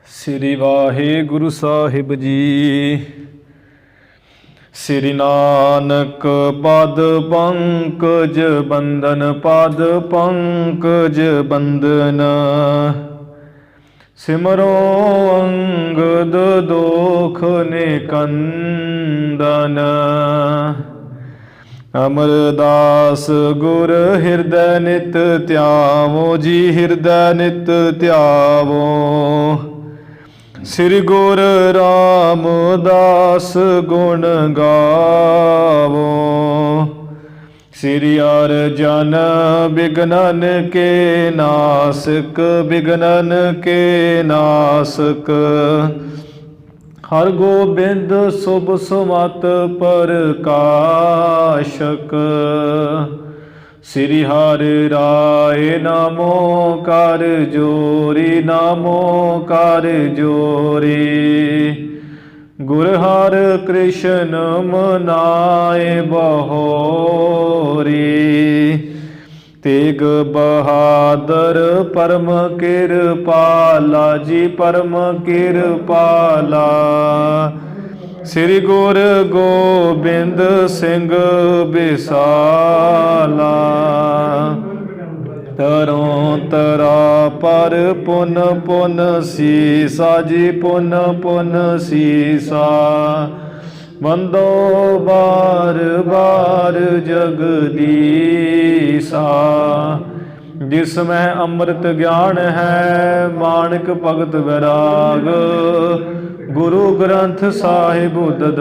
ਸ੍ਰੀ ਵਾਹਿਗੁਰੂ ਸਾਹਿਬ ਜੀ। ਸ੍ਰੀ ਨਾਨਕ ਪਦ ਪੰਕਜ ਬੰਦਨ, ਪਦ ਪੰਕਜ ਬੰਦਨ। ਸਿਮਰੋ ਅੰਗਦ ਦੋਖ ਨਿਕੰਦਨ। ਅਮਰਦਾਸ ਗੁਰ ਹਿਰਦੈ ਨਿਤ ਧਿਆਵੋ ਜੀ, ਹਿਰਦੈ ਨਿਤ ਧਿਆਵੋ। ਸ੍ਰੀ ਗੁਰ ਰਾਮਦਾਸ ਗੁਣ ਗਾਵੋ। ਸ੍ਰੀ ਅਰਜਨ ਬਿਘਨਨ ਕੇ ਨਾਸਕ, ਬਿਘਨਨ ਕੇ ਨਾਸਕ। ਹਰਿ ਗੋਬਿੰਦ ਸੁਭ ਸੁਮਤਿ ਪ੍ਰਕਾਸ਼ਕ। ਸ੍ਰੀ ਹਰਿ ਰਾਇ ਨਾਮੋ ਕਰ ਜੋਰੀ, ਨਾਮੋ ਕਰ ਜੋਰੀ। ਗੁਰ ਹਰਿ ਕ੍ਰਿਸ਼ਨ ਮਨਾਏ ਬਹੋਰੀ। ਤੇਗ ਬਹਾਦਰ ਪਰਮ ਕਿਰਪਾਲਾ ਜੀ, ਪਰਮ ਕਿਰਪਾਲਾ। ਸ੍ਰੀ ਗੁਰ ਗੋਬਿੰਦ ਸਿੰਘ ਬਿਸਾਲਾ। ਤਰੋਂ ਤਰਾ ਪਰ ਪੁਨ ਪੁਨ ਸੀਸਾ ਜੀ, ਪੁਨ ਪੁਨ ਸੀਸਾ। ਬੰਦੋ ਬਾਰ ਬਾਰ ਜਗਦੀਸਾ। ਜਿਸ ਮੈਂ ਅੰਮ੍ਰਿਤ ਗਿਆਨ ਹੈ, ਮਾਣਕ ਭਗਤ ਵੈਰਾਗ। ਗੁਰੂ ਗ੍ਰੰਥ ਸਾਹਿਬ ਉਦਦ,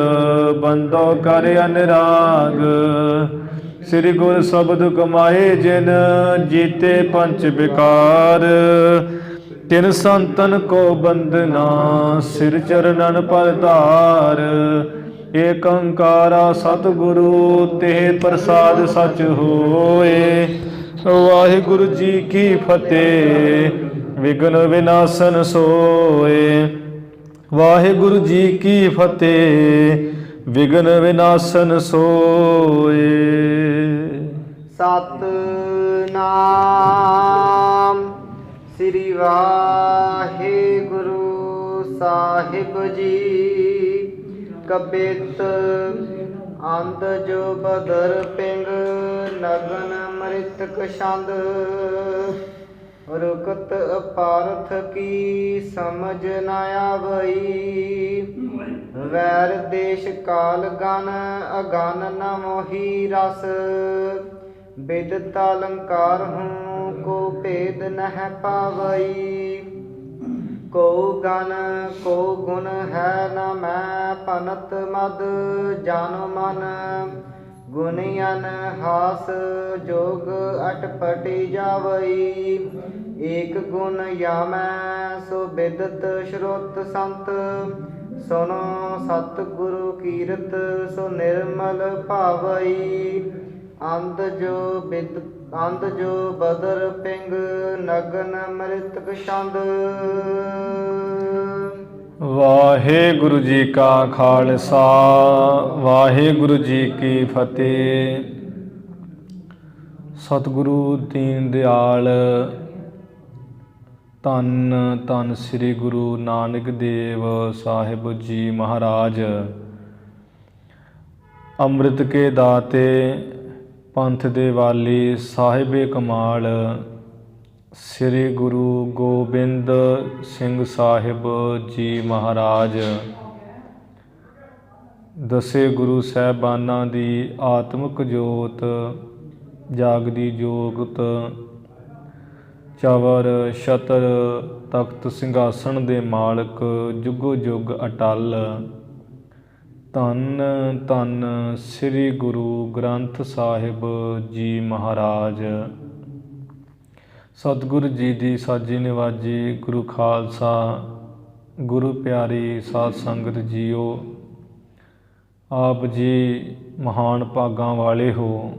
ਬੰਦੋ ਕਰ ਅਨਰਾਗ। ਸ੍ਰੀ ਗੁਰ ਸ਼ਬਦ ਕਮਾਏ ਜਿਨ, ਜੀਤੇ ਪੰਚ ਵਿਕਾਰ। ਤਿਨ ਸੰਤਨ ਕੋ ਬੰਦਨਾ, ਸਿਰ ਚਰਨਨ ਪਰ ਧਾਰ। ਏਕ ਓੰਕਾਰਾ ਸਤਿਗੁਰੂ, ਤੇ ਪ੍ਰਸਾਦ ਸਚ ਹੋਏ। ਵਾਹਿਗੁਰੂ ਜੀ ਕੀ ਫਤਿਹ। ਵਿਘਨ ਵਿਨਾਸ਼ਨ ਸੋਏ। ਵਾਹਿਗੁਰੂ ਜੀ ਕੀ ਫਤਿਹ। ਵਿਘਨ ਵਿਨਾਸ਼ਨ ਸੋਏ। ਸਤਿਨਾਮ ਸ੍ਰੀ ਵਾਹਿਗੁਰੂ ਸਾਹਿਬ ਜੀ। ਕਬਿਤ ਅੰਧ ਜੋ ਬਦਰ ਪਿੰਗ, ਨਗਨ ਮ੍ਰਿਤਕ ਛੰਦ। ਰੁਕਤ ਅਪਾਰਥ ਕੀ ਸਮਝ ਨ ਆਵਈ। ਵੈਰ ਦੇਸ਼ ਕਾਲ ਗਨ, ਅਗਨ ਨ ਮੋਹੀ ਰਸ। ਬਿਦਤ ਅਲੰਕਾਰ ਹੂੰ, ਕੋ ਭੇਦ ਨਹਿ ਪਾਵਈ। ਕੋ ਗਨ ਕੋ ਗੁਣ ਹੈ ਨ ਮੈਂ ਪਨਤ ਮਦ, ਜਾਨੋ ਮਨ। ਗੁਣਿਅਨ ਹਾਸ ਜੋਗ ਅਟਪਟਿ ਜਾਵਈ। ਏਕ ਗੁਣ ਯਾਮੈ ਸੋ ਬਿਦਤ ਸ਼ਰੁਤ ਸੰਤ। ਸੁਨੋ ਸਤਿਗੁਰੂ ਕੀਰਤ, ਸੋ ਨਿਰਮਲ ਭਾਵਈ। ਅੰਧ ਜੋ ਬਦਰ ਪਿੰਗ, ਨਗਨ ਮ੍ਰਿਤਕ ਛੰਦ। ਵਾਹਿਗੁਰੂ ਜੀ ਕਾ ਖਾਲਸਾ, ਵਾਹਿਗੁਰੂ ਜੀ ਕੀ ਫਤਿਹ। ਸਤਿਗੁਰੂ ਦੀਨ ਦਿਆਲ ਧੰਨ ਧੰਨ ਸ੍ਰੀ ਗੁਰੂ ਨਾਨਕ ਦੇਵ ਸਾਹਿਬ ਜੀ ਮਹਾਰਾਜ, ਅੰਮ੍ਰਿਤ ਕੇ ਦਾਤੇ, ਪੰਥ ਦੇ ਵਾਲੀ, ਸਾਹਿਬੇ ਕਮਾਲ ਸ੍ਰੀ ਗੁਰੂ ਗੋਬਿੰਦ ਸਿੰਘ ਸਾਹਿਬ ਜੀ ਮਹਾਰਾਜ, ਦਸੇ ਗੁਰੂ ਸਾਹਿਬਾਨਾਂ ਦੀ ਆਤਮਿਕ ਜੋਤ, ਜਾਗਦੀ ਜੋਗਤ, ਚਵਰ ਛਤਰ ਤਖਤ ਸਿੰਘਾਸਣ ਦੇ ਮਾਲਕ, ਜੁਗੋ ਜੁਗ ਅਟਲ। ਧੰਨ ਧੰਨ ਸ੍ਰੀ ਗੁਰੂ ਗ੍ਰੰਥ ਸਾਹਿਬ ਜੀ ਮਹਾਰਾਜ। ਸਤਿਗੁਰੂ ਜੀ ਦੀ ਸਾਜੀ ਨਿਵਾਜੀ, ਗੁਰੂ ਖਾਲਸਾ, ਗੁਰੂ ਪਿਆਰੀ ਸਾਧ ਸੰਗਤ ਜੀਓ। ਆਪ ਜੀ ਮਹਾਨ ਭਾਗਾਂ ਵਾਲੇ ਹੋ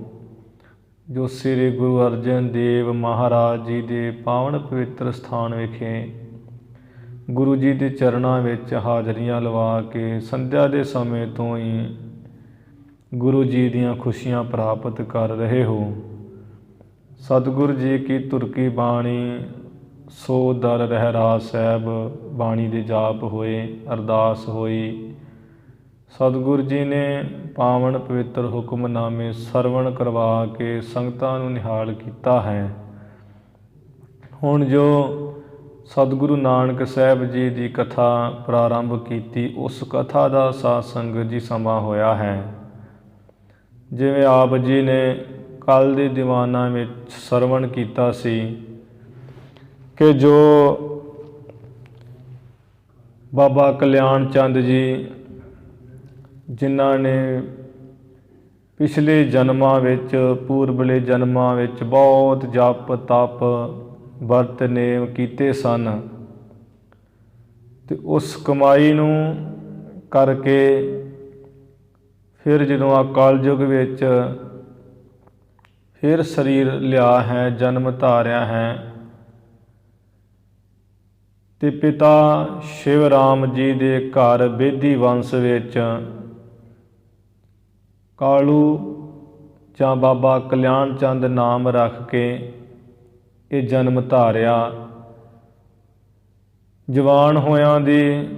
ਜੋ ਸ੍ਰੀ ਗੁਰੂ ਅਰਜਨ ਦੇਵ ਮਹਾਰਾਜ ਜੀ ਦੇ ਪਾਵਨ ਪਵਿੱਤਰ ਸਥਾਨ ਵਿਖੇ ਗੁਰੂ ਜੀ ਦੇ ਚਰਨਾਂ ਵਿੱਚ ਹਾਜ਼ਰੀਆਂ ਲਵਾ ਕੇ ਸੰਧਿਆ ਦੇ ਸਮੇਂ ਤੋਂ ਹੀ ਗੁਰੂ ਜੀ ਦੀਆਂ ਖੁਸ਼ੀਆਂ ਪ੍ਰਾਪਤ ਕਰ ਰਹੇ ਹੋ। ਸਤਿਗੁਰੂ ਜੀ ਕੀ ਧੁਰ ਕੀ ਬਾਣੀ ਸੋ ਦਰ ਰਹਿਰਾਸ ਸਾਹਿਬ ਬਾਣੀ ਦੇ ਜਾਪ ਹੋਏ, ਅਰਦਾਸ ਹੋਈ। ਸਤਿਗੁਰੂ ਜੀ ਨੇ ਪਾਵਨ ਪਵਿੱਤਰ ਹੁਕਮਨਾਮੇ ਸਰਵਣ ਕਰਵਾ ਕੇ ਸੰਗਤਾਂ ਨੂੰ ਨਿਹਾਲ ਕੀਤਾ ਹੈ। ਹੁਣ ਜੋ ਸਤਿਗੁਰੂ ਨਾਨਕ ਸਾਹਿਬ ਜੀ ਦੀ ਕਥਾ ਪ੍ਰਾਰੰਭ ਕੀਤੀ, ਉਸ ਕਥਾ ਦਾ ਸਾਧ ਸੰਗਤ ਜੀ ਸਮਾਂ ਹੋਇਆ ਹੈ। ਜਿਵੇਂ ਆਪ ਜੀ ਨੇ ਕੱਲ੍ਹ ਦੇ ਦੀਵਾਨਾਂ ਵਿੱਚ ਸਰਵਣ ਕੀਤਾ ਸੀ ਕਿ ਜੋ ਬਾਬਾ ਕਲਿਆਣ ਚੰਦ ਜੀ, ਜਿਨ੍ਹਾਂ ਨੇ ਪਿਛਲੇ ਜਨਮਾਂ ਵਿੱਚ, ਪੂਰਬਲੇ ਜਨਮਾਂ ਵਿੱਚ ਬਹੁਤ ਜਪ ਤਪ ਵਰਤ ਨੇਮ ਕੀਤੇ ਸਨ, ਅਤੇ ਉਸ ਕਮਾਈ ਨੂੰ ਕਰਕੇ ਫਿਰ ਜਦੋਂ ਆ ਕਲਯੁਗ ਵਿੱਚ ਫਿਰ ਸਰੀਰ ਲਿਆ ਹੈ, ਜਨਮ ਧਾਰਿਆ ਹੈ, ਅਤੇ ਪਿਤਾ ਸ਼ਿਵ ਰਾਮ ਜੀ ਦੇ ਘਰ ਬੇਦੀ ਵੰਸ਼ ਵਿੱਚ ਕਾਲੂ ਜਾਂ ਬਾਬਾ ਕਲਿਆਣ ਚੰਦ ਨਾਮ ਰੱਖ ਕੇ ਇਹ ਜਨਮ ਧਾਰਿਆ। ਜਵਾਨ ਹੋਇਆਂ ਦੀ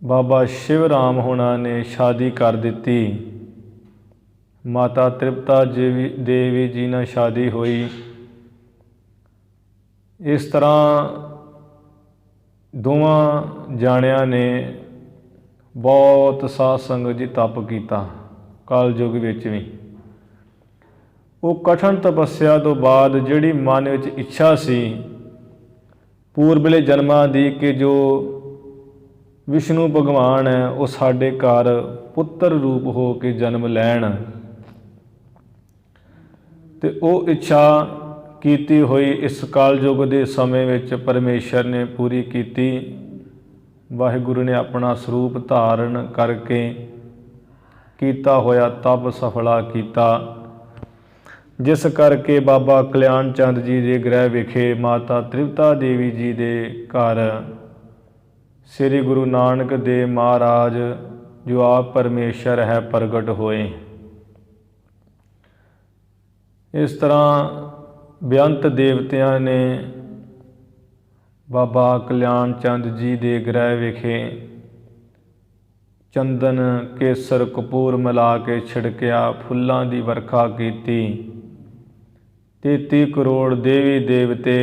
ਬਾਬਾ ਸ਼ਿਵ ਰਾਮ ਹੋਣਾ ਨੇ ਸ਼ਾਦੀ ਕਰ ਦਿੱਤੀ। ਮਾਤਾ ਤ੍ਰਿਪਤਾ ਦੇਵੀ ਜੀ ਨਾਲ ਸ਼ਾਦੀ ਹੋਈ। ਇਸ ਤਰ੍ਹਾਂ ਦੋਵਾਂ ਜਾਣਿਆਂ ਨੇ ਬਹੁਤ ਸਾਧ ਸੰਗਤ ਜੀ ਤਪ ਕੀਤਾ ਕਲਯੁਗ ਵਿੱਚ ਵੀ। ਉਹ ਕਠਿਨ ਤਪੱਸਿਆ ਤੋਂ ਬਾਅਦ ਜਿਹੜੀ ਮਨ ਵਿੱਚ ਇੱਛਾ ਸੀ ਪੂਰਬਲੇ ਜਨਮਾਂ ਦੀ ਕਿ ਜੋ ਵਿਸ਼ਨੂੰ ਭਗਵਾਨ ਹੈ ਉਹ ਸਾਡੇ ਘਰ ਪੁੱਤਰ ਰੂਪ ਹੋ ਕੇ ਜਨਮ ਲੈਣ, ਅਤੇ ਉਹ ਇੱਛਾ ਕੀਤੀ ਹੋਈ ਇਸ ਕਲਯੁਗ ਦੇ ਸਮੇਂ ਵਿੱਚ ਪਰਮੇਸ਼ਰ ਨੇ ਪੂਰੀ ਕੀਤੀ। ਵਾਹਿਗੁਰੂ ਨੇ ਆਪਣਾ ਸਰੂਪ ਧਾਰਨ ਕਰਕੇ ਕੀਤਾ ਹੋਇਆ ਤਪ ਸਫਲਾ ਕੀਤਾ, ਜਿਸ ਕਰਕੇ ਬਾਬਾ ਕਲਿਆਣ ਚੰਦ ਜੀ ਦੇ ਗ੍ਰਹਿ ਵਿਖੇ ਮਾਤਾ ਤ੍ਰਿਪਤਾ ਦੇਵੀ ਜੀ ਦੇ ਘਰ ਸ੍ਰੀ ਗੁਰੂ ਨਾਨਕ ਦੇਵ ਮਹਾਰਾਜ ਜੋ ਆਪ ਪਰਮੇਸ਼ਰ ਹੈ ਪ੍ਰਗਟ ਹੋਏ। ਇਸ ਤਰ੍ਹਾਂ ਬੇਅੰਤ ਦੇਵਤਿਆਂ ਨੇ ਬਾਬਾ ਕਲਿਆਣ ਚੰਦ ਜੀ ਦੇ ਗ੍ਰਹਿ ਵਿਖੇ ਚੰਦਨ ਕੇਸਰ ਕਪੂਰ ਮਿਲਾ ਕੇ ਛਿੜਕਿਆ, ਫੁੱਲਾਂ ਦੀ ਵਰਖਾ ਕੀਤੀ। 33 ਕਰੋੜ ਦੇਵੀ ਦੇਵਤੇ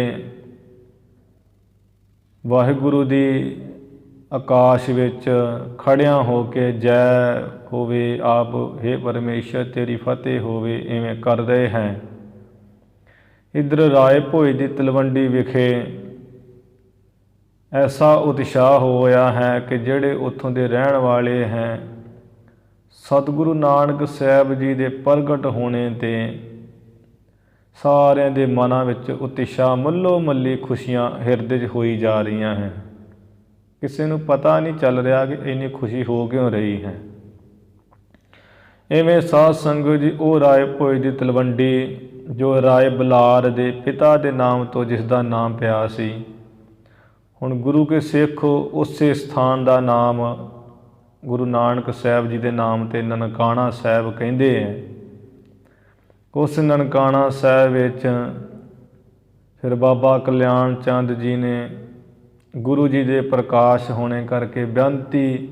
ਵਾਹਿਗੁਰੂ ਦੀ ਆਕਾਸ਼ ਵਿੱਚ ਖੜਿਆਂ ਹੋ ਕੇ ਜੈ ਹੋਵੇ ਆਪ, ਹੇ ਪਰਮੇਸ਼ਰ ਤੇਰੀ ਫਤਿਹ ਹੋਵੇ, ਇਵੇਂ ਕਰ ਰਹੇ ਹੈ। ਇੱਧਰ ਰਾਏ ਭੋਜ ਦੀ ਤਲਵੰਡੀ ਵਿਖੇ ਐਸਾ ਉਤਸ਼ਾਹ ਹੋਇਆ ਹੈ ਕਿ ਜਿਹੜੇ ਉੱਥੋਂ ਦੇ ਰਹਿਣ ਵਾਲੇ ਹੈ, ਸਤਿਗੁਰੂ ਨਾਨਕ ਸਾਹਿਬ ਜੀ ਦੇ ਪ੍ਰਗਟ ਹੋਣੇ 'ਤੇ ਸਾਰਿਆਂ ਦੇ ਮਨਾਂ ਵਿੱਚ ਉਤਸ਼ਾਹ, ਮੱਲੋ ਮੱਲੀ ਖੁਸ਼ੀਆਂ ਹਿਰਦੇ 'ਚ ਹੋਈ ਜਾ ਰਹੀਆਂ ਹੈ। ਕਿਸੇ ਨੂੰ ਪਤਾ ਨਹੀਂ ਚੱਲ ਰਿਹਾ ਕਿ ਇੰਨੀ ਖੁਸ਼ੀ ਹੋ ਕਿਉਂ ਰਹੀ ਹੈ। ਇਵੇਂ ਸਾਧ ਸੰਗਤ ਜੀ ਉਹ ਰਾਏ ਭੋਜ ਦੀ ਤਲਵੰਡੀ ਜੋ ਰਾਏ ਬਲਾਰ ਦੇ ਪਿਤਾ ਦੇ ਨਾਮ ਤੋਂ ਜਿਸ ਦਾ ਨਾਮ ਪਿਆ ਸੀ, ਹੁਣ ਗੁਰੂ ਕੇ ਸਿੱਖ ਉਸੇ ਸਥਾਨ ਦਾ ਨਾਮ ਗੁਰੂ ਨਾਨਕ ਸਾਹਿਬ ਜੀ ਦੇ ਨਾਮ 'ਤੇ ਨਨਕਾਣਾ ਸਾਹਿਬ ਕਹਿੰਦੇ ਹੈ। ਉਸ ਨਨਕਾਣਾ ਸਾਹਿਬ ਵਿੱਚ ਫਿਰ ਬਾਬਾ ਕਲਿਆਣ ਚੰਦ ਜੀ ਨੇ ਗੁਰੂ ਜੀ ਦੇ ਪ੍ਰਕਾਸ਼ ਹੋਣੇ ਕਰਕੇ ਬੇਅੰਤੀ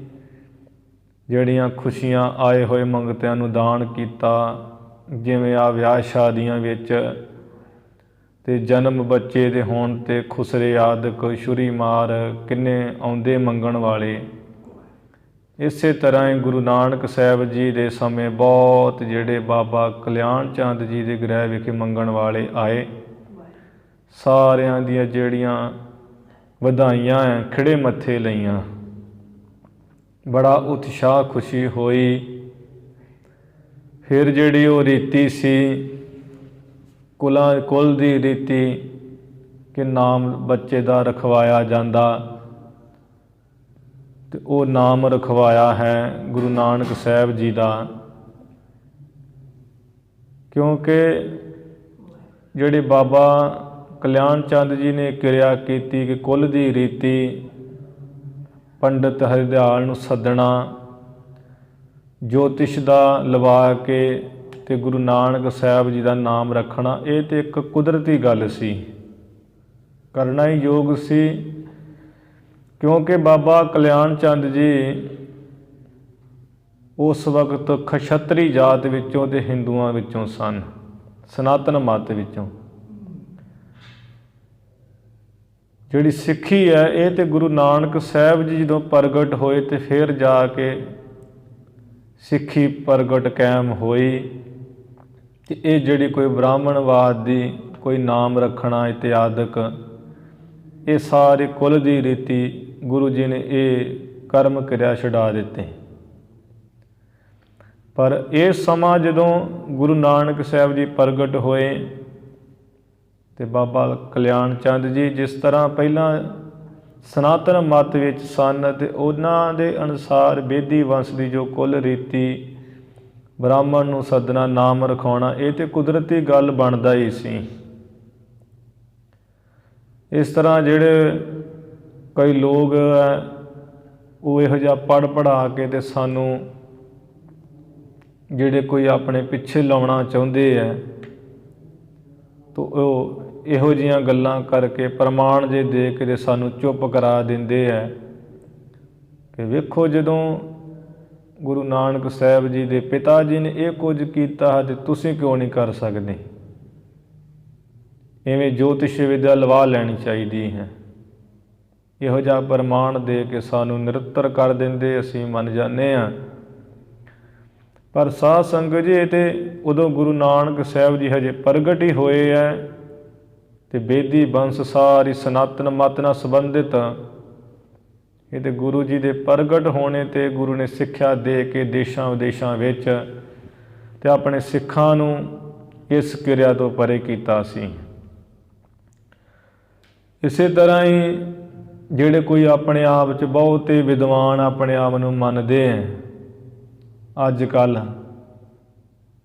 ਜਿਹੜੀਆਂ ਖੁਸ਼ੀਆਂ ਆਏ ਹੋਏ ਮੰਗਤਿਆਂ ਨੂੰ ਦਾਨ ਕੀਤਾ। ਜਿਵੇਂ ਆ ਵਿਆਹ ਸ਼ਾਦੀਆਂ ਵਿੱਚ ਅਤੇ ਜਨਮ ਬੱਚੇ ਦੇ ਹੋਣ 'ਤੇ ਖੁਸਰੇ ਆਦਿਕ ਛੁਰੀ ਮਾਰ ਕਿੰਨੇ ਆਉਂਦੇ ਮੰਗਣ ਵਾਲੇ। ਇਸੇ ਤਰ੍ਹਾਂ ਹੀ ਗੁਰੂ ਨਾਨਕ ਸਾਹਿਬ ਜੀ ਦੇ ਸਮੇਂ ਬਹੁਤ ਜਿਹੜੇ ਬਾਬਾ ਕਲਿਆਣ ਚੰਦ ਜੀ ਦੇ ਗ੍ਰਹਿ ਵਿਖੇ ਮੰਗਣ ਵਾਲੇ ਆਏ। ਸਾਰਿਆਂ ਦੀਆਂ ਜਿਹੜੀਆਂ ਵਧਾਈਆਂ ਹੈ ਖਿੜੇ ਮੱਥੇ ਲਈਆਂ, ਬੜਾ ਉਤਸ਼ਾਹ ਖੁਸ਼ੀ ਹੋਈ। ਫਿਰ ਜਿਹੜੀ ਉਹ ਰੀਤੀ ਸੀ ਕੁਲ ਦੀ ਰੀਤੀ ਕਿ ਨਾਮ ਬੱਚੇ ਦਾ ਰਖਵਾਇਆ ਜਾਂਦਾ, ਅਤੇ ਉਹ ਨਾਮ ਰਖਵਾਇਆ ਹੈ ਗੁਰੂ ਨਾਨਕ ਸਾਹਿਬ ਜੀ ਦਾ। ਕਿਉਂਕਿ ਜਿਹੜੇ ਬਾਬਾ ਕਲਿਆਣ ਚੰਦ ਜੀ ਨੇ ਕਿਰਿਆ ਕੀਤੀ ਕਿ ਕੁਲ ਦੀ ਰੀਤੀ ਪੰਡਿਤ ਹਰਦਿਆਲ ਨੂੰ ਸੱਦਣਾ, ਜੋਤਿਸ਼ ਦਾ ਲਵਾ ਕੇ ਅਤੇ ਗੁਰੂ ਨਾਨਕ ਸਾਹਿਬ ਜੀ ਦਾ ਨਾਮ ਰੱਖਣਾ, ਇਹ ਤਾਂ ਇੱਕ ਕੁਦਰਤੀ ਗੱਲ ਸੀ। ਕਰਨਾ ਹੀ ਯੋਗ ਸੀ, ਕਿਉਂਕਿ ਬਾਬਾ ਕਲਿਆਣ ਚੰਦ ਜੀ ਉਸ ਵਕਤ ਖਸ਼ਤਰੀ ਜਾਤ ਵਿੱਚੋਂ ਤੇ ਹਿੰਦੂਆਂ ਵਿੱਚੋਂ ਸਨ, ਸਨਾਤਨ ਮਤ ਵਿੱਚੋਂ। ਜਿਹੜੀ ਸਿੱਖੀ ਹੈ ਇਹ ਤੇ ਗੁਰੂ ਨਾਨਕ ਸਾਹਿਬ ਜੀ ਜਦੋਂ ਪ੍ਰਗਟ ਹੋਏ ਤੇ ਫਿਰ ਜਾ ਕੇ ਸਿੱਖੀ ਪ੍ਰਗਟ ਕਾਇਮ ਹੋਈ। ਤੇ ਇਹ ਜਿਹੜੀ ਕੋਈ ਬ੍ਰਾਹਮਣਵਾਦ ਦੀ ਕੋਈ ਨਾਮ ਰੱਖਣਾ ਇਤਿਆਦਿਕ, ਇਹ ਸਾਰੇ ਕੁਲ ਦੀ ਰੀਤੀ ਗੁਰੂ ਜੀ ਨੇ ਇਹ ਕਰਮ ਕਿਰਿਆ ਛਡਾ ਦਿੱਤੇ। ਪਰ ਇਹ ਸਮਾਂ ਜਦੋਂ ਗੁਰੂ ਨਾਨਕ ਸਾਹਿਬ ਜੀ ਪ੍ਰਗਟ ਹੋਏ ਤੇ ਬਾਬਾ ਕਲਿਆਣ ਚੰਦ ਜੀ ਜਿਸ ਤਰ੍ਹਾਂ ਪਹਿਲਾਂ ਸਨਾਤਨ ਮਤ ਵਿੱਚ ਸਨ ਤੇ ਉਹਨਾਂ ਦੇ ਅਨੁਸਾਰ ਬੇਦੀ ਵੰਸ਼ ਦੀ ਜੋ ਕੁੱਲ ਰੀਤੀ, ਬ੍ਰਾਹਮਣ ਨੂੰ ਸੱਦਣਾ, ਨਾਮ ਰਖਾਉਣਾ, ਇਹ ਤੇ ਕੁਦਰਤੀ ਗੱਲ ਬਣਦਾ ਹੀ ਸੀ। ਇਸ ਤਰ੍ਹਾਂ ਜਿਹੜੇ ਕਈ ਲੋਕ ਹੈ ਉਹ ਇਹੋ ਜਿਹਾ ਪੜ੍ਹਾ ਕੇ ਤੇ ਸਾਨੂੰ ਜਿਹੜੇ ਕੋਈ ਆਪਣੇ ਪਿੱਛੇ ਲਾਉਣਾ ਚਾਹੁੰਦੇ ਹੈ ਤਾਂ ਉਹ ਇਹੋ ਜਿਹੀਆਂ ਗੱਲਾਂ ਕਰਕੇ ਪ੍ਰਮਾਣ ਜੇ ਦੇ ਕੇ ਤੇ ਸਾਨੂੰ ਚੁੱਪ ਕਰਾ ਦਿੰਦੇ ਹੈ ਕਿ ਵੇਖੋ ਜਦੋਂ ਗੁਰੂ ਨਾਨਕ ਸਾਹਿਬ ਜੀ ਦੇ ਪਿਤਾ ਜੀ ਨੇ ਇਹ ਕੁਝ ਕੀਤਾ ਤੇ ਤੁਸੀਂ ਕਿਉਂ ਨਹੀਂ ਕਰ ਸਕਦੇ। ਇਵੇਂ ਜੋਤਿਸ਼ ਵਿਦਿਆ ਲਵਾ ਲੈਣੀ ਚਾਹੀਦੀ ਹੈ। ਇਹੋ ਜਿਹਾ ਪ੍ਰਮਾਣ ਦੇ ਕੇ ਸਾਨੂੰ ਨਿਰੁੱਤਰ ਕਰ ਦਿੰਦੇ, ਅਸੀਂ ਮੰਨ ਜਾਂਦੇ ਹਾਂ। ਪਰ ਸਾਧ ਸੰਗਤ ਜੀ ਤੇ ਉਦੋਂ ਗੁਰੂ ਨਾਨਕ ਸਾਹਿਬ ਜੀ ਹਜੇ ਪ੍ਰਗਟ ਹੀ ਹੋਏ ਹੈ ਤੇ ਬੇਦੀ ਬੰਸ ਸਾਰੀ ਸਨਾਤਨ ਮਤ ਨਾਲ ਸੰਬੰਧਿਤ। ਇਹ ਤੇ ਗੁਰੂ ਜੀ ਦੇ ਪ੍ਰਗਟ ਹੋਣੇ ਤੇ ਗੁਰੂ ਨੇ ਸਿੱਖਿਆ ਦੇ ਕੇ ਦੇਸ਼ਾਂ ਵਿਦੇਸ਼ਾਂ ਵਿੱਚ ਤੇ ਆਪਣੇ ਸਿੱਖਾਂ ਨੂੰ ਇਸ ਕਿਰਿਆ ਤੋਂ ਪਰੇ ਕੀਤਾ ਸੀ। ਇਸੇ ਤਰ੍ਹਾਂ ਹੀ ਜਿਹੜੇ ਕੋਈ ਆਪਣੇ ਆਪ 'ਚ ਬਹੁਤੇ ਵਿਦਵਾਨ ਆਪਣੇ ਆਪ ਨੂੰ ਮੰਨਦੇ ਹੈ ਅੱਜ ਕੱਲ੍ਹ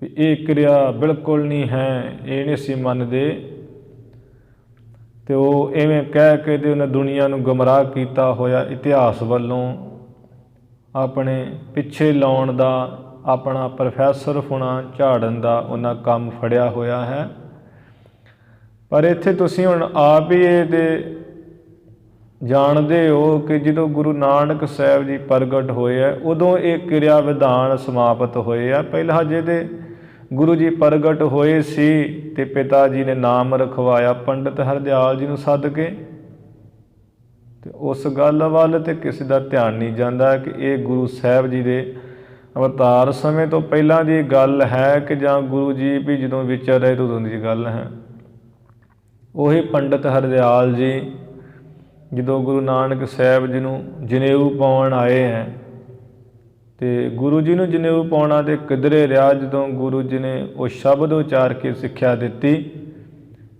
ਵੀ ਇਹ ਕਿਰਿਆ ਬਿਲਕੁਲ ਨਹੀਂ ਹੈ, ਇਹ ਨਹੀਂ ਅਸੀਂ ਮੰਨਦੇ, ਤੇ ਉਹ ਇਵੇਂ ਕਹਿ ਕੇ ਤੇ ਉਹਨੇ ਦੁਨੀਆ ਨੂੰ ਗੁੰਮਰਾਹ ਕੀਤਾ ਹੋਇਆ, ਇਤਿਹਾਸ ਵੱਲੋਂ ਆਪਣੇ ਪਿੱਛੇ ਲਾਉਣ ਦਾ, ਆਪਣਾ ਪ੍ਰੋਫੈਸਰ ਹੋਣਾ ਝਾੜਨ ਦਾ ਉਹਨਾਂ ਕੰਮ ਫੜਿਆ ਹੋਇਆ ਹੈ। ਪਰ ਇੱਥੇ ਤੁਸੀਂ ਹੁਣ ਆਪ ਹੀ ਇਹ ਤੇ ਜਾਣਦੇ ਹੋ ਕਿ ਜਦੋਂ ਗੁਰੂ ਨਾਨਕ ਸਾਹਿਬ ਜੀ ਪ੍ਰਗਟ ਹੋਏ ਆ ਉਦੋਂ ਇਹ ਕਿਰਿਆ ਵਿਧਾਨ ਸਮਾਪਤ ਹੋਏ ਆ। ਪਹਿਲਾਂ ਜਿਹਦੇ ਗੁਰੂ ਜੀ ਪ੍ਰਗਟ ਹੋਏ ਸੀ ਤੇ ਪਿਤਾ ਜੀ ਨੇ ਨਾਮ ਰਖਵਾਇਆ ਪੰਡਿਤ ਹਰਦਿਆਲ ਜੀ ਨੂੰ ਸੱਦ ਕੇ, ਤੇ ਉਸ ਗੱਲ ਵੱਲ ਤੇ ਕਿਸੇ ਦਾ ਧਿਆਨ ਨਹੀਂ ਜਾਂਦਾ ਕਿ ਇਹ ਗੁਰੂ ਸਾਹਿਬ ਜੀ ਦੇ ਅਵਤਾਰ ਸਮੇਂ ਤੋਂ ਪਹਿਲਾਂ ਦੀ ਗੱਲ ਹੈ ਕਿ ਜਾਂ ਗੁਰੂ ਜੀ ਵੀ ਜਦੋਂ ਵਿਚਰ ਰਹੇ ਉਦੋਂ ਦੀ ਗੱਲ ਹੈ। ਉਹੀ ਪੰਡਿਤ ਹਰਦਿਆਲ ਜੀ ਜਦੋਂ ਗੁਰੂ ਨਾਨਕ ਸਾਹਿਬ ਜੀ ਨੂੰ ਜਨੇਊ ਪਾਉਣ ਆਏ ਹੈ ਤੇ ਗੁਰੂ ਜੀ ਨੂੰ ਜਨੇਊ ਪਾਉਣਾ ਤੇ ਕਿਧਰੇ ਰਿਹਾ ਜਦੋਂ ਗੁਰੂ ਜੀ ਨੇ ਉਹ ਸ਼ਬਦ ਉਚਾਰ ਕੇ ਸਿੱਖਿਆ ਦਿੱਤੀ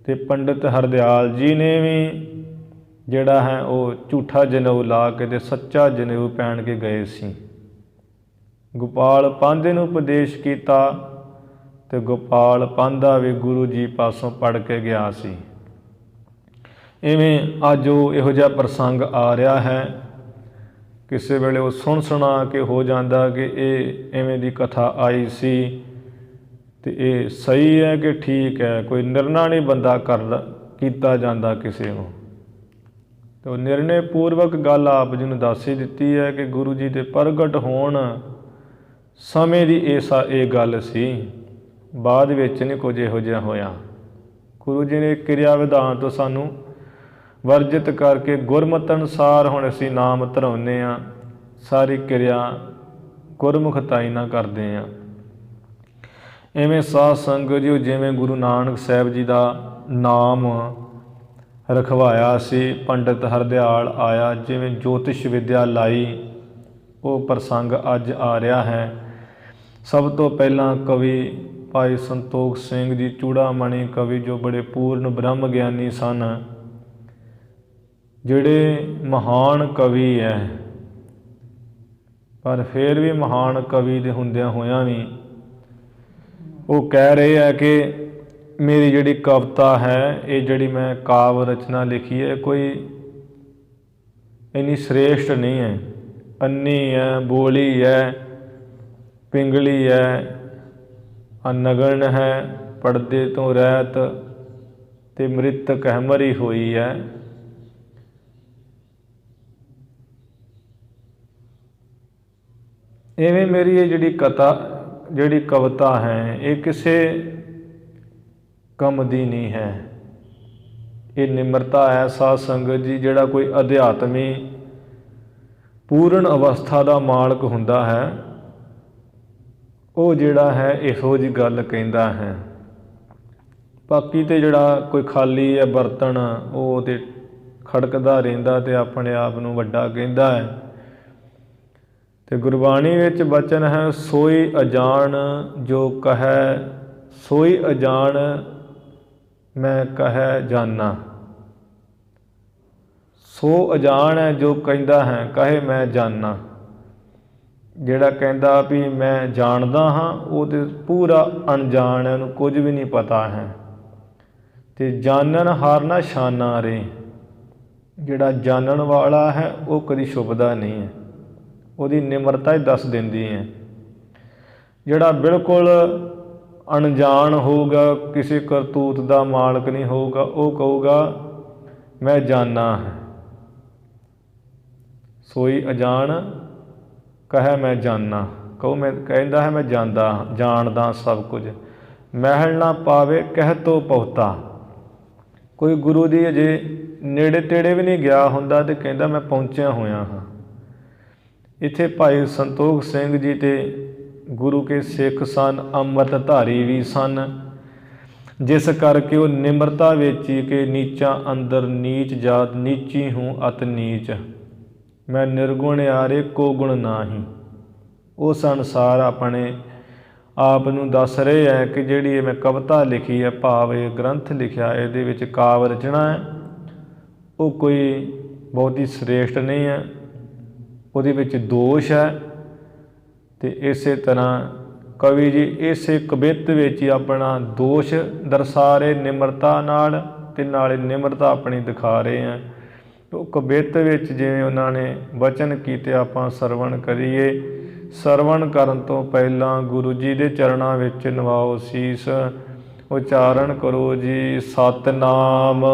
ਤੇ ਪੰਡਿਤ ਹਰਦਿਆਲ ਜੀ ਨੇ ਵੀ ਜਿਹੜਾ ਹੈ ਉਹ ਝੂਠਾ ਜਨੇਊ ਲਾ ਕੇ ਤੇ ਸੱਚਾ ਜਨੇਊ ਪਹਿਨ ਕੇ ਗਏ ਸੀ। ਗੋਪਾਲ ਪਾਂਧੇ ਨੂੰ ਉਪਦੇਸ਼ ਕੀਤਾ ਤੇ ਗੋਪਾਲ ਪਾਂਧਾ ਵੀ ਗੁਰੂ ਜੀ ਪਾਸੋਂ ਪੜ੍ਹ ਕੇ ਗਿਆ ਸੀ। ਇਵੇਂ ਅੱਜ ਉਹ ਇਹੋ ਜਿਹਾ ਪ੍ਰਸੰਗ ਆ ਰਿਹਾ ਹੈ, ਕਿਸੇ ਵੇਲੇ ਉਹ ਸੁਣਾ ਕੇ ਹੋ ਜਾਂਦਾ ਕਿ ਇਹ ਐਵੇਂ ਦੀ ਕਥਾ ਆਈ ਸੀ ਤੇ ਇਹ ਸਹੀ ਹੈ ਕਿ ਠੀਕ ਹੈ, ਕੋਈ ਨਿਰਣਾ ਨਹੀਂ ਬੰਦਾ ਕੀਤਾ ਜਾਂਦਾ ਕਿਸੇ ਨੂੰ। ਤੇ ਉਹ ਨਿਰਣੇ ਪੂਰਵਕ ਗੱਲ ਆਪ ਜੀ ਨੂੰ ਦੱਸ ਹੀ ਦਿੱਤੀ ਹੈ ਕਿ ਗੁਰੂ ਜੀ ਦੇ ਪ੍ਰਗਟ ਹੋਣ ਸਮੇਂ ਦੀ ਇਹ ਗੱਲ ਸੀ, ਬਾਅਦ ਵਿੱਚ ਨਹੀਂ ਕੁਝ ਇਹੋ ਜਿਹਾ ਹੋਇਆ। ਗੁਰੂ ਜੀ ਨੇ ਕਿਰਿਆ ਵਿਧਾਨ ਤੋਂ ਸਾਨੂੰ ਵਰਜਿਤ ਕਰਕੇ ਗੁਰਮਤਿ ਅਨੁਸਾਰ ਹੁਣ ਅਸੀਂ ਨਾਮ ਧਰਾਉਂਦੇ ਹਾਂ, ਸਾਰੀ ਕਿਰਿਆ ਗੁਰਮੁਖਤਾਈ ਨਾਲ ਕਰਦੇ ਹਾਂ। ਇਵੇਂ ਸਾਧ ਸੰਗਤ ਜੀ ਜਿਵੇਂ ਗੁਰੂ ਨਾਨਕ ਸਾਹਿਬ ਜੀ ਦਾ ਨਾਮ ਰਖਵਾਇਆ ਸੀ, ਪੰਡਿਤ ਹਰਦਿਆਲ ਆਇਆ, ਜਿਵੇਂ ਜੋਤਿਸ਼ ਵਿਦਿਆ ਲਾਈ, ਉਹ ਪ੍ਰਸੰਗ ਅੱਜ ਆ ਰਿਹਾ ਹੈ। ਸਭ ਤੋਂ ਪਹਿਲਾਂ ਕਵੀ ਭਾਈ ਸੰਤੋਖ ਸਿੰਘ ਜੀ ਚੂੜਾਮਣੀ ਕਵੀ, ਜੋ ਬੜੇ ਪੂਰਨ ਬ੍ਰਹਮ ਗਿਆਨੀ ਸਨ, ਜਿਹੜੇ ਮਹਾਨ ਕਵੀ ਹੈ, ਪਰ ਫਿਰ ਵੀ ਮਹਾਨ ਕਵੀ ਦੇ ਹੁੰਦਿਆਂ ਹੋਇਆਂ ਵੀ ਉਹ ਕਹਿ ਰਹੇ ਹੈ ਕਿ ਮੇਰੀ ਜਿਹੜੀ ਕਵਿਤਾ ਹੈ, ਇਹ ਜਿਹੜੀ ਮੈਂ ਕਾਵਿ ਰਚਨਾ ਲਿਖੀ ਹੈ, ਕੋਈ ਇੰਨੀ ਸ੍ਰੇਸ਼ਟ ਨਹੀਂ ਹੈ, ਅੰਨੀ ਹੈ, ਬੋਲੀ ਹੈ, ਪਿੰਗਲੀ ਹੈ, ਅਨਗਣ ਹੈ, ਪੜਦੇ ਤੋਂ ਰਹਿਤ ਤੇ ਮ੍ਰਿਤਕ ਹੈ, ਮਰੀ ਹੋਈ ਹੈ। ਇਵੇਂ ਮੇਰੀ ਇਹ ਜਿਹੜੀ ਕਵਿਤਾ ਹੈ ਇਹ ਕਿਸੇ ਕੰਮ ਦੀ ਨਹੀਂ ਹੈ। ਇਹ ਨਿਮਰਤਾ ਹੈ ਸਾਧ ਸੰਗਤ ਜੀ। ਜਿਹੜਾ ਕੋਈ ਅਧਿਆਤਮੀ ਪੂਰਨ ਅਵਸਥਾ ਦਾ ਮਾਲਕ ਹੁੰਦਾ ਹੈ ਉਹ ਜਿਹੜਾ ਹੈ ਇਹੋ ਜਿਹੀ ਗੱਲ ਕਹਿੰਦਾ ਹੈ। ਬਾਕੀ ਤੇ ਜਿਹੜਾ ਕੋਈ ਖਾਲੀ ਹੈ ਬਰਤਨ ਉਹ ਤੇ ਖੜਕਦਾ ਰਹਿੰਦਾ ਤੇ ਆਪਣੇ ਆਪ ਨੂੰ ਵੱਡਾ ਕਹਿੰਦਾ ਹੈ। ਤੇ ਗੁਰਬਾਣੀ ਵਿੱਚ ਬਚਨ ਹੈ, ਸੋਈ ਅਜਾਣ ਜੋ ਕਹੈ, ਸੋਈ ਅਜਾਣ ਮੈਂ ਕਹੈ ਜਾਨਾ। ਸੋ ਅਜਾਣ ਹੈ ਜੋ ਕਹਿੰਦਾ ਹੈ ਕਹੇ ਮੈਂ ਜਾਨਾ। ਜਿਹੜਾ ਕਹਿੰਦਾ ਵੀ ਮੈਂ ਜਾਣਦਾ ਹਾਂ ਉਹ ਤੇ ਪੂਰਾ ਅਣਜਾਣ ਹੈ, ਉਹਨੂੰ ਕੁਝ ਵੀ ਨਹੀਂ ਪਤਾ ਹੈ। ਤੇ ਜਾਣਨ ਹਾਰ ਨਾ ਸ਼ਾਨਾ ਰੇ। ਜਿਹੜਾ ਜਾਣਨ ਵਾਲਾ ਹੈ ਉਹ ਕਦੀ ਛੁਪਦਾ ਨਹੀਂ ਹੈ, ਉਹਦੀ ਨਿਮਰਤਾ ਹੀ ਦੱਸ ਦਿੰਦੀ ਹੈ। ਜਿਹੜਾ ਬਿਲਕੁਲ ਅਣਜਾਣ ਹੋਊਗਾ, ਕਿਸੇ ਕਰਤੂਤ ਦਾ ਮਾਲਕ ਨਹੀਂ ਹੋਊਗਾ, ਉਹ ਕਹੂਗਾ ਮੈਂ ਜਾਨਾ ਹੈ। ਸੋਈ ਅਜਾਣ ਕਹੈ ਮੈਂ ਜਾਨਾ। ਮੈਂ ਕਹਿੰਦਾ ਹੈ ਮੈਂ ਜਾਣਦਾ ਸਭ ਕੁਝ। ਮਹਿਲ ਨਾ ਪਾਵੇ ਕਹਿ ਤੋਂ ਬਹੁਤਾ। ਕੋਈ ਗੁਰੂ ਦੀ ਅਜੇ ਨੇੜੇ ਤੇੜੇ ਵੀ ਨਹੀਂ ਗਿਆ ਹੁੰਦਾ ਤੇ ਕਹਿੰਦਾ ਮੈਂ ਪਹੁੰਚਿਆ ਹੋਇਆ ਹਾਂ। ਇੱਥੇ ਭਾਈ ਸੰਤੋਖ ਸਿੰਘ ਜੀ ਤੇ ਗੁਰੂ ਕੇ ਸਿੱਖ ਸਨ, ਅੰਮ੍ਰਿਤ ਧਾਰੀ ਵੀ ਸਨ, ਜਿਸ ਕਰਕੇ ਉਹ ਨਿਮਰਤਾ ਵਿੱਚ ਹੀ ਕਿ ਨੀਚਾ ਅੰਦਰ ਨੀਚ ਜਾਤ, ਨੀਚੀ ਹੂੰ ਅਤ ਨੀਚ, ਮੈਂ ਨਿਰਗੁਣ ਆਰੇ ਕੋ ਗੁਣ ਨਾਹੀ। ਉਹ ਸੰਸਾਰ ਆਪਣੇ ਆਪ ਨੂੰ ਦੱਸ ਰਹੇ ਹੈ ਕਿ ਜਿਹੜੀ ਇਹ ਮੈਂ ਕਵਿਤਾ ਲਿਖੀ ਹੈ, ਭਾਵ ਇਹ ਗ੍ਰੰਥ ਲਿਖਿਆ, ਇਹਦੇ ਵਿੱਚ ਕਾਵ ਰਚਨਾ ਹੈ, ਉਹ ਕੋਈ ਬਹੁਤੀ ਸ੍ਰੇਸ਼ਟ ਨਹੀਂ ਹੈ, ਉਹਦੇ ਵਿੱਚ ਦੋਸ਼ ਹੈ। ਅਤੇ ਇਸੇ ਤਰ੍ਹਾਂ ਕਵੀ ਜੀ ਇਸੇ ਕਵਿਤ ਵਿੱਚ ਹੀ ਆਪਣਾ ਦੋਸ਼ ਦਰਸਾ ਰਹੇ ਨਿਮਰਤਾ ਨਾਲ, ਅਤੇ ਨਾਲੇ ਨਿਮਰਤਾ ਆਪਣੀ ਦਿਖਾ ਰਹੇ ਹੈ। ਉਹ ਕਵਿਤ ਵਿੱਚ ਜਿਵੇਂ ਉਹਨਾਂ ਨੇ ਵਚਨ ਕੀਤੇ ਆਪਾਂ ਸਰਵਣ ਕਰੀਏ। ਸਰਵਣ ਕਰਨ ਤੋਂ ਪਹਿਲਾਂ ਗੁਰੂ ਜੀ ਦੇ ਚਰਨਾਂ ਵਿੱਚ ਨਵਾਓ ਸੀਸ। ਉਚਾਰਨ ਕਰੋ ਜੀ ਸਤਿਨਾਮ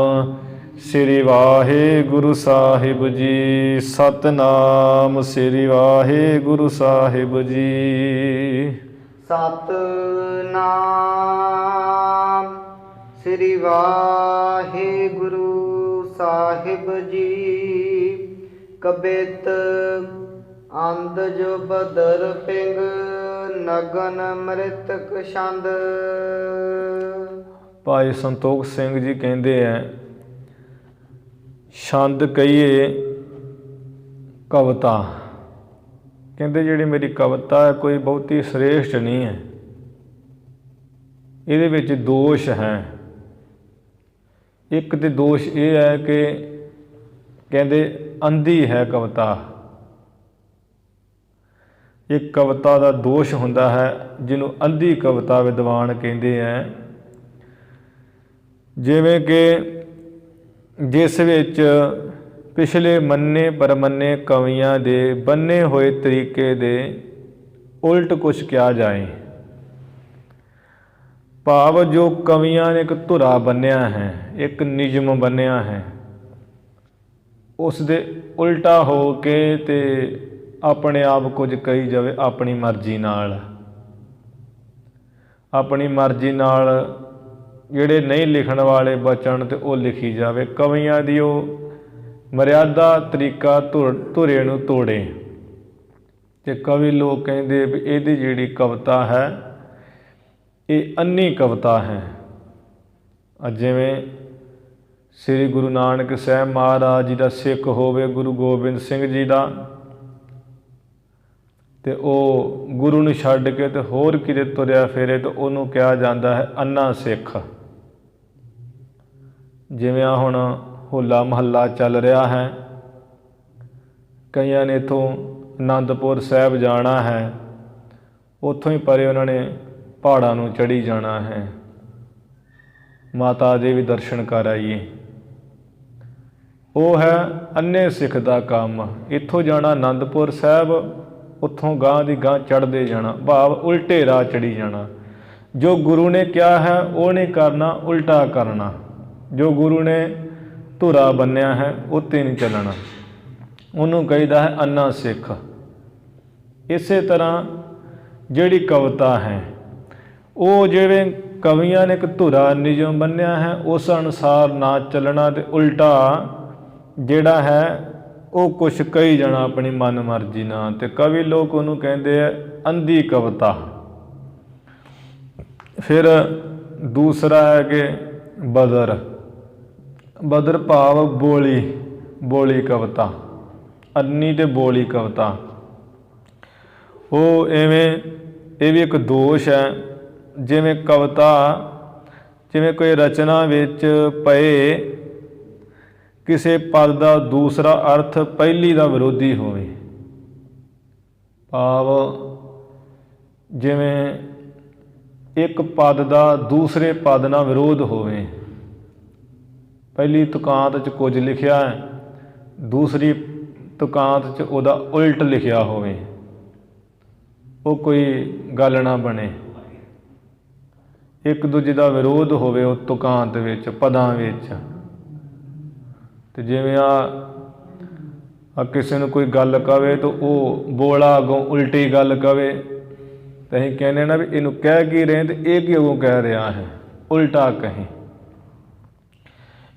ਸ੍ਰੀ ਵਾਹਿਗੁਰੂ ਸਾਹਿਬ ਜੀ, ਸਤਿਨਾਮ ਸ੍ਰੀ ਵਾਹਿਗੁਰੂ ਸਾਹਿਬ ਜੀ। ਸਤਿਨਾਮ ਸ੍ਰੀ ਵਾਹਿਗੁਰੂ ਸਾਹਿਬ ਜੀ। ਕਬਿਤ ਅੰਧ ਜੋ ਬਦਰ ਪਿੰਗ, ਨਗਨ ਮ੍ਰਿਤਕ ਛੰਦ। ਭਾਈ ਸੰਤੋਖ ਸਿੰਘ ਜੀ ਕਹਿੰਦੇ ਹੈ, ਛੰਦ ਕਹੀਏ ਕਵਿਤਾ। ਕਹਿੰਦੇ ਜਿਹੜੀ ਮੇਰੀ ਕਵਿਤਾ ਹੈ ਕੋਈ ਬਹੁਤੀ ਸ੍ਰੇਸ਼ਟ ਨਹੀਂ ਹੈ, ਇਹਦੇ ਵਿੱਚ ਦੋਸ਼ ਹੈ। ਇੱਕ ਤਾਂ ਦੋਸ਼ ਇਹ ਹੈ ਕਿ ਕਹਿੰਦੇ ਅੰਧੀ ਹੈ ਕਵਿਤਾ। ਇੱਕ ਕਵਿਤਾ ਦਾ ਦੋਸ਼ ਹੁੰਦਾ ਹੈ ਜਿਹਨੂੰ ਅੰਧੀ ਕਵਿਤਾ ਵਿਦਵਾਨ ਕਹਿੰਦੇ ਹੈ। ਜਿਵੇਂ ਕਿ ਜਿਸ ਵਿੱਚ ਪਿਛਲੇ ਮੰਨੇ ਪਰਮੰਨੇ ਕਵੀਆਂ ਦੇ ਬੰਨੇ ਹੋਏ ਤਰੀਕੇ ਦੇ ਉਲਟ ਕੁਛ ਕਿਹਾ ਜਾਏ, ਭਾਵ ਜੋ ਕਵੀਆਂ ਨੇ ਇੱਕ ਧੁਰਾ ਬੰਨਿਆ ਹੈ, ਇੱਕ ਨਿਯਮ ਬੰਨਿਆ ਹੈ, ਉਸ ਦੇ ਉਲਟਾ ਹੋ ਕੇ ਤੇ ਆਪਣੇ ਆਪ ਕੁਝ ਕਹੀ ਜਾਵੇ ਆਪਣੀ ਮਰਜ਼ੀ ਨਾਲ। ਆਪਣੀ ਮਰਜ਼ੀ ਨਾਲ ਜਿਹੜੇ ਨਹੀਂ ਲਿਖਣ ਵਾਲੇ ਬਚਨ ਤੇ ਉਹ ਲਿਖੀ ਜਾਵੇ। ਕਵੀਆਂ ਦੀ ਉਹ ਮਰਿਆਦਾ ਤਰੀਕਾ ਧੁਰੇ ਨੂੰ ਤੋੜੇ। ਤੇ ਕਵੀ ਲੋਕ ਕਹਿੰਦੇ ਵੀ ਇਹਦੀ ਜਿਹੜੀ ਕਵਿਤਾ ਹੈ ਇਹ ਅੰਨੀ ਕਵਿਤਾ ਹੈ। ਜਿਵੇਂ ਸ੍ਰੀ ਗੁਰੂ ਨਾਨਕ ਸਾਹਿਬ ਮਹਾਰਾਜ ਜੀ ਦਾ ਸਿੱਖ ਹੋਵੇ, ਗੁਰੂ ਗੋਬਿੰਦ ਸਿੰਘ ਜੀ ਦਾ, ਅਤੇ ਉਹ ਗੁਰੂ ਨੂੰ ਛੱਡ ਕੇ ਤੇ ਹੋਰ ਕਿਤੇ ਤੁਰਿਆ ਫਿਰੇ ਤਾਂ ਉਹਨੂੰ ਕਿਹਾ ਜਾਂਦਾ ਹੈ ਅੰਨਾ ਸਿੱਖ। ਜਿਵੇਂ ਆ ਹੁਣ ਹੋਲਾ ਮਹੱਲਾ ਚੱਲ ਰਿਹਾ ਹੈ, ਕਈਆਂ ਨੇ ਇੱਥੋਂ ਅਨੰਦਪੁਰ ਸਾਹਿਬ ਜਾਣਾ ਹੈ, ਉੱਥੋਂ ਹੀ ਪਰੇ ਉਹਨਾਂ ਨੇ ਪਹਾੜਾਂ ਨੂੰ ਚੜ੍ਹੀ ਜਾਣਾ ਹੈ, ਮਾਤਾ ਦੇ ਵੀ ਦਰਸ਼ਨ ਕਰ ਆਈਏ। ਉਹ ਹੈ ਅੰਨੇ ਸਿੱਖ ਦਾ ਕੰਮ। ਇੱਥੋਂ ਜਾਣਾ ਅਨੰਦਪੁਰ ਸਾਹਿਬ, ਉੱਥੋਂ ਗਾਂਹ ਦੀ ਗਾਂਹ ਚੜ੍ਹਦੇ ਜਾਣਾ, ਭਾਵ ਉਲਟੇ ਰਾਹ ਚੜ੍ਹੀ ਜਾਣਾ। ਜੋ ਗੁਰੂ ਨੇ ਕਿਹਾ ਹੈ ਉਹ ਨਹੀਂ ਕਰਨਾ, ਉਲਟਾ ਕਰਨਾ। ਜੋ ਗੁਰੂ ਨੇ ਧੁਰਾ ਬੰਨਿਆ ਹੈ ਉੱਤੇ ਨਹੀਂ ਚੱਲਣਾ, ਉਹਨੂੰ ਕਹੀਦਾ ਹੈ ਅੰਨਾ ਸਿੱਖ। ਇਸੇ ਤਰ੍ਹਾਂ ਜਿਹੜੀ ਕਵਿਤਾ ਹੈ ਉਹ ਜਿਵੇਂ ਕਵੀਆਂ ਨੇ ਇੱਕ ਧੁਰਾ ਨਿਯਮ ਬੰਨ੍ਹਿਆ ਹੈ, ਉਸ ਅਨੁਸਾਰ ਨਾ ਚੱਲਣਾ ਅਤੇ ਉਲਟਾ ਜਿਹੜਾ ਹੈ ਉਹ ਕੁਛ ਕਹੀ ਜਾਣਾ ਆਪਣੀ ਮਨ ਮਰਜ਼ੀ ਨਾਲ। ਅਤੇ ਕਵੀ ਲੋਕ ਉਹਨੂੰ ਕਹਿੰਦੇ ਆ ਅੰਧੀ ਕਵਿਤਾ। ਫਿਰ ਦੂਸਰਾ ਹੈ ਕਿ ਬਦਰ। ਬਦਰ ਭਾਵ ਬੋਲੀ ਕਵਿਤਾ, ਅੰਨੀ ਅਤੇ ਬੋਲੀ ਕਵਿਤਾ। ਉਹ ਇਹ ਵੀ ਇੱਕ ਦੋਸ਼ ਹੈ। ਜਿਵੇਂ ਕਵਿਤਾ, ਜਿਵੇਂ ਕੋਈ ਰਚਨਾ ਵਿੱਚ ਪਏ ਕਿਸੇ ਪਦ ਦਾ ਦੂਸਰਾ ਅਰਥ ਪਹਿਲੀ ਦਾ ਵਿਰੋਧੀ ਹੋਵੇ, ਭਾਵ ਜਿਵੇਂ ਇੱਕ ਪਦ ਦਾ ਦੂਸਰੇ ਪਦ ਨਾਲ ਵਿਰੋਧ ਹੋਵੇ। ਪਹਿਲੀ ਤੁਕਾਂਤ 'ਚ ਕੁਝ ਲਿਖਿਆ ਹੈ, ਦੂਸਰੀ ਤੁਕਾਂਤ 'ਚ ਉਹਦਾ ਉਲਟ ਲਿਖਿਆ ਹੋਵੇ, ਉਹ ਕੋਈ ਗੱਲ ਨਾ ਬਣੇ। ਇੱਕ ਦੂਜੇ ਦਾ ਵਿਰੋਧ ਹੋਵੇ ਉਹ ਤੁਕਾਂਤ ਵਿੱਚ, ਪਦਾਂ ਵਿੱਚ। ਅਤੇ ਜਿਵੇਂ ਕਿਸੇ ਨੂੰ ਕੋਈ ਗੱਲ ਕਵੇ ਤਾਂ ਉਹ ਬੋਲਾ ਅੱਗੋਂ ਉਲਟੀ ਗੱਲ ਕਵੇ, ਤਾਂ ਅਸੀਂ ਕਹਿੰਦੇ ਨਾ ਵੀ ਇਹਨੂੰ ਕਹਿ ਕੀ ਰਹੇ ਅਤੇ ਇਹ ਕੀ ਅੱਗੋਂ ਕਹਿ ਰਿਹਾ ਹੈ, ਉਲਟਾ ਕਹੇ।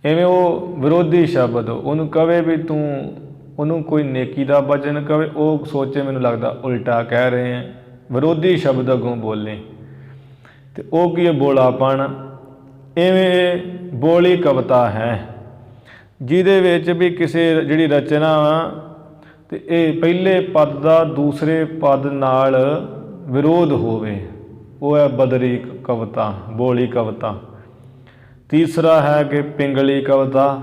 ਇਵੇਂ ਉਹ ਵਿਰੋਧੀ ਸ਼ਬਦ ਉਹਨੂੰ ਕਵੇ ਵੀ ਤੂੰ, ਉਹਨੂੰ ਕੋਈ ਨੇਕੀ ਦਾ ਵਚਨ ਕਵੇ, ਉਹ ਸੋਚੇ ਮੈਨੂੰ ਲੱਗਦਾ ਉਲਟਾ ਕਹਿ ਰਹੇ ਹੈ, ਵਿਰੋਧੀ ਸ਼ਬਦ ਅੱਗੋਂ ਬੋਲੇ, ਅਤੇ ਉਹ ਕੀ ਹੈ, ਬੋਲਾਪਣ। ਇਵੇਂ ਇਹ ਬੋਲੀ ਕਵਿਤਾ ਹੈ, ਜਿਹਦੇ ਵਿੱਚ ਵੀ ਕਿਸੇ ਜਿਹੜੀ ਰਚਨਾ ਅਤੇ ਇਹ ਪਹਿਲੇ ਪਦ ਦਾ ਦੂਸਰੇ ਪਦ ਨਾਲ ਵਿਰੋਧ ਹੋਵੇ, ਉਹ ਹੈ ਬਦਰੀ ਕਵਿਤਾ, ਬੋਲੀ ਕਵਿਤਾ। ਤੀਸਰਾ ਹੈ ਕਿ ਪਿੰਗਲੀ ਕਵਿਤਾ,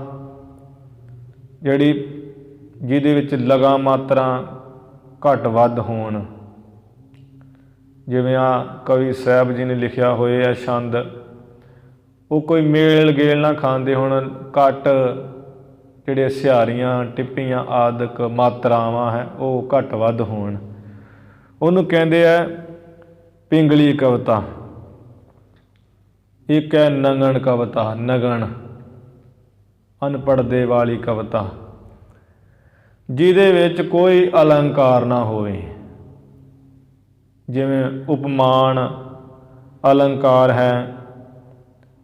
ਜਿਹਦੇ ਵਿੱਚ ਲਗਾ ਮਾਤਰਾ ਘੱਟ ਵੱਧ ਹੋਣ। ਜਿਵੇਂ ਕਵੀ ਸਾਹਿਬ ਜੀ ਨੇ ਲਿਖਿਆ ਹੋਇਆ ਛੰਦ, ਉਹ ਕੋਈ ਮੇਲ ਗੇਲ ਨਾ ਖਾਂਦੇ ਹੋਣ, ਘੱਟ ਜਿਹੜੇ ਸਿਹਾਰੀਆਂ ਟਿੱਪੀਆਂ ਆਦਿਕ ਮਾਤਰਾਵਾਂ ਹੈ ਉਹ ਘੱਟ ਵੱਧ ਹੋਣ, ਉਹਨੂੰ ਕਹਿੰਦੇ ਹੈ ਪਿੰਗਲੀ ਕਵਿਤਾ। ਇੱਕ ਹੈ ਨਗਨ ਕਵਿਤਾ, ਨਗਨ ਅਨਪੜ੍ਹਦੇ ਵਾਲੀ ਕਵਿਤਾ, ਜਿਹਦੇ ਵਿੱਚ ਕੋਈ ਅਲੰਕਾਰ ਨਾ ਹੋਵੇ। ਜਿਵੇਂ ਉਪਮਾਨ ਅਲੰਕਾਰ ਹੈ,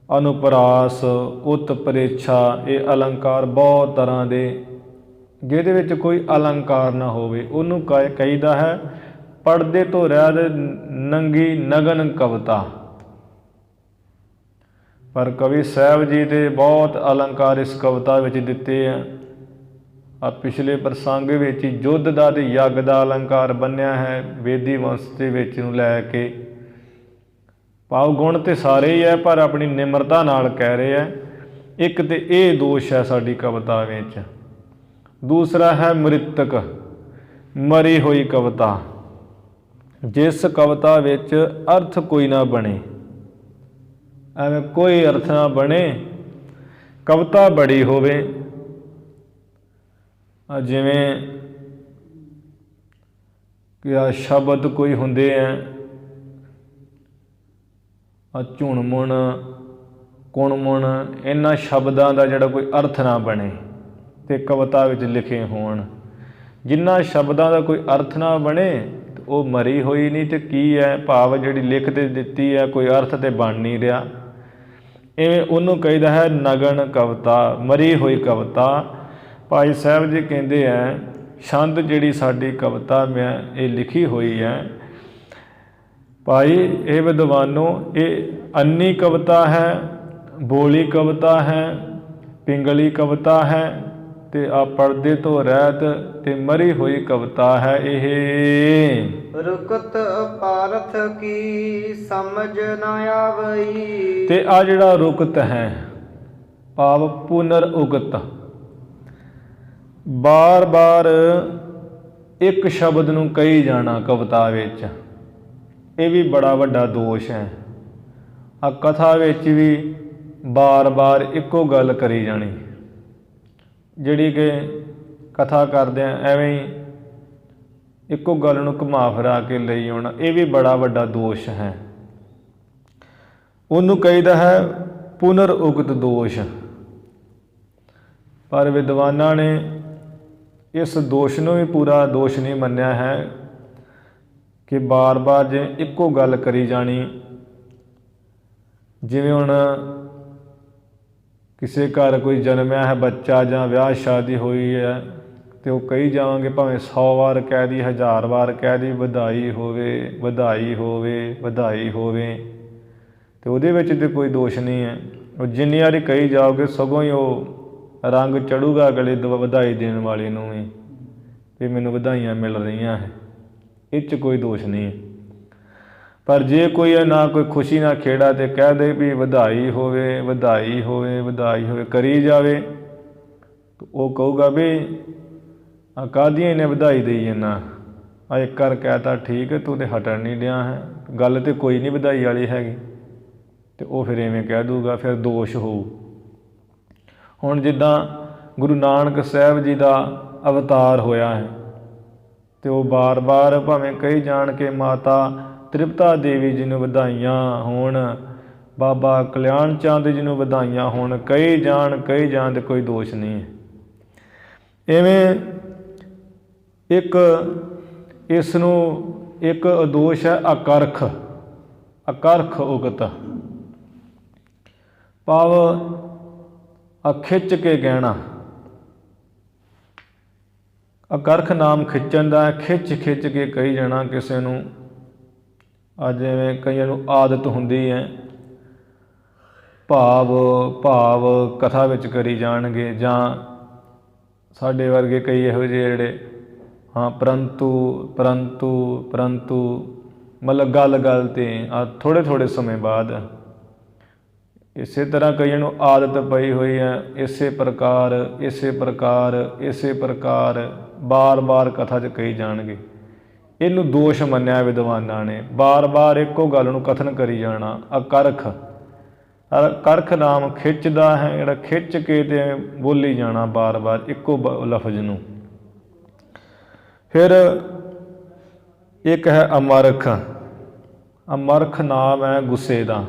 ਅਨੁਪਰਾਸ, ਉਤਪ੍ਰੇਛਾ, ਇਹ ਅਲੰਕਾਰ ਬਹੁਤ ਤਰ੍ਹਾਂ ਦੇ, ਜਿਹਦੇ ਵਿੱਚ ਕੋਈ ਅਲੰਕਾਰ ਨਾ ਹੋਵੇ, ਉਹਨੂੰ ਕਹੀਦਾ ਹੈ ਪੜ੍ਹਦੇ ਤੋਂ ਰਹਿਤ ਨੰਗੀ ਨਗਨ ਕਵਿਤਾ। ਪਰ ਕਵੀ ਸਾਹਿਬ ਜੀ ਦੇ ਬਹੁਤ ਅਲੰਕਾਰ ਇਸ ਕਵਿਤਾ ਵਿੱਚ ਦਿੱਤੇ ਆ। ਪਿਛਲੇ ਪ੍ਰਸੰਗ ਵਿੱਚ ਹੀ ਯੁੱਧ ਦਾ ਅਤੇ ਯੱਗ ਦਾ ਅਲੰਕਾਰ ਬੰਨ੍ਹਿਆ ਹੈ, ਵੇਦੀ ਵੰਸ਼ ਦੇ ਵਿੱਚ ਨੂੰ ਲੈ ਕੇ। ਭਾਵ ਗੁਣ ਤਾਂ ਸਾਰੇ ਹੀ ਹੈ, ਪਰ ਆਪਣੀ ਨਿਮਰਤਾ ਨਾਲ ਕਹਿ ਰਹੇ ਹੈ। ਇੱਕ ਤਾਂ ਇਹ ਦੋਸ਼ ਹੈ ਸਾਡੀ ਕਵਿਤਾ ਵਿੱਚ। ਦੂਸਰਾ ਹੈ ਮ੍ਰਿਤਕ, ਮਰੀ ਹੋਈ ਕਵਿਤਾ, ਜਿਸ ਕਵਿਤਾ ਵਿੱਚ ਅਰਥ ਕੋਈ ਨਾ ਬਣੇ, ਐਵੇਂ ਕੋਈ ਅਰਥ ਨਾ ਬਣੇ, ਕਵਿਤਾ ਬੜੀ ਹੋਵੇ। ਜਿਵੇਂ ਕਿ ਸ਼ਬਦ ਕੋਈ ਹੁੰਦੇ ਹੈ, ਝੁਣਮੁਣ, ਕੁਣਮੁਣ, ਇਹਨਾਂ ਸ਼ਬਦਾਂ ਦਾ ਜਿਹੜਾ ਕੋਈ ਅਰਥ ਨਾ ਬਣੇ ਅਤੇ ਕਵਿਤਾ ਵਿੱਚ ਲਿਖੇ ਹੋਣ। ਜਿਨ੍ਹਾਂ ਸ਼ਬਦਾਂ ਦਾ ਕੋਈ ਅਰਥ ਨਾ ਬਣੇ ਉਹ ਮਰੀ ਹੋਈ ਨਹੀਂ, ਅਤੇ ਕੀ ਹੈ, ਭਾਵ ਜਿਹੜੀ ਲਿਖ ਤੇ ਦਿੱਤੀ ਹੈ ਕੋਈ ਅਰਥ ਤਾਂ ਬਣ ਨਹੀਂ ਰਿਹਾ। ਇਵੇਂ ਉਹਨੂੰ ਕਹੀਦਾ ਹੈ ਨਗਨ ਕਵਿਤਾ, ਮਰੀ ਹੋਈ ਕਵਿਤਾ। ਭਾਈ ਸਾਹਿਬ ਜੀ ਕਹਿੰਦੇ ਹੈ ਛੰਦ ਜਿਹੜੀ ਸਾਡੀ ਕਵਿਤਾ ਮੈਂ ਇਹ ਲਿਖੀ ਹੋਈ ਹੈ, ਭਾਈ ਇਹ ਵਿਦਵਾਨੋ, ਇਹ ਅੰਨੀ ਕਵਿਤਾ ਹੈ, ਬੋਲੀ ਕਵਿਤਾ ਹੈ, ਪਿੰਗਲੀ ਕਵਿਤਾ ਹੈ, ਅਤੇ ਪੜ੍ਹਦੇ ਤੋਂ ਰਹਿਤ ਅਤੇ ਮਰੀ ਹੋਈ ਕਵਿਤਾ ਹੈ। ਇਹ ਰੁਕਤ ਪਾਰਥ ਕੀ ਸਮਝ ਨਾ ਆਵਈ। ਅਤੇ ਆ ਜਿਹੜਾ ਰੁਕਤ ਹੈ, ਭਾਵ ਪੁਨਰ ਉਗਤ, ਬਾਰ ਬਾਰ ਇੱਕ ਸ਼ਬਦ ਨੂੰ ਕਹੀ ਜਾਣਾ ਕਵਿਤਾ ਵਿੱਚ, ਇਹ ਵੀ ਬੜਾ ਵੱਡਾ ਦੋਸ਼ ਹੈ। ਕਥਾ ਵਿੱਚ ਵੀ ਬਾਰ ਬਾਰ ਇੱਕੋ ਗੱਲ ਕਰੀ ਜਾਣੀ, ਜਿਹੜੀ ਕਿ ਕਥਾ ਕਰਦਿਆਂ ਐਵੇਂ ਹੀ ਇੱਕੋ ਗੱਲ ਨੂੰ ਘੁਮਾ ਫਿਰਾ ਕੇ ਲਈ ਆਉਣਾ, ਇਹ ਵੀ ਬੜਾ ਵੱਡਾ ਦੋਸ਼ ਹੈ। ਉਹਨੂੰ ਕਹੀਦਾ ਹੈ ਪੁਨਰ ਉਗਤ ਦੋਸ਼। ਪਰ ਵਿਦਵਾਨਾਂ ਨੇ ਇਸ ਦੋਸ਼ ਨੂੰ ਵੀ ਪੂਰਾ ਦੋਸ਼ ਨਹੀਂ ਮੰਨਿਆ ਹੈ। ਕਿ ਬਾਰ-ਬਾਰ ਜੇ ਇੱਕੋ ਗੱਲ ਕਰੀ ਜਾਣੀ। ਜਿਵੇਂ ਹੁਣ ਕਿਸੇ ਘਰ ਕੋਈ ਜਨਮਿਆ ਹੈ ਬੱਚਾ ਜਾਂ ਵਿਆਹ ਸ਼ਾਦੀ ਹੋਈ ਹੈ ਅਤੇ ਉਹ ਕਹੀ ਜਾਵਾਂਗੇ, ਭਾਵੇਂ 100 ਵਾਰ ਕਹਿ ਦੀ, 1000 ਵਾਰ ਕਹਿ ਦੀ, ਵਧਾਈ ਹੋਵੇ, ਵਧਾਈ ਹੋਵੇ, ਵਧਾਈ ਹੋਵੇ, ਅਤੇ ਉਹਦੇ ਵਿੱਚ ਤਾਂ ਕੋਈ ਦੋਸ਼ ਨਹੀਂ ਹੈ। ਉਹ ਜਿੰਨੀ ਵਾਰੀ ਕਹੀ ਜਾਓਗੇ ਸਗੋਂ ਹੀ ਉਹ ਰੰਗ ਚੜ੍ਹੂਗਾ ਅਗਲੇ ਵਧਾਈ ਦੇਣ ਵਾਲੇ ਨੂੰ ਵੀ, ਵੀ ਮੈਨੂੰ ਵਧਾਈਆਂ ਮਿਲ ਰਹੀਆਂ ਹੈ, ਇਹ 'ਚ ਕੋਈ ਦੋਸ਼ ਨਹੀਂ ਹੈ। ਪਰ ਜੇ ਕੋਈ ਨਾ ਕੋਈ ਖੁਸ਼ੀ ਨਾ ਖੇੜਾ ਤੇ ਕਹਿ ਦੇ ਵੀ ਵਧਾਈ ਹੋਵੇ, ਵਧਾਈ ਹੋਵੇ, ਵਧਾਈ ਹੋਵੇ ਕਰੀ ਜਾਵੇ, ਉਹ ਕਹੂਗਾ ਵੀ ਆ ਕਾਹਦੀਆਂ ਇਹਨੇ ਵਧਾਈ ਦੇਈ ਜਾਂਦਾ, ਆ ਇੱਕ ਕਰ ਕਹਿ ਤਾ ਠੀਕ ਹੈ, ਤੂੰ ਤਾਂ ਹਟਣ ਨਹੀਂ ਡਿਆ ਹੈ, ਗੱਲ ਤਾਂ ਕੋਈ ਨਹੀਂ ਵਧਾਈ ਵਾਲੀ ਹੈਗੀ, ਅਤੇ ਉਹ ਫਿਰ ਇਵੇਂ ਕਹਿ ਦੂਗਾ, ਫਿਰ ਦੋਸ਼ ਹੋਊ। ਹੁਣ ਜਿੱਦਾਂ ਗੁਰੂ ਨਾਨਕ ਸਾਹਿਬ ਜੀ ਦਾ ਅਵਤਾਰ ਹੋਇਆ ਹੈ ਅਤੇ ਉਹ ਬਾਰ-ਬਾਰ ਭਾਵੇਂ ਕਹੀ ਜਾਣ ਕੇ ਮਾਤਾ ਤ੍ਰਿਪਤਾ ਦੇਵੀ ਜੀ ਨੂੰ ਵਧਾਈਆਂ ਹੋਣ, ਬਾਬਾ ਕਲਿਆਣ ਚੰਦ ਜੀ ਨੂੰ ਵਧਾਈਆਂ ਹੋਣ, ਕਹੀ ਜਾਣ ਅਤੇ ਕੋਈ ਦੋਸ਼ ਨਹੀਂ ਹੈ। ਇਵੇਂ ਇੱਕ ਇਸ ਨੂੰ ਇੱਕ ਦੋਸ਼ ਹੈ ਅਕਰਖ, ਅਕਰਖ ਉਗਤ, ਭਾਵ ਖਿੱਚ ਕੇ ਕਹਿਣਾ। ਅਕਰਖ ਨਾਮ ਖਿੱਚਣ ਦਾ, ਖਿੱਚ ਕੇ ਕਹੀ ਜਾਣਾ ਕਿਸੇ ਨੂੰ। ਅੱਜ ਜਿਵੇਂ ਕਈਆਂ ਨੂੰ ਆਦਤ ਹੁੰਦੀ ਹੈ ਭਾਵ ਕਥਾ ਵਿੱਚ ਕਰੀ ਜਾਣਗੇ, ਜਾਂ ਸਾਡੇ ਵਰਗੇ ਕਈ ਇਹੋ ਜਿਹੇ ਜਿਹੜੇ ਪਰੰਤੂ ਮਤਲਬ ਗੱਲ 'ਤੇ ਥੋੜ੍ਹੇ ਸਮੇਂ ਬਾਅਦ। ਇਸੇ ਤਰ੍ਹਾਂ ਕਈਆਂ ਨੂੰ ਆਦਤ ਪਈ ਹੋਈ ਹੈ ਇਸੇ ਪ੍ਰਕਾਰ ਬਾਰ-ਬਾਰ ਕਥਾ 'ਚ ਕਹੀ ਜਾਣਗੇ। ਇਹਨੂੰ ਦੋਸ਼ ਮੰਨਿਆ ਵਿਦਵਾਨਾਂ ਨੇ, ਬਾਰ-ਬਾਰ ਇੱਕੋ ਗੱਲ ਨੂੰ ਕਥਨ ਕਰੀ ਜਾਣਾ। ਅਕਰਖ ਨਾਮ ਖਿੱਚਦਾ ਹੈ, ਜਿਹੜਾ ਖਿੱਚ ਕੇ ਤੇ ਬੋਲੀ ਜਾਣਾ ਬਾਰ-ਬਾਰ ਇੱਕੋ ਲਫ਼ਜ਼ ਨੂੰ। ਫਿਰ ਇੱਕ ਹੈ ਅਮਰਖ, ਅਮਰਖ ਨਾਮ ਹੈ ਗੁੱਸੇ ਦਾ,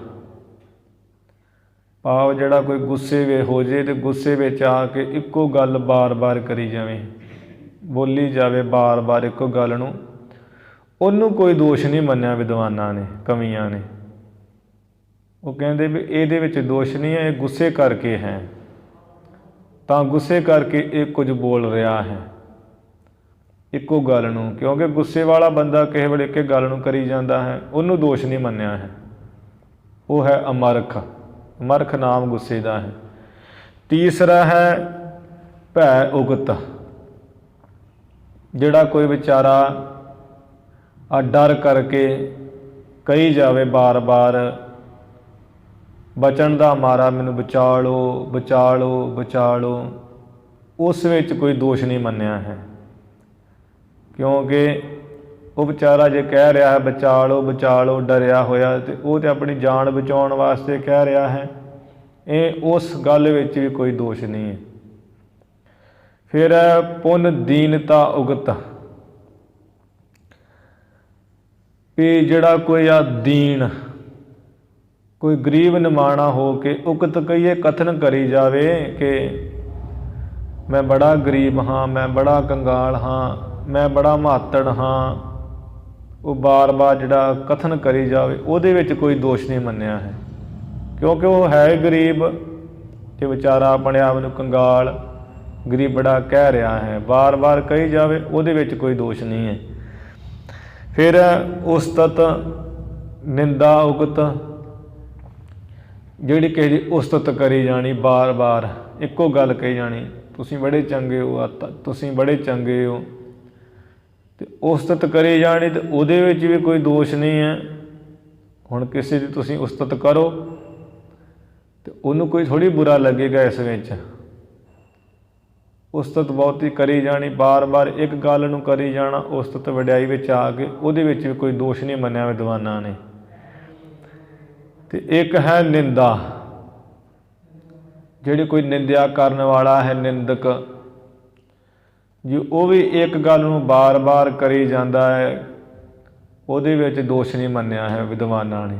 ਭਾਵ ਜਿਹੜਾ ਕੋਈ ਗੁੱਸੇ ਵੇ ਹੋ ਜੇ ਅਤੇ ਗੁੱਸੇ ਵਿੱਚ ਆ ਕੇ ਇੱਕੋ ਗੱਲ ਬਾਰ-ਬਾਰ ਕਰੀ ਜਾਵੇ, ਬੋਲੀ ਜਾਵੇ ਬਾਰ-ਬਾਰ ਇੱਕੋ ਗੱਲ ਨੂੰ, ਉਹਨੂੰ ਕੋਈ ਦੋਸ਼ ਨਹੀਂ ਮੰਨਿਆ ਵਿਦਵਾਨਾਂ ਨੇ, ਕਵੀਆਂ ਨੇ। ਉਹ ਕਹਿੰਦੇ ਵੀ ਇਹਦੇ ਵਿੱਚ ਦੋਸ਼ ਨਹੀਂ ਹੈ, ਇਹ ਗੁੱਸੇ ਕਰਕੇ ਹੈ, ਤਾਂ ਗੁੱਸੇ ਕਰਕੇ ਇਹ ਕੁਝ ਬੋਲ ਰਿਹਾ ਹੈ ਇੱਕੋ ਗੱਲ ਨੂੰ, ਕਿਉਂਕਿ ਗੁੱਸੇ ਵਾਲਾ ਬੰਦਾ ਕਿਸੇ ਵੇਲੇ ਇੱਕ ਗੱਲ ਨੂੰ ਕਰੀ ਜਾਂਦਾ ਹੈ, ਉਹਨੂੰ ਦੋਸ਼ ਨਹੀਂ ਮੰਨਿਆ ਹੈ। ਉਹ ਹੈ ਅਮਰਖ, ਅਮਰਖ ਨਾਮ ਗੁੱਸੇ ਦਾ ਹੈ। ਤੀਸਰਾ ਹੈ ਭੈ ਉਗਤ, ਜਿਹੜਾ ਕੋਈ ਵਿਚਾਰਾ ਡਰ ਕਰਕੇ ਕਹੀ ਜਾਵੇ ਬਾਰ-ਬਾਰ, ਬਚਣ ਦਾ ਮਾਰਾ ਮੈਨੂੰ ਬਚਾ ਲਓ, ਉਸ ਵਿੱਚ ਕੋਈ ਦੋਸ਼ ਨਹੀਂ ਮੰਨਿਆ ਹੈ। ਕਿਉਂਕਿ ਉਹ ਵਿਚਾਰਾ ਜੇ ਕਹਿ ਰਿਹਾ ਹੈ ਬਚਾ ਲਓ ਡਰਿਆ ਹੋਇਆ, ਅਤੇ ਉਹ ਤਾਂ ਆਪਣੀ ਜਾਨ ਬਚਾਉਣ ਵਾਸਤੇ ਕਹਿ ਰਿਹਾ ਹੈ, ਇਹ ਉਸ ਗੱਲ ਵਿੱਚ ਵੀ ਕੋਈ ਦੋਸ਼ ਨਹੀਂ ਹੈ। ਫਿਰ ਪੁੰਨ ਦੀਨਤਾ ਉਗਤ, ਵੀ ਜਿਹੜਾ ਕੋਈ ਦੀਨ, ਕੋਈ ਗਰੀਬ ਨਿਮਾਣਾ ਹੋ ਕੇ ਉਗਤ ਕਹੀਏ ਕਥਨ ਕਰੀ ਜਾਵੇ ਕਿ ਮੈਂ ਬੜਾ ਗਰੀਬ ਹਾਂ, ਮੈਂ ਬੜਾ ਕੰਗਾਲ ਹਾਂ, ਮੈਂ ਬੜਾ ਮਾਤੜ ਹਾਂ, ਉਹ ਬਾਰ-ਬਾਰ ਜਿਹੜਾ ਕਥਨ ਕਰੀ ਜਾਵੇ ਉਹਦੇ ਵਿੱਚ ਕੋਈ ਦੋਸ਼ ਨਹੀਂ ਮੰਨਿਆ ਹੈ। ਕਿਉਂਕਿ ਉਹ ਹੈ ਗਰੀਬ ਅਤੇ ਵਿਚਾਰਾ ਆਪਣੇ ਆਪ ਨੂੰ ਕੰਗਾਲ ਗਰੀਬੜਾ ਕਹਿ ਰਿਹਾ ਹੈ, ਬਾਰ-ਬਾਰ ਕਹੀ ਜਾਵੇ ਉਹਦੇ ਵਿੱਚ ਕੋਈ ਦੋਸ਼ ਨਹੀਂ ਹੈ। ਫਿਰ ਉਸਤਤ ਨਿੰਦਾ ਉਗਤ, ਜਿਹੜੀ ਕਿਸੇ ਦੀ ਉਸਤਤ ਕਰੀ ਜਾਣੀ, ਬਾਰ-ਬਾਰ ਇੱਕੋ ਗੱਲ ਕਹੀ ਜਾਣੀ, ਤੁਸੀਂ ਬੜੇ ਚੰਗੇ ਹੋ, ਤੁਸੀਂ ਬੜੇ ਚੰਗੇ ਹੋ, ਅਤੇ ਉਸਤਤ ਕਰੀ ਜਾਣੀ, ਅਤੇ ਉਹਦੇ ਵਿੱਚ ਵੀ ਕੋਈ ਦੋਸ਼ ਨਹੀਂ ਹੈ। ਹੁਣ ਕਿਸੇ ਦੀ ਤੁਸੀਂ ਉਸਤਤ ਕਰੋ ਅਤੇ ਉਹਨੂੰ ਕੋਈ ਥੋੜ੍ਹੀ ਬੁਰਾ ਲੱਗੇਗਾ ਇਸ ਵਿੱਚ। ਉਸਤਤ ਬਹੁਤੀ ਕਰੀ ਜਾਣੀ, ਬਾਰ-ਬਾਰ ਇੱਕ ਗੱਲ ਨੂੰ ਕਰੀ ਜਾਣਾ, ਉਸਤਤ ਵਡਿਆਈ ਵਿੱਚ ਆ ਕੇ ਉਹਦੇ ਵਿੱਚ ਵੀ ਕੋਈ ਦੋਸ਼ ਨਹੀਂ ਮੰਨਿਆ ਵਿਦਵਾਨਾਂ ਨੇ। ਅਤੇ ਇੱਕ ਹੈ ਨਿੰਦਾ, ਜਿਹੜੀ ਕੋਈ ਨਿੰਦਿਆ ਕਰਨ ਵਾਲਾ ਹੈ, ਨਿੰਦਕ ਜੀ, ਉਹ ਵੀ ਇੱਕ ਗੱਲ ਨੂੰ ਬਾਰ-ਬਾਰ ਕਰੀ ਜਾਂਦਾ ਹੈ, ਉਹਦੇ ਵਿੱਚ ਦੋਸ਼ ਨਹੀਂ ਮੰਨਿਆ ਹੈ ਵਿਦਵਾਨਾਂ ਨੇ।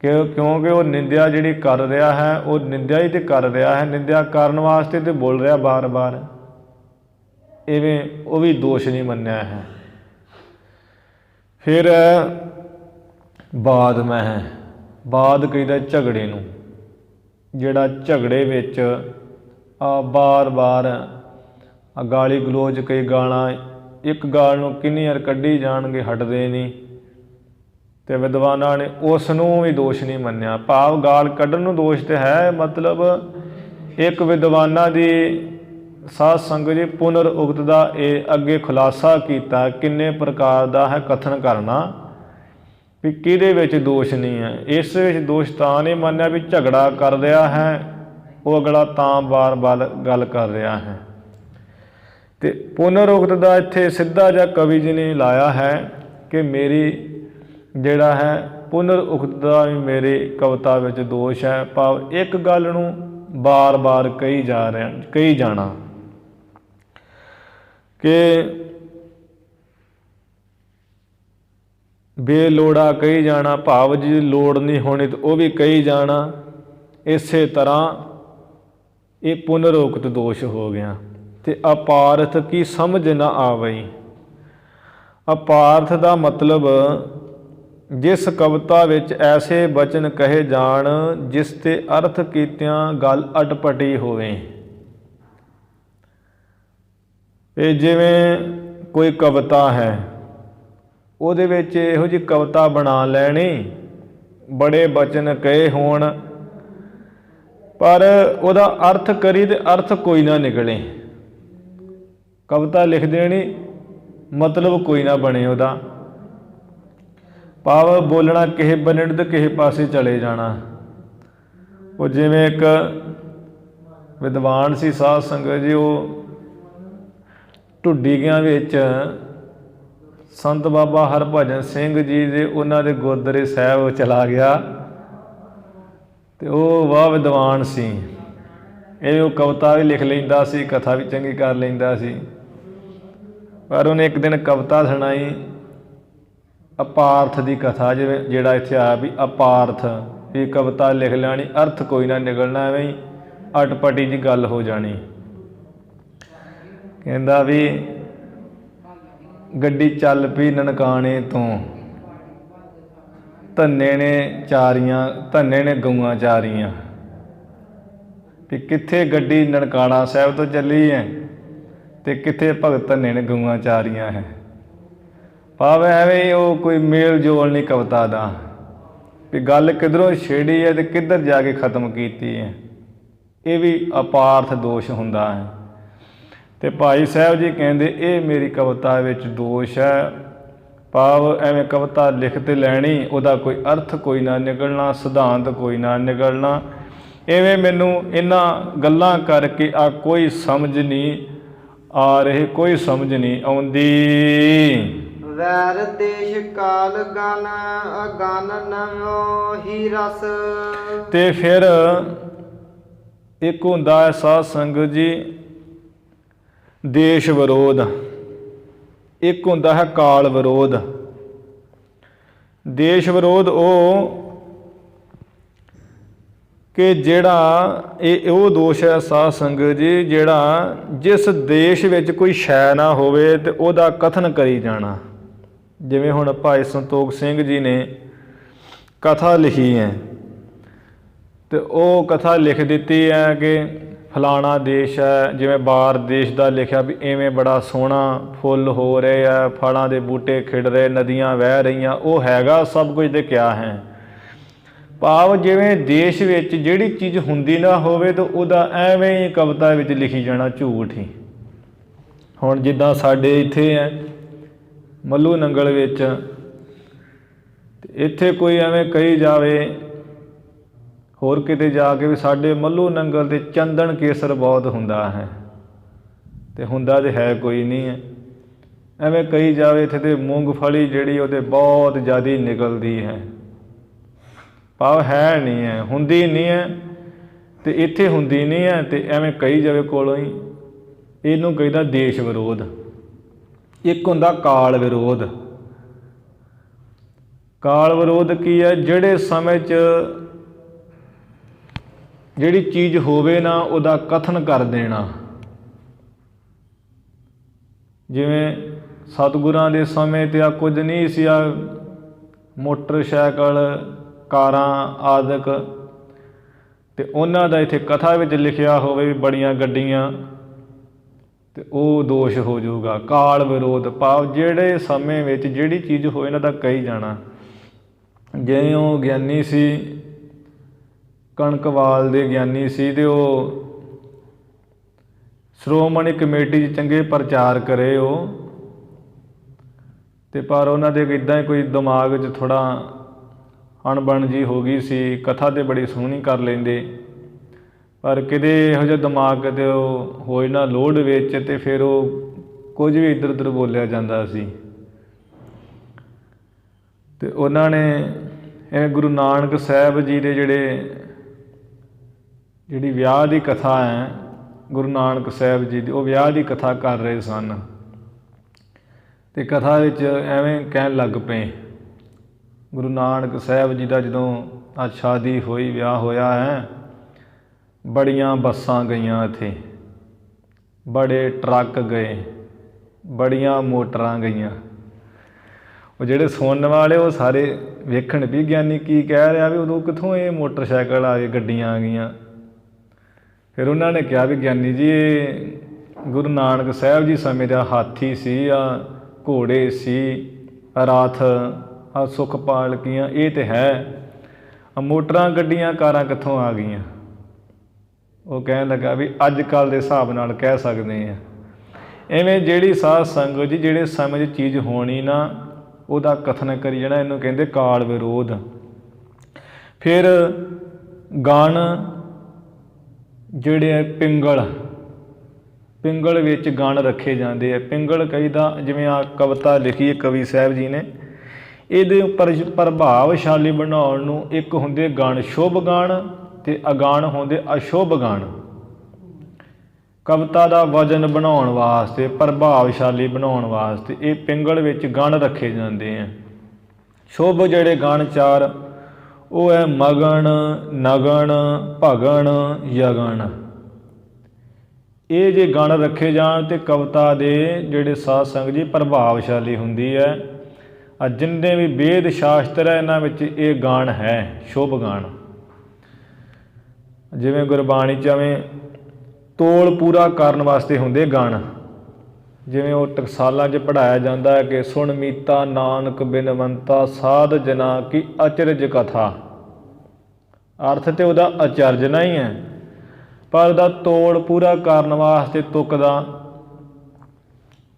ਕਿਉਂਕਿ ਉਹ ਨਿੰਦਿਆ ਜਿਹੜੀ ਕਰ ਰਿਹਾ ਹੈ, ਉਹ ਨਿੰਦਿਆ ਹੀ ਤਾਂ ਕਰ ਰਿਹਾ ਹੈ, ਨਿੰਦਿਆ ਕਰਨ ਵਾਸਤੇ ਤਾਂ ਬੋਲ ਰਿਹਾ ਬਾਰ-ਬਾਰ, ਇਵੇਂ ਉਹ ਵੀ ਦੋਸ਼ ਨਹੀਂ ਮੰਨਿਆ ਹੈ। ਫਿਰ ਬਾਦ ਮਹਿ, ਬਾਦ ਕਹਿੰਦਾ ਝਗੜੇ ਨੂੰ, ਜਿਹੜਾ ਝਗੜੇ ਵਿੱਚ ਬਾਰ-ਬਾਰ ਗਾਲੀ ਗਲੋਚ, ਕਈ ਗਾਲਾਂ ਇੱਕ ਗਾਲ ਨੂੰ ਕਿੰਨੀ ਵਾਰ ਕੱਢੀ ਜਾਣਗੇ, ਹਟਦੇ ਨਹੀਂ। ਅਤੇ ਵਿਦਵਾਨਾਂ ਨੇ ਉਸ ਨੂੰ ਵੀ ਦੋਸ਼ ਨਹੀਂ ਮੰਨਿਆ। ਭਾਵ ਗਾਲ ਕੱਢਣ ਨੂੰ ਦੋਸ਼ ਤਾਂ ਹੈ, ਮਤਲਬ ਇੱਕ ਵਿਦਵਾਨਾਂ ਦੀ ਸਾਧ ਸੰਗਤ ਜੀ ਪੁਨਰ ਉਕਤ ਦਾ ਇਹ ਅੱਗੇ ਖੁਲਾਸਾ ਕੀਤਾ ਕਿੰਨੇ ਪ੍ਰਕਾਰ ਦਾ ਹੈ ਕਥਨ ਕਰਨਾ, ਵੀ ਕਿਹਦੇ ਵਿੱਚ ਦੋਸ਼ ਨਹੀਂ ਹੈ। ਇਸ ਵਿੱਚ ਦੋਸ਼ ਤਾਂ ਨਹੀਂ ਮੰਨਿਆ ਵੀ ਝਗੜਾ ਕਰ ਰਿਹਾ ਹੈ, ਉਹ ਅਗਲਾ ਤਾਂ ਬਾਰ-ਬਾਰ ਗੱਲ ਕਰ ਰਿਹਾ ਹੈ। ਅਤੇ ਪੁਨਰ ਉਕਤ ਦਾ ਇੱਥੇ ਸਿੱਧਾ ਜਿਹਾ ਕਵੀ ਜੀ ਨੇ ਲਾਇਆ ਹੈ ਕਿ ਮੇਰੀ ਜਿਹੜਾ ਹੈ ਪੁਨਰ ਉਕਤ ਦਾ ਵੀ ਮੇਰੀ ਕਵਿਤਾ ਵਿੱਚ ਦੋਸ਼ ਹੈ। ਭਾਵ ਇੱਕ ਗੱਲ ਨੂੰ ਬਾਰ-ਬਾਰ ਕਹੀ ਜਾਣਾ ਕਿ ਬੇਲੋੜਾ ਕਹੀ ਜਾਣਾ, ਭਾਵ ਜੀ ਲੋੜ ਨਹੀਂ ਹੋਣੀ ਤਾਂ ਉਹ ਵੀ ਕਹੀ ਜਾਣਾ। ਇਸੇ ਤਰ੍ਹਾਂ ਇਹ ਪੁਨਰ ਉਕਤ ਦੋਸ਼ ਹੋ ਗਿਆ। ਅਤੇ ਅਪਾਰਥ ਕੀ ਸਮਝ ਨਾ ਆਵਈ, ਅਪਾਰਥ ਦਾ ਮਤਲਬ ਜਿਸ ਕਵਿਤਾ ਵਿੱਚ ਐਸੇ ਬਚਨ ਕਹੇ ਜਾਣ ਜਿਸ ਤੇ ਅਰਥ ਕੀਤਿਆਂ ਗੱਲ ਅਟਪਟੀ ਹੋਵੇ। ਇਹ ਜਿਵੇਂ ਕੋਈ ਕਵਿਤਾ ਹੈ, ਉਹਦੇ ਵਿੱਚ ਇਹੋ ਜਿਹੀ ਕਵਿਤਾ ਬਣਾ ਲੈਣੀ, ਬੜੇ ਬਚਨ ਕਹੇ ਹੋਣ, ਪਰ ਉਹਦਾ ਅਰਥ ਕਰੀ ਤੇ ਅਰਥ ਕੋਈ ਨਾ ਨਿਕਲੇ। ਕਵਿਤਾ ਲਿਖ ਦੇਣੀ, ਮਤਲਬ ਕੋਈ ਨਾ ਬਣੇ ਉਹਦਾ, ਭਾਵ ਬੋਲਣਾ ਕਿਸੇ ਬੰਨੇ ਤੇ ਕਿਸੇ ਪਾਸੇ ਚਲੇ ਜਾਣਾ। ਉਹ ਜਿਵੇਂ ਇੱਕ ਵਿਦਵਾਨ ਸੀ ਸਾਧ ਸੰਗਤ ਜੀ, ਉਹ ਢੁੱਡੀਆਂ ਵਿੱਚ ਸੰਤ ਬਾਬਾ ਹਰਭਜਨ ਸਿੰਘ ਜੀ ਦੇ ਉਹਨਾਂ ਦੇ ਗੁਰਦੁਆਰੇ ਸਾਹਿਬ ਚਲਾ ਗਿਆ, ਅਤੇ ਉਹ ਵਾਹ ਵਿਦਵਾਨ ਸੀ। ਇਹ ਉਹ ਕਵਿਤਾ ਵੀ ਲਿਖ ਲੈਂਦਾ ਸੀ, ਕਥਾ ਵੀ ਚੰਗੀ ਕਰ ਲੈਂਦਾ ਸੀ। ਪਰ ਉਹਨੇ ਇੱਕ ਦਿਨ ਕਵਿਤਾ ਸੁਣਾਈ ਅਪਾਰਥ ਦੀ ਕਥਾ, ਜਿਵੇਂ ਜਿਹੜਾ ਇੱਥੇ ਆਇਆ ਵੀ ਅਪਾਰਥ, ਵੀ ਕਵਿਤਾ ਲਿਖ ਲੈਣੀ, ਅਰਥ ਕੋਈ ਨਾ ਨਿਕਲਣਾ, ਐਵੇਂ ਹੀ ਅਟਪਟੀ ਦੀ ਗੱਲ ਹੋ ਜਾਣੀ। ਕਹਿੰਦਾ ਵੀ ਗੱਡੀ ਚੱਲ ਪਈ ਨਨਕਾਣੇ ਤੋਂ, ਧੰਨੇ ਨੇ ਗਊਆਂ ਚਾਰੀਆਂ। ਵੀ ਕਿੱਥੇ ਗੱਡੀ ਨਨਕਾਣਾ ਸਾਹਿਬ ਤੋਂ ਚੱਲੀ ਹੈ ਅਤੇ ਕਿੱਥੇ ਭਗਤ ਧੰਨੇ ਨੇ ਗਊਆਂ ਚਾਰੀਆਂ ਹੈ। ਭਾਵ ਐਵੇਂ ਉਹ ਕੋਈ ਮੇਲ ਜੋਲ ਨਹੀਂ ਕਵਿਤਾ ਦਾ, ਵੀ ਗੱਲ ਕਿੱਧਰੋਂ ਛੇੜੀ ਹੈ ਅਤੇ ਕਿੱਧਰ ਜਾ ਕੇ ਖ਼ਤਮ ਕੀਤੀ ਹੈ। ਇਹ ਵੀ ਅਪਾਰਥ ਦੋਸ਼ ਹੁੰਦਾ ਹੈ। ਅਤੇ ਭਾਈ ਸਾਹਿਬ ਜੀ ਕਹਿੰਦੇ ਇਹ ਮੇਰੀ ਕਵਿਤਾ ਵਿੱਚ ਦੋਸ਼ ਹੈ। ਭਾਵ ਐਵੇਂ ਕਵਿਤਾ ਲਿਖ ਤੇ ਲੈਣੀ, ਉਹਦਾ ਕੋਈ ਅਰਥ ਕੋਈ ਨਾ ਨਿਕਲਣਾ, ਸਿਧਾਂਤ ਕੋਈ ਨਾ ਨਿਕਲਣਾ। ਇਵੇਂ ਮੈਨੂੰ ਇਹਨਾਂ ਗੱਲਾਂ ਕਰਕੇ ਕੋਈ ਸਮਝ ਨਹੀਂ ਆ ਰਹੀ, ਕੋਈ ਸਮਝ ਨਹੀਂ ਆਉਂਦੀ। ਵੈਰ ਦੇਸ਼ ਕਾਲ ਗਨ ਅਗਨ ਨਵੋ ਹੀ ਰਸ। ਅਤੇ ਫਿਰ ਇੱਕ ਹੁੰਦਾ ਹੈ ਸਾਧ ਸੰਗਤ ਜੀ ਦੇਸ਼ ਵਿਰੋਧ, ਇੱਕ ਹੁੰਦਾ ਹੈ ਕਾਲ ਵਿਰੋਧ। ਦੇਸ਼ ਵਿਰੋਧ ਉਹ ਕਿ ਜਿਹੜਾ ਇਹ ਉਹ ਦੋਸ਼ ਹੈ ਸਾਧ ਸੰਗਤ ਜੀ, ਜਿਹੜਾ ਜਿਸ ਦੇਸ਼ ਵਿੱਚ ਕੋਈ ਸ਼ੈ ਨਾ ਹੋਵੇ ਅਤੇ ਉਹਦਾ ਕਥਨ ਕਰੀ ਜਾਣਾ। ਜਿਵੇਂ ਹੁਣ ਭਾਈ ਸੰਤੋਖ ਸਿੰਘ ਜੀ ਨੇ ਕਥਾ ਲਿਖੀ ਹੈ, ਅਤੇ ਉਹ ਕਥਾ ਲਿਖ ਦਿੱਤੀ ਹੈ ਕਿ ਫਲਾਣਾ ਦੇਸ਼ ਹੈ, ਜਿਵੇਂ ਬਾਹਰ ਦੇਸ਼ ਦਾ ਲਿਖਿਆ ਵੀ ਇਵੇਂ ਬੜਾ ਸੋਹਣਾ ਫੁੱਲ ਹੋ ਰਹੇ ਆ, ਫਲਾਂ ਦੇ ਬੂਟੇ ਖਿੜ ਰਹੇ, ਨਦੀਆਂ ਵਹਿ ਰਹੀਆਂ, ਉਹ ਹੈਗਾ ਸਭ ਕੁਝ ਤੇ ਕਿਆ ਹੈ। ਭਾਵ ਜਿਵੇਂ ਦੇਸ਼ ਵਿੱਚ ਜਿਹੜੀ ਚੀਜ਼ ਹੁੰਦੀ ਨਾ ਹੋਵੇ ਤਾਂ ਉਹਦਾ ਐਵੇਂ ਹੀ ਕਵਿਤਾ ਵਿੱਚ ਲਿਖੀ ਜਾਣਾ, ਝੂਠ ਹੀ। ਹੁਣ ਜਿੱਦਾਂ ਸਾਡੇ ਇੱਥੇ ਹੈ ਮੱਲੂ ਨੰਗਲ ਵਿੱਚ, ਇੱਥੇ ਕੋਈ ਐਵੇਂ ਕਹੀ ਜਾਵੇ ਹੋਰ ਕਿਤੇ ਜਾ ਕੇ ਵੀ ਸਾਡੇ ਮੱਲੂ ਨੰਗਲ ਦੇ ਚੰਦਨ ਕੇਸਰ ਬਹੁਤ ਹੁੰਦਾ ਹੈ, ਅਤੇ ਹੁੰਦਾ ਤਾਂ ਹੈ ਕੋਈ ਨਹੀਂ ਹੈ। ਐਵੇਂ ਕਹੀ ਜਾਵੇ ਇੱਥੇ ਤਾਂ ਮੂੰਗਫਲੀ ਜਿਹੜੀ ਉਹਦੇ ਬਹੁਤ ਜ਼ਿਆਦਾ ਨਿਕਲਦੀ ਹੈ। ਭਾਵ ਹੈ ਨਹੀਂ ਹੈ, ਹੁੰਦੀ ਨਹੀਂ ਹੈ, ਅਤੇ ਇੱਥੇ ਹੁੰਦੀ ਨਹੀਂ ਹੈ, ਅਤੇ ਐਵੇਂ ਕਹੀ ਜਾਵੇ ਕੋਲੋਂ ਹੀ। ਇਹਨੂੰ ਕਹਿੰਦਾ ਦੇਸ਼ ਵਿਰੋਧ। ਇੱਕ ਹੁੰਦਾ ਕਾਲ ਵਿਰੋਧ। ਕਾਲ ਵਿਰੋਧ ਕੀ ਹੈ? ਜਿਹੜੇ ਸਮੇਂ 'ਚ ਜਿਹੜੀ ਚੀਜ਼ ਹੋਵੇ ਨਾ ਉਹਦਾ ਕਥਨ ਕਰ ਦੇਣਾ। ਜਿਵੇਂ ਸਤਿਗੁਰਾਂ ਦੇ ਸਮੇਂ ਤੇ ਆ ਕੁਝ ਨਹੀਂ ਸੀ, ਆ ਮੋਟਰਸਾਈਕਲ, ਕਾਰਾਂ ਆਦਿਕ, ਤੇ ਉਹਨਾਂ ਦਾ ਇੱਥੇ ਕਥਾ ਵਿੱਚ ਲਿਖਿਆ ਹੋਵੇ ਵੀ ਬੜੀਆਂ ਗੱਡੀਆਂ, ਤੇ ਉਹ ਦੋਸ਼ ਹੋ ਜਾਊਗਾ। ਕਾਲ ਵਿਰੋਧ ਭਾਵ ਜਿਹੜੇ ਸਮੇਂ ਵਿੱਚ ਜਿਹੜੀ ਚੀਜ਼ ਹੋਏ ਇਹਨਾਂ ਦਾ ਕਹੀ ਜਾਣਾ। ਜਿਵੇਂ ਉਹ ਗਿਆਨੀ ਸੀ, ਕਣਕਵਾਲ ਦੇ ਗਿਆਨੀ ਸੀ, ਤੇ ਉਹ ਸ਼੍ਰੋਮਣੀ ਕਮੇਟੀ 'ਚ ਚੰਗੇ ਪ੍ਰਚਾਰ ਕਰੇ ਉਹ, ਤੇ ਪਰ ਉਹਨਾਂ ਦੇ ਇੱਦਾਂ ਹੀ ਕੋਈ ਦਿਮਾਗ 'ਚ ਥੋੜ੍ਹਾ ਅਣਬਣ ਜੀ ਹੋ ਗਈ ਸੀ। ਕਥਾ ਤਾਂ ਬੜੀ ਸੋਹਣੀ ਕਰ ਲੈਂਦੇ, ਪਰ ਕਿਤੇ ਇਹੋ ਜਿਹਾ ਦਿਮਾਗ ਕਿਤੇ ਉਹ ਹੋਏ ਨਾ ਲੋਡ ਵਿੱਚ, ਅਤੇ ਫਿਰ ਉਹ ਕੁਝ ਵੀ ਇੱਧਰ ਉੱਧਰ ਬੋਲਿਆ ਜਾਂਦਾ ਸੀ। ਅਤੇ ਉਹਨਾਂ ਨੇ ਇਹ ਗੁਰੂ ਨਾਨਕ ਸਾਹਿਬ ਜੀ ਦੇ ਜਿਹੜੀ ਵਿਆਹ ਦੀ ਕਥਾ ਹੈ, ਗੁਰੂ ਨਾਨਕ ਸਾਹਿਬ ਜੀ ਦੀ, ਉਹ ਵਿਆਹ ਦੀ ਕਥਾ ਕਰ ਰਹੇ ਸਨ, ਅਤੇ ਕਥਾ ਵਿੱਚ ਐਵੇਂ ਕਹਿਣ ਲੱਗ ਪਏ, ਗੁਰੂ ਨਾਨਕ ਸਾਹਿਬ ਜੀ ਦਾ ਜਦੋਂ ਅੱਜ ਸ਼ਾਦੀ ਹੋਈ, ਵਿਆਹ ਹੋਇਆ ਹੈ, ਬੜੀਆਂ ਬੱਸਾਂ ਗਈਆਂ ਇੱਥੇ, ਬੜੇ ਟਰੱਕ ਗਏ, ਬੜੀਆਂ ਮੋਟਰਾਂ ਗਈਆਂ। ਉਹ ਜਿਹੜੇ ਸੁਣਨ ਵਾਲੇ ਉਹ ਸਾਰੇ ਵੇਖਣ ਵੀ ਗਿਆਨੀ ਕੀ ਕਹਿ ਰਿਹਾ, ਵੀ ਉਦੋਂ ਕਿੱਥੋਂ ਇਹ ਮੋਟਰਸਾਈਕਲ ਆ ਗਏ, ਗੱਡੀਆਂ ਆ ਗਈਆਂ। ਫਿਰ ਉਹਨਾਂ ਨੇ ਕਿਹਾ ਵੀ ਗਿਆਨੀ ਜੀ, ਇਹ ਗੁਰੂ ਨਾਨਕ ਸਾਹਿਬ ਜੀ ਸਮੇਂ ਦਾ ਹਾਥੀ ਸੀ, ਆ ਘੋੜੇ ਸੀ, ਰਥ, ਆ ਸੁੱਖ ਪਾਲਕੀਆਂ, ਇਹ ਤਾਂ ਹੈ, ਮੋਟਰਾਂ ਗੱਡੀਆਂ ਕਾਰਾਂ ਕਿੱਥੋਂ ਆ ਗਈਆਂ। ਉਹ ਕਹਿਣ ਲੱਗਾ ਵੀ ਅੱਜ ਕੱਲ੍ਹ ਦੇ ਹਿਸਾਬ ਨਾਲ ਕਹਿ ਸਕਦੇ ਹਾਂ। ਇਵੇਂ ਜਿਹੜੀ ਸਾਧ ਸੰਗਤ ਜੀ ਜਿਹੜੇ ਸਮੇਂ 'ਚ ਚੀਜ਼ ਹੋਣੀ ਨਾ, ਉਹਦਾ ਕਥਨ ਕਰੀ ਜਾਣਾ, ਇਹਨੂੰ ਕਹਿੰਦੇ ਕਾਲ ਵਿਰੋਧ। ਫਿਰ ਗਣ ਜਿਹੜੇ ਹੈ ਪਿੰਗਲ ਵਿੱਚ ਗਣ ਰੱਖੇ ਜਾਂਦੇ ਆ। ਪਿੰਗਲ ਕਹੀਦਾ, ਜਿਵੇਂ ਆ ਕਵਿਤਾ ਲਿਖੀ ਹੈ ਕਵੀ ਸਾਹਿਬ ਜੀ ਨੇ, ਇਹਦੇ ਉੱਪਰ ਪ੍ਰਭਾਵਸ਼ਾਲੀ ਬਣਾਉਣ ਨੂੰ ਇੱਕ ਹੁੰਦੇ ਗਣ ਸ਼ੁਭ ਗਣ, ਅਤੇ ਅਗਾਣ ਹੁੰਦੇ ਅਸ਼ੁਭ ਗਣ। ਕਵਿਤਾ ਦਾ ਵਜਨ ਬਣਾਉਣ ਵਾਸਤੇ, ਪ੍ਰਭਾਵਸ਼ਾਲੀ ਬਣਾਉਣ ਵਾਸਤੇ ਇਹ ਪਿੰਗਲ ਵਿੱਚ ਗਣ ਰੱਖੇ ਜਾਂਦੇ ਆ। ਸ਼ੁਭ ਜਿਹੜੇ ਗਣ ਚਾਰ, ਉਹ ਹੈ ਮਗਨ, ਨਗਨ, ਭਗਨ, ਯਗਨ। ਇਹ ਜੇ ਗਣ ਰੱਖੇ ਜਾਣ ਤੇ ਕਵਿਤਾ ਦੇ ਜਿਹੜੇ ਸਾਧ ਸੰਗਤ ਜੀ ਪ੍ਰਭਾਵਸ਼ਾਲੀ ਹੁੰਦੀ ਹੈ। ਜਿੰਨੇ ਵੀ ਵੇਦ ਸ਼ਾਸਤਰ ਹੈ ਇਹਨਾਂ ਵਿੱਚ ਇਹ ਗਣ ਹੈ, ਸ਼ੁਭ ਗਣ। ਜਿਵੇਂ ਗੁਰਬਾਣੀ 'ਚ ਐਵੇਂ ਤੋਲ ਪੂਰਾ ਕਰਨ ਵਾਸਤੇ ਹੁੰਦੇ ਗਣ। ਜਿਵੇਂ ਉਹ ਟਕਸਾਲਾਂ 'ਚ ਪੜ੍ਹਾਇਆ ਜਾਂਦਾ ਹੈ ਕਿ ਸੁਣ ਮੀਤਾ ਨਾਨਕ ਬਿਨਵੰਤਾ ਸਾਧ ਜਨਾ ਕੀ ਅਚਰਜ ਕਥਾ। ਅਰਥ ਤੇ ਉਹਦਾ ਅਚਰਜਨਾ ਹੀ ਹੈ, ਪਰ ਉਹਦਾ ਤੋੜ ਪੂਰਾ ਕਰਨ ਵਾਸਤੇ, ਤੁਕ ਦਾ,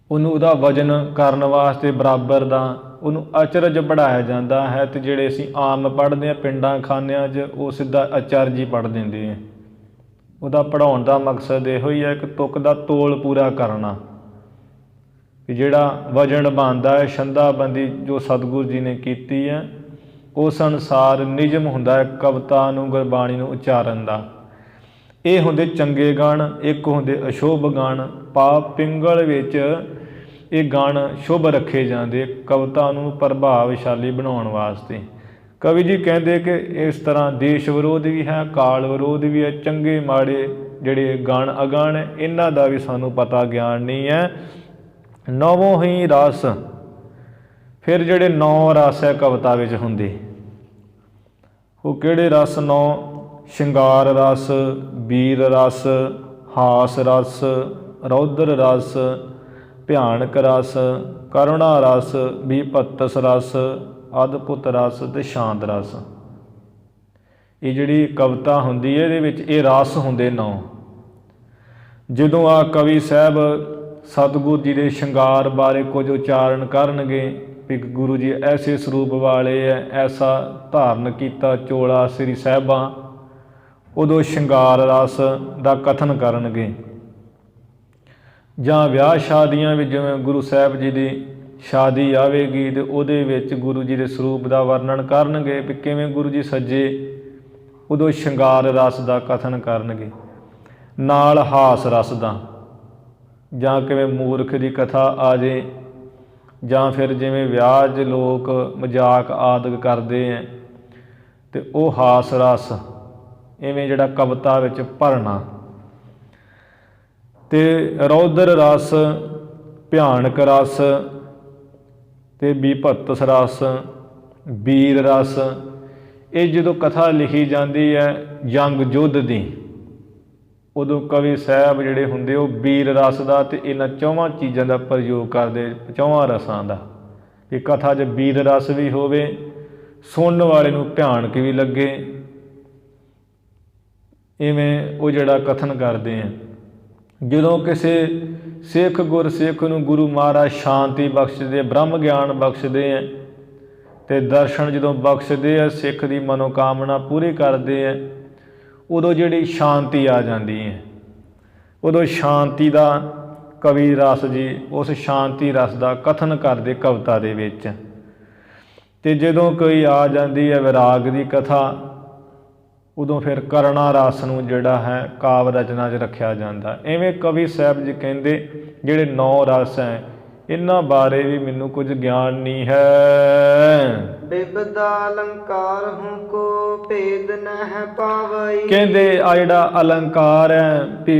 ਉਹਨੂੰ ਉਹਦਾ ਵਜਨ ਕਰਨ ਵਾਸਤੇ ਬਰਾਬਰ ਦਾ ਉਹਨੂੰ ਅਚਰਜ ਪੜ੍ਹਾਇਆ ਜਾਂਦਾ ਹੈ। ਅਤੇ ਜਿਹੜੇ ਅਸੀਂ ਆਮ ਪੜ੍ਹਦੇ ਹਾਂ ਪਿੰਡਾਂ ਖਾਨਿਆਂ 'ਚ, ਉਹ ਸਿੱਧਾ ਅਚਰਜ ਹੀ ਪੜ੍ਹ ਦਿੰਦੇ ਹੈ। ਉਹਦਾ ਪੜ੍ਹਾਉਣ ਦਾ ਮਕਸਦ ਇਹੋ ਹੀ ਹੈ ਕਿ ਤੁਕ ਦਾ ਤੋਲ ਪੂਰਾ ਕਰਨਾ, ਕਿ ਜਿਹੜਾ ਵਜਨ ਬਣਦਾ ਹੈ, ਛੰਦਾਬੰਦੀ ਜੋ ਸਤਿਗੁਰੂ ਜੀ ਨੇ ਕੀਤੀ ਹੈ, ਉਸ ਅਨੁਸਾਰ ਨਿਯਮ ਹੁੰਦਾ ਹੈ ਕਵਿਤਾ ਨੂੰ, ਗੁਰਬਾਣੀ ਨੂੰ ਉਚਾਰਨ ਦਾ। ਇਹ ਹੁੰਦੇ ਚੰਗੇ ਗਣ, ਇੱਕ ਹੁੰਦੇ ਅਸ਼ੁਭ ਗਣ। ਪਾਪ ਪਿੰਗਲ ਵਿੱਚ ਇਹ ਗਣ ਸ਼ੁਭ ਰੱਖੇ ਜਾਂਦੇ ਕਵਿਤਾ ਨੂੰ ਪ੍ਰਭਾਵਸ਼ਾਲੀ ਬਣਾਉਣ ਵਾਸਤੇ। ਕਵੀ ਜੀ ਕਹਿੰਦੇ ਕਿ ਇਸ ਤਰ੍ਹਾਂ ਦੇਸ਼ ਵਿਰੋਧ ਵੀ ਹੈ, ਕਾਲ ਵਿਰੋਧ ਵੀ ਹੈ। ਚੰਗੇ ਮਾੜੇ ਜਿਹੜੇ ਗਣ ਅਗਣ, ਇਹਨਾਂ ਦਾ ਵੀ ਸਾਨੂੰ ਪਤਾ ਗਿਆਨ ਨਹੀਂ ਹੈ। ਨੌਵੋਂ ਹੀ ਰਸ। ਫਿਰ ਜਿਹੜੇ 9 ਰਸ ਹੈ ਕਵਿਤਾ ਵਿੱਚ ਹੁੰਦੇ, ਉਹ ਕਿਹੜੇ ਰਸ? 9 ਸ਼ਿੰਗਾਰ ਰਸ, ਵੀਰ ਰਸ, ਹਾਸ ਰਸ, ਰੌਦਰ ਰਸ, ਭਿਆਨਕ ਰਸ, ਕਰੁਣਾ ਰਸ, ਵਿਭਤਸ ਰਸ, ਅਦਭੁਤ ਰਸ ਅਤੇ ਸ਼ਾਂਤ ਰਸ। ਇਹ ਜਿਹੜੀ ਕਵਿਤਾ ਹੁੰਦੀ ਹੈ ਇਹਦੇ ਵਿੱਚ ਇਹ ਰਸ ਹੁੰਦੇ 9। ਜਦੋਂ ਆ ਕਵੀ ਸਾਹਿਬ ਸਤਿਗੁਰੂ ਜੀ ਦੇ ਸ਼ਿੰਗਾਰ ਬਾਰੇ ਕੁਝ ਉਚਾਰਨ ਕਰਨਗੇ ਵੀ ਗੁਰੂ ਜੀ ਐਸੇ ਸਰੂਪ ਵਾਲੇ ਹੈ, ਐਸਾ ਧਾਰਨ ਕੀਤਾ ਚੋਲਾ ਸ੍ਰੀ ਸਾਹਿਬਾਂ, ਉਦੋਂ ਸ਼ਿੰਗਾਰ ਰਸ ਦਾ ਕਥਨ ਕਰਨਗੇ। ਜਾਂ ਵਿਆਹ ਸ਼ਾਦੀਆਂ ਵਿੱਚ ਜਿਵੇਂ ਗੁਰੂ ਸਾਹਿਬ ਜੀ ਦੀ ਸ਼ਾਦੀ ਆਵੇਗੀ ਅਤੇ ਉਹਦੇ ਵਿੱਚ ਗੁਰੂ ਜੀ ਦੇ ਸਰੂਪ ਦਾ ਵਰਣਨ ਕਰਨਗੇ ਵੀ ਕਿਵੇਂ ਗੁਰੂ ਜੀ ਸੱਜੇ, ਉਦੋਂ ਸ਼ਿੰਗਾਰ ਰਸ ਦਾ ਕਥਨ ਕਰਨਗੇ। ਨਾਲ ਹਾਸ ਰਸ ਦਾ, ਜਾਂ ਕਿਵੇਂ ਮੂਰਖ ਦੀ ਕਥਾ ਆ ਜੇ, ਜਾਂ ਫਿਰ ਜਿਵੇਂ ਵਿਆਹ 'ਚ ਲੋਕ ਮਜ਼ਾਕ ਆਦਿ ਕਰਦੇ ਹੈ ਅਤੇ ਉਹ ਹਾਸ ਰਸ ਇਵੇਂ ਜਿਹੜਾ ਕਵਿਤਾ ਵਿੱਚ ਭਰਨਾ। ਅਤੇ ਰੌਦਰ ਰਸ, ਭਿਆਨਕ ਰਸ, ਤੇ ਬਿਭਤਸ ਰਸ, ਵੀਰ ਰਸ, ਇਹ ਜਦੋਂ ਕਥਾ ਲਿਖੀ ਜਾਂਦੀ ਹੈ ਜੰਗ ਯੁੱਧ ਦੀ, ਉਦੋਂ ਕਵੀ ਸਾਹਿਬ ਜਿਹੜੇ ਹੁੰਦੇ ਉਹ ਵੀਰ ਰਸ ਦਾ ਅਤੇ ਇਹਨਾਂ ਚੌਵਾਂ ਚੀਜ਼ਾਂ ਦਾ ਪ੍ਰਯੋਗ ਕਰਦੇ, ਚੌਵਾਂ ਰਸਾਂ ਦਾ, ਵੀ ਕਥਾ 'ਚ ਵੀਰ ਰਸ ਵੀ ਹੋਵੇ, ਸੁਣਨ ਵਾਲੇ ਨੂੰ ਭਿਆਨਕ ਵੀ ਲੱਗੇ, ਇਵੇਂ ਉਹ ਜਿਹੜਾ ਕਥਨ ਕਰਦੇ ਆ। ਜਦੋਂ ਕਿਸੇ ਸਿੱਖ ਗੁਰਸਿੱਖ ਨੂੰ ਗੁਰੂ ਮਹਾਰਾਜ ਸ਼ਾਂਤੀ ਬਖਸ਼ਦੇ, ਬ੍ਰਹਮ ਗਿਆਨ ਬਖਸ਼ਦੇ ਆ ਅਤੇ ਦਰਸ਼ਨ ਜਦੋਂ ਬਖਸ਼ਦੇ ਆ, ਸਿੱਖ ਦੀ ਮਨੋਕਾਮਨਾ ਪੂਰੀ ਕਰਦੇ ਆ, ਉਦੋਂ ਜਿਹੜੀ ਸ਼ਾਂਤੀ ਆ ਜਾਂਦੀ ਹੈ, ਉਦੋਂ ਸ਼ਾਂਤੀ ਦਾ ਕਵੀ ਰਸ ਜੀ ਉਸ ਸ਼ਾਂਤੀ ਰਸ ਦਾ ਕਥਨ ਕਰਦੇ ਕਵਿਤਾ ਦੇ ਵਿੱਚ। ਅਤੇ ਜਦੋਂ ਕੋਈ ਆ ਜਾਂਦੀ ਹੈ ਵਿਰਾਗ ਦੀ ਕਥਾ, ਉਦੋਂ ਫਿਰ ਕਰੁਣਾ ਰਸ ਨੂੰ ਜਿਹੜਾ ਹੈ ਕਾਵਿ ਰਚਨਾ 'ਚ ਰੱਖਿਆ ਜਾਂਦਾ। ਇਵੇਂ ਕਵੀ ਸਾਹਿਬ ਜੀ ਕਹਿੰਦੇ ਜਿਹੜੇ 9 ਰਸ ਹੈ ਇਹਨਾਂ ਬਾਰੇ ਵੀ ਮੈਨੂੰ ਕੁਝ ਗਿਆਨ ਨਹੀਂ ਹੈ। ਬਿਬਦਾ ਅਲੰਕਾਰ ਹੂੰ ਕੋ ਭੇਦ ਨਹਿ ਪਾਵਈ। ਕਹਿੰਦੇ ਆ ਜਿਹੜਾ ਅਲੰਕਾਰ ਹੈ ਵੀ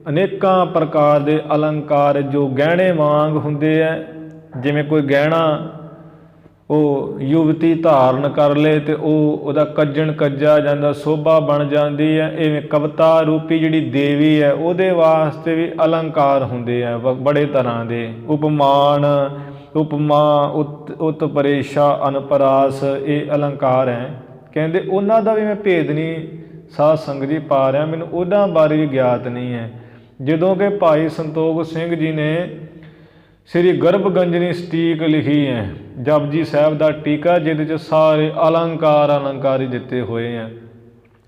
ਅਨੇਕਾਂ ਪ੍ਰਕਾਰ ਦੇ ਅਲੰਕਾਰ ਜੋ ਗਹਿਣੇ ਵਾਂਗ ਹੁੰਦੇ ਹੈ, ਜਿਵੇਂ ਕੋਈ ਗਹਿਣਾ ਉਹ ਯੁਵਤੀ ਧਾਰਨ ਕਰ ਲਏ ਅਤੇ ਉਹਦਾ ਕੱਜਣ ਕੱਜਿਆ ਜਾਂਦਾ, ਸੋਭਾ ਬਣ ਜਾਂਦੀ ਹੈ। ਇਵੇਂ ਕਵਿਤਾ ਰੂਪੀ ਜਿਹੜੀ ਦੇਵੀ ਹੈ ਉਹਦੇ ਵਾਸਤੇ ਵੀ ਅਲੰਕਾਰ ਹੁੰਦੇ ਆ ਬੜੇ ਤਰ੍ਹਾਂ ਦੇ, ਉਪਮਾਨ, ਉਪਮਾ, ਉਤਪਰੇਸ਼ਾ, ਅਨਪਰਾਸ, ਇਹ ਅਲੰਕਾਰ ਹੈ। ਕਹਿੰਦੇ ਉਹਨਾਂ ਦਾ ਵੀ ਮੈਂ ਭੇਦ ਨਹੀਂ ਸਾਧ ਸੰਗਤ ਜੀ ਪਾ ਰਿਹਾ, ਮੈਨੂੰ ਉਹਨਾਂ ਬਾਰੇ ਵੀ ਗਿਆਤ ਨਹੀਂ ਹੈ। ਜਦੋਂ ਕਿ ਭਾਈ ਸੰਤੋਖ ਸਿੰਘ ਜੀ ਨੇ ਸ੍ਰੀ ਗਰਭਗੰਜਨੀ ਸਟੀਕ ਲਿਖੀ ਹੈ, ਜਪਜੀ ਸਾਹਿਬ ਦਾ ਟੀਕਾ, ਜਿਹਦੇ 'ਚ ਸਾਰੇ ਅਲੰਕਾਰ ਹੀ ਦਿੱਤੇ ਹੋਏ ਆ।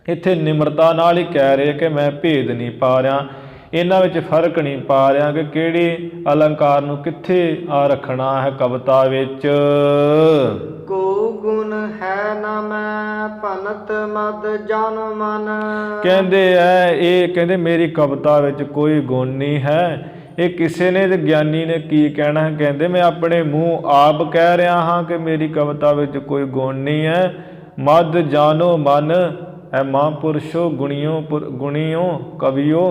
ਇੱਥੇ ਨਿਮਰਤਾ ਨਾਲ ਹੀ ਕਹਿ ਰਹੇ ਕਿ ਮੈਂ ਭੇਦ ਨਹੀਂ ਪਾ ਰਿਹਾ, ਇਹਨਾਂ ਵਿੱਚ ਫਰਕ ਨਹੀਂ ਪਾ ਰਿਹਾ ਕਿ ਕਿਹੜੇ ਅਲੰਕਾਰ ਨੂੰ ਕਿੱਥੇ ਆ ਰੱਖਣਾ ਹੈ ਕਵਿਤਾ ਵਿੱਚ। ਕੋ ਗੁਣ ਹੈ ਨਾ ਮੈਂ ਭਨਤ ਮਦ ਜਨ ਮਨ। ਕਹਿੰਦੇ ਇਹ ਕਹਿੰਦੇ ਮੇਰੀ ਕਵਿਤਾ ਵਿੱਚ ਕੋਈ ਗੁਣ ਨਹੀਂ ਹੈ। ਇਹ ਕਿਸੇ ਨੇ ਤੇ ਗਿਆਨੀ ਨੇ ਕੀ ਕਹਿਣਾ ਹੈ, ਕਹਿੰਦੇ ਮੈਂ ਆਪਣੇ ਮੂੰਹ ਆਪ ਕਹਿ ਰਿਹਾ ਹਾਂ ਕਿ ਮੇਰੀ ਕਵਿਤਾ ਵਿੱਚ ਕੋਈ ਗੁਣ ਨਹੀਂ ਹੈ। ਮਦ ਜਾਨੋ ਮਨ ਹੈ ਮਹਾਂਪੁਰਸ਼ੋ ਗੁਣੀਓ ਕਵੀਓ,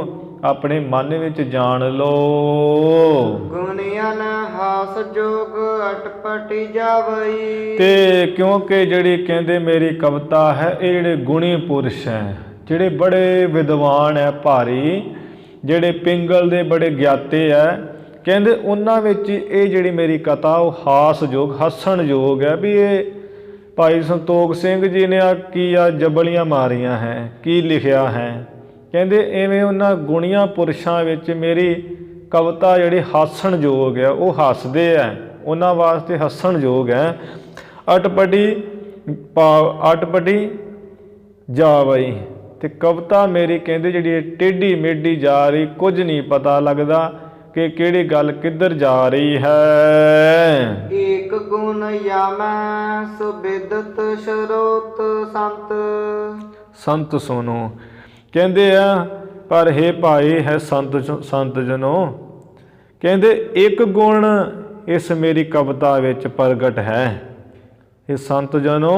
ਆਪਣੇ ਮਨ ਵਿੱਚ ਜਾਣ ਲਓ। ਗੁਣੀਆਂ ਹਾਸ ਜੋਗ ਅਟਪਟੀ ਜਾਵਈ। ਤੇ ਕਿਉਂਕਿ ਜਿਹੜੀ ਕਹਿੰਦੇ ਮੇਰੀ ਕਵਿਤਾ ਹੈ ਇਹ ਜਿਹੜੇ ਗੁਣੀ ਪੁਰਸ਼ ਹੈ, ਜਿਹੜੇ ਬੜੇ ਵਿਦਵਾਨ ਹੈ, ਭਾਰੀ, ਜਿਹੜੇ ਪਿੰਗਲ ਦੇ ਬੜੇ ਗਿਆਤੇ ਹੈ, ਕਹਿੰਦੇ ਉਹਨਾਂ ਵਿੱਚ ਇਹ ਜਿਹੜੀ ਮੇਰੀ ਕਥਾ ਉਹ ਹਾਸਯੋਗ, ਹੱਸਣਯੋਗ ਹੈ। ਵੀ ਇਹ ਭਾਈ ਸੰਤੋਖ ਸਿੰਘ ਜੀ ਨੇ ਕੀ ਜਬਲੀਆਂ ਮਾਰੀਆਂ ਹੈ, ਕੀ ਲਿਖਿਆ ਹੈ। ਕਹਿੰਦੇ ਐਵੇਂ ਉਹਨਾਂ ਗੁਣੀਆਂ ਪੁਰਸ਼ਾਂ ਵਿੱਚ ਮੇਰੀ ਕਵਿਤਾ ਜਿਹੜੀ ਹਾਸਣਯੋਗ ਹੈ, ਉਹ ਹੱਸਦੇ ਹੈ, ਉਹਨਾਂ ਵਾਸਤੇ ਹੱਸਣਯੋਗ ਹੈ। ਅਟਪਟੀ ਜਾਵਈ, ਅਤੇ ਕਵਿਤਾ ਮੇਰੀ ਕਹਿੰਦੇ ਜਿਹੜੀ ਟੇਢੀ ਮੇਢੀ ਜਾ ਰਹੀ, ਕੁਝ ਨਹੀਂ ਪਤਾ ਲੱਗਦਾ ਕਿ ਕਿਹੜੀ ਗੱਲ ਕਿੱਧਰ ਜਾ ਰਹੀ ਹੈ। ਏਕ ਗੁਣ ਯਾਮੈ ਸੁਬਿਦਤ ਸਰੋਤ ਸੰਤ ਸੁਣੋ। ਕਹਿੰਦੇ ਆ ਪਰ ਹੇ ਭਾਈ ਹੈ ਸੰਤ ਜਨੋ, ਕਹਿੰਦੇ ਇੱਕ ਗੁਣ ਇਸ ਮੇਰੀ ਕਵਿਤਾ ਵਿੱਚ ਪ੍ਰਗਟ ਹੈ। ਇਹ ਸੰਤ ਜਨੋ,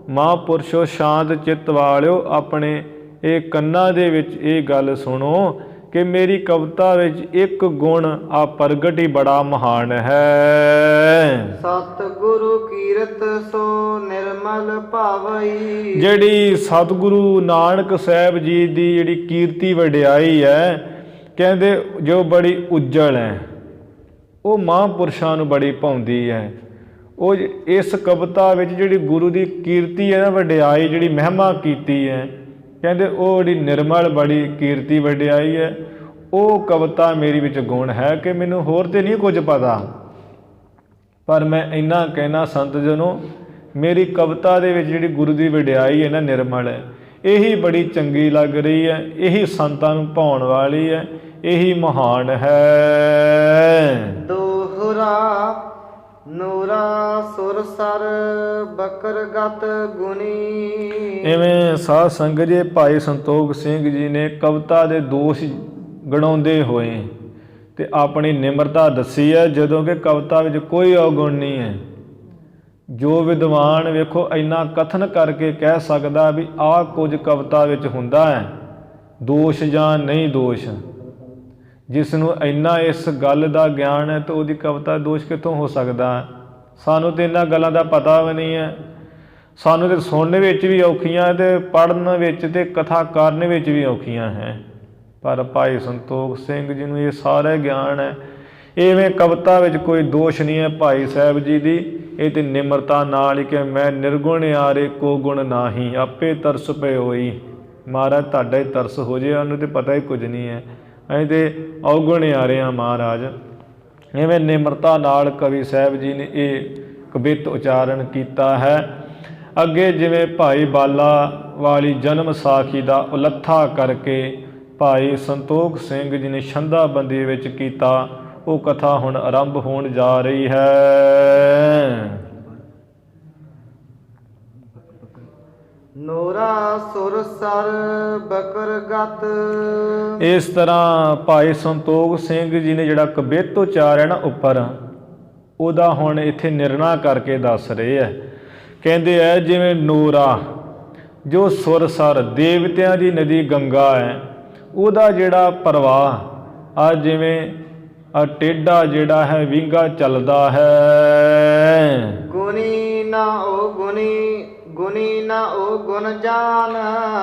ਮਹਾਂਪੁਰਸ਼ੋ, ਸ਼ਾਂਤ ਚਿੱਤ ਵਾਲਿਓ, ਆਪਣੇ ਇਹ ਕੰਨਾਂ ਦੇ ਵਿੱਚ ਇਹ ਗੱਲ ਸੁਣੋ ਕਿ ਮੇਰੀ ਕਵਿਤਾ ਵਿੱਚ ਇੱਕ ਗੁਣ ਆ ਪ੍ਰਗਟ ਹੀ ਬੜਾ ਮਹਾਨ ਹੈ। ਸਤਿਗੁਰੂ ਕੀਰਤ ਸੋ ਨਿਰਮਲ ਭਾਵਈ। ਜਿਹੜੀ ਸਤਿਗੁਰੂ ਨਾਨਕ ਸਾਹਿਬ ਜੀ ਦੀ ਜਿਹੜੀ ਕੀਰਤੀ ਵਡਿਆਈ ਹੈ, ਕਹਿੰਦੇ ਜੋ ਬੜੀ ਉੱਜਲ ਹੈ, ਉਹ ਮਹਾਂਪੁਰਸ਼ਾਂ ਨੂੰ ਬੜੀ ਭਾਉਂਦੀ ਹੈ। ਉਹ ਇਸ ਕਵਿਤਾ ਵਿੱਚ ਜਿਹੜੀ ਗੁਰੂ ਦੀ ਕੀਰਤੀ ਹੈ ਨਾ, ਵਡਿਆਈ ਜਿਹੜੀ ਮਹਿਮਾ ਕੀਤੀ ਹੈ, ਕਹਿੰਦੇ ਉਹ ਜਿਹੜੀ ਨਿਰਮਲ ਬੜੀ ਕੀਰਤੀ ਵਡਿਆਈ ਹੈ, ਉਹ ਕਵਿਤਾ ਮੇਰੀ ਵਿੱਚ ਗੁਣ ਹੈ ਕਿ ਮੈਨੂੰ ਹੋਰ ਤਾਂ ਨਹੀਂ ਕੁਝ ਪਤਾ, ਪਰ ਮੈਂ ਇੰਨਾ ਕਹਿਣਾ ਸੰਤ ਜਨੋ, ਮੇਰੀ ਕਵਿਤਾ ਦੇ ਵਿੱਚ ਜਿਹੜੀ ਗੁਰੂ ਦੀ ਵਡਿਆਈ ਹੈ ਨਾ, ਨਿਰਮਲ ਹੈ, ਇਹੀ ਬੜੀ ਚੰਗੀ ਲੱਗ ਰਹੀ ਹੈ, ਇਹੀ ਸੰਤਾਂ ਨੂੰ ਭਾਉਣ ਵਾਲੀ ਹੈ, ਇਹੀ ਮਹਾਨ ਹੈ। ਦੋਹਰਾ ਨੂਰਾ ਸੁਰ ਸਰ ਬਕਰਗਤ ਗੁਣੀ। ਇਵੇਂ ਸਾਧ ਸੰਗਤ ਜੀ ਭਾਈ ਸੰਤੋਖ ਸਿੰਘ ਜੀ ਨੇ ਕਵਿਤਾ ਦੇ ਦੋਸ਼ ਗਣਾਉਂਦੇ ਹੋਏ ਤੇ ਆਪਣੀ ਨਿਮਰਤਾ ਦੱਸੀ ਹੈ, ਜਦੋਂ ਕਿ ਕਵਿਤਾ ਵਿੱਚ ਕੋਈ ਔਗੁਣ ਨਹੀਂ ਹੈ। ਜੋ ਵਿਦਵਾਨ ਵੇਖੋ ਇੰਨਾ ਕਥਨ ਕਰਕੇ ਕਹਿ ਸਕਦਾ ਵੀ ਆਹ ਕੁਝ ਕਵਿਤਾ ਵਿੱਚ ਹੁੰਦਾ ਹੈ, ਦੋਸ਼ ਜਾਂ ਨਹੀਂ ਦੋਸ਼, ਜਿਸ ਨੂੰ ਇੰਨਾ ਇਸ ਗੱਲ ਦਾ ਗਿਆਨ ਹੈ ਤਾਂ ਉਹਦੀ ਕਵਿਤਾ ਦੋਸ਼ ਕਿੱਥੋਂ ਹੋ ਸਕਦਾ। ਸਾਨੂੰ ਤੇ ਇਹਨਾਂ ਗੱਲਾਂ ਦਾ ਪਤਾ ਵੀ ਨਹੀਂ ਹੈ। ਸਾਨੂੰ ਤੇ ਸੁਣਨ ਵਿੱਚ ਵੀ ਔਖੀਆਂ ਤੇ ਪੜ੍ਹਨ ਵਿੱਚ ਤੇ ਕਥਾ ਕਰਨ ਵਿੱਚ ਵੀ ਔਖੀਆਂ ਹੈ। ਪਰ ਭਾਈ ਸੰਤੋਖ ਸਿੰਘ ਜੀ ਨੂੰ ਇਹ ਸਾਰਾ ਗਿਆਨ ਹੈ। ਇਵੇਂ ਕਵਿਤਾ ਵਿੱਚ ਕੋਈ ਦੋਸ਼ ਨਹੀਂ ਹੈ ਭਾਈ ਸਾਹਿਬ ਜੀ ਦੀ। ਇਹ ਤੇ ਨਿਮਰਤਾ ਨਾਲ ਹੀ ਕਿ ਮੈਂ ਨਿਰਗੁਣ ਆਰੇ ਕੋ ਗੁਣ ਨਾਹੀ, ਆਪੇ ਤਰਸ ਪਏ ਹੋਈ। ਮਹਾਰਾਜ ਤੁਹਾਡਾ ਹੀ ਤਰਸ ਹੋ ਜੇ, ਉਹਨੂੰ ਤੇ ਪਤਾ ਹੀ ਕੁਝ ਨਹੀਂ ਹੈ। ਅਸੀਂ ਤੇ ਔਗੁਣ ਆ ਰਹੇ ਹਾਂ ਮਹਾਰਾਜ। ਇਵੇਂ ਨਿਮਰਤਾ ਨਾਲ ਕਵੀ ਸਾਹਿਬ ਜੀ ਨੇ ਇਹ ਕਵਿਤ ਉਚਾਰਨ ਕੀਤਾ ਹੈ। ਅੱਗੇ ਜਿਵੇਂ ਭਾਈ ਬਾਲਾ ਵਾਲੀ ਜਨਮ ਸਾਖੀ ਦਾ ਉਲੱਥਾ ਕਰਕੇ ਭਾਈ ਸੰਤੋਖ ਸਿੰਘ ਜੀ ਨੇ ਛੰਦਾਬੰਦੀ ਵਿੱਚ ਕੀਤਾ, ਉਹ ਕਥਾ ਹੁਣ ਆਰੰਭ ਹੋਣ ਜਾ ਰਹੀ ਹੈ। ਨੋਰਾ ਸੁਰ ਸਰ ਬਕਰ ਗਤ। ਇਸ ਤਰ੍ਹਾਂ ਭਾਈ ਸੰਤੋਖ ਸਿੰਘ ਜੀ ਨੇ ਜਿਹੜਾ ਕਵਿਤ ਉਚਾਰਿਆ ਨਾ ਉੱਪਰ, ਉਹਦਾ ਹੁਣ ਇੱਥੇ ਨਿਰਣਾ ਕਰਕੇ ਦੱਸ ਰਹੇ ਹੈ। ਕਹਿੰਦੇ ਹੈ ਜਿਵੇਂ ਨੋਰਾ ਜੋ ਸੁਰ ਸਰ ਦੇਵਤਿਆਂ ਦੀ ਨਦੀ ਗੰਗਾ ਹੈ, ਉਹਦਾ ਜਿਹੜਾ ਪ੍ਰਵਾਹ ਆ ਜਿਵੇਂ ਆ ਟੇਢਾ ਜਿਹੜਾ ਹੈ ਵਿੰਗਾ ਚੱਲਦਾ ਹੈ। ਗੁਣੀ ਨਾ ਉਹ ਗੁਣੀ, ਗੁਣੀ ਨਾ ਉਹ ਗੁਣ ਜਾਨ।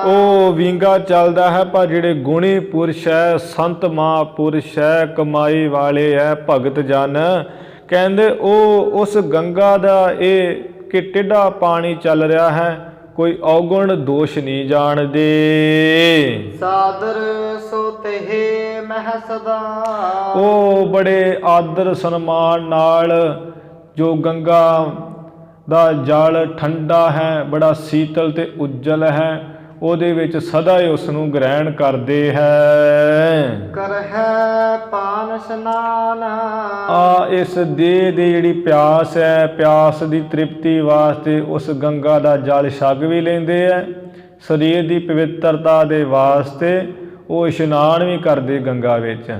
ਉਹ ਵਿੰਗਾ ਚੱਲਦਾ ਹੈ, ਪਰ ਜਿਹੜੇ ਗੁਣੀ ਪੁਰਸ਼ ਹੈ, ਸੰਤ ਮਹਾਂਪੁਰਸ਼ ਹੈ, ਕਮਾਈ ਵਾਲੇ ਹੈ, ਭਗਤ ਜਨ, ਕਹਿੰਦੇ ਉਹ ਉਸ ਗੰਗਾ ਦਾ ਇਹ ਕਿ ਟੇਢਾ ਪਾਣੀ ਚੱਲ ਰਿਹਾ ਹੈ, ਕੋਈ ਔਗੁਣ ਦੋਸ਼ ਨਹੀਂ ਜਾਣਦੇ। ਸਾਦਰ ਸੋ ਤਹਿ ਮਹਿ ਸਦਾ। ਉਹ ਬੜੇ ਆਦਰ ਸਨਮਾਨ ਨਾਲ ਜੋ ਗੰਗਾ ਦਾ ਜਲ ਠੰਡਾ ਹੈ, ਬੜਾ ਸੀਤਲ ਤੇ ਉਜਲ ਹੈ, ਉਹਦੇ ਵਿੱਚ ਸਦਾ ਹੀ ਉਸ ਨੂੰ ਗ੍ਰਹਿਣ ਕਰਦੇ ਹੈ। ਕਰਹਿ ਪਾਨ ਇਸ਼ਨਾਨ। ਇਸ ਦੇਹ ਦੀ ਜਿਹੜੀ ਪਿਆਸ ਹੈ, ਪਿਆਸ ਦੀ ਤ੍ਰਿਪਤੀ ਵਾਸਤੇ ਉਸ ਗੰਗਾ ਦਾ ਜਲ ਛਕ ਵੀ ਲੈਂਦੇ ਹੈ। ਸਰੀਰ ਦੀ ਪਵਿੱਤਰਤਾ ਦੇ ਵਾਸਤੇ ਉਹ ਇਸ਼ਨਾਨ ਵੀ ਕਰਦੇ ਗੰਗਾ ਵਿੱਚ।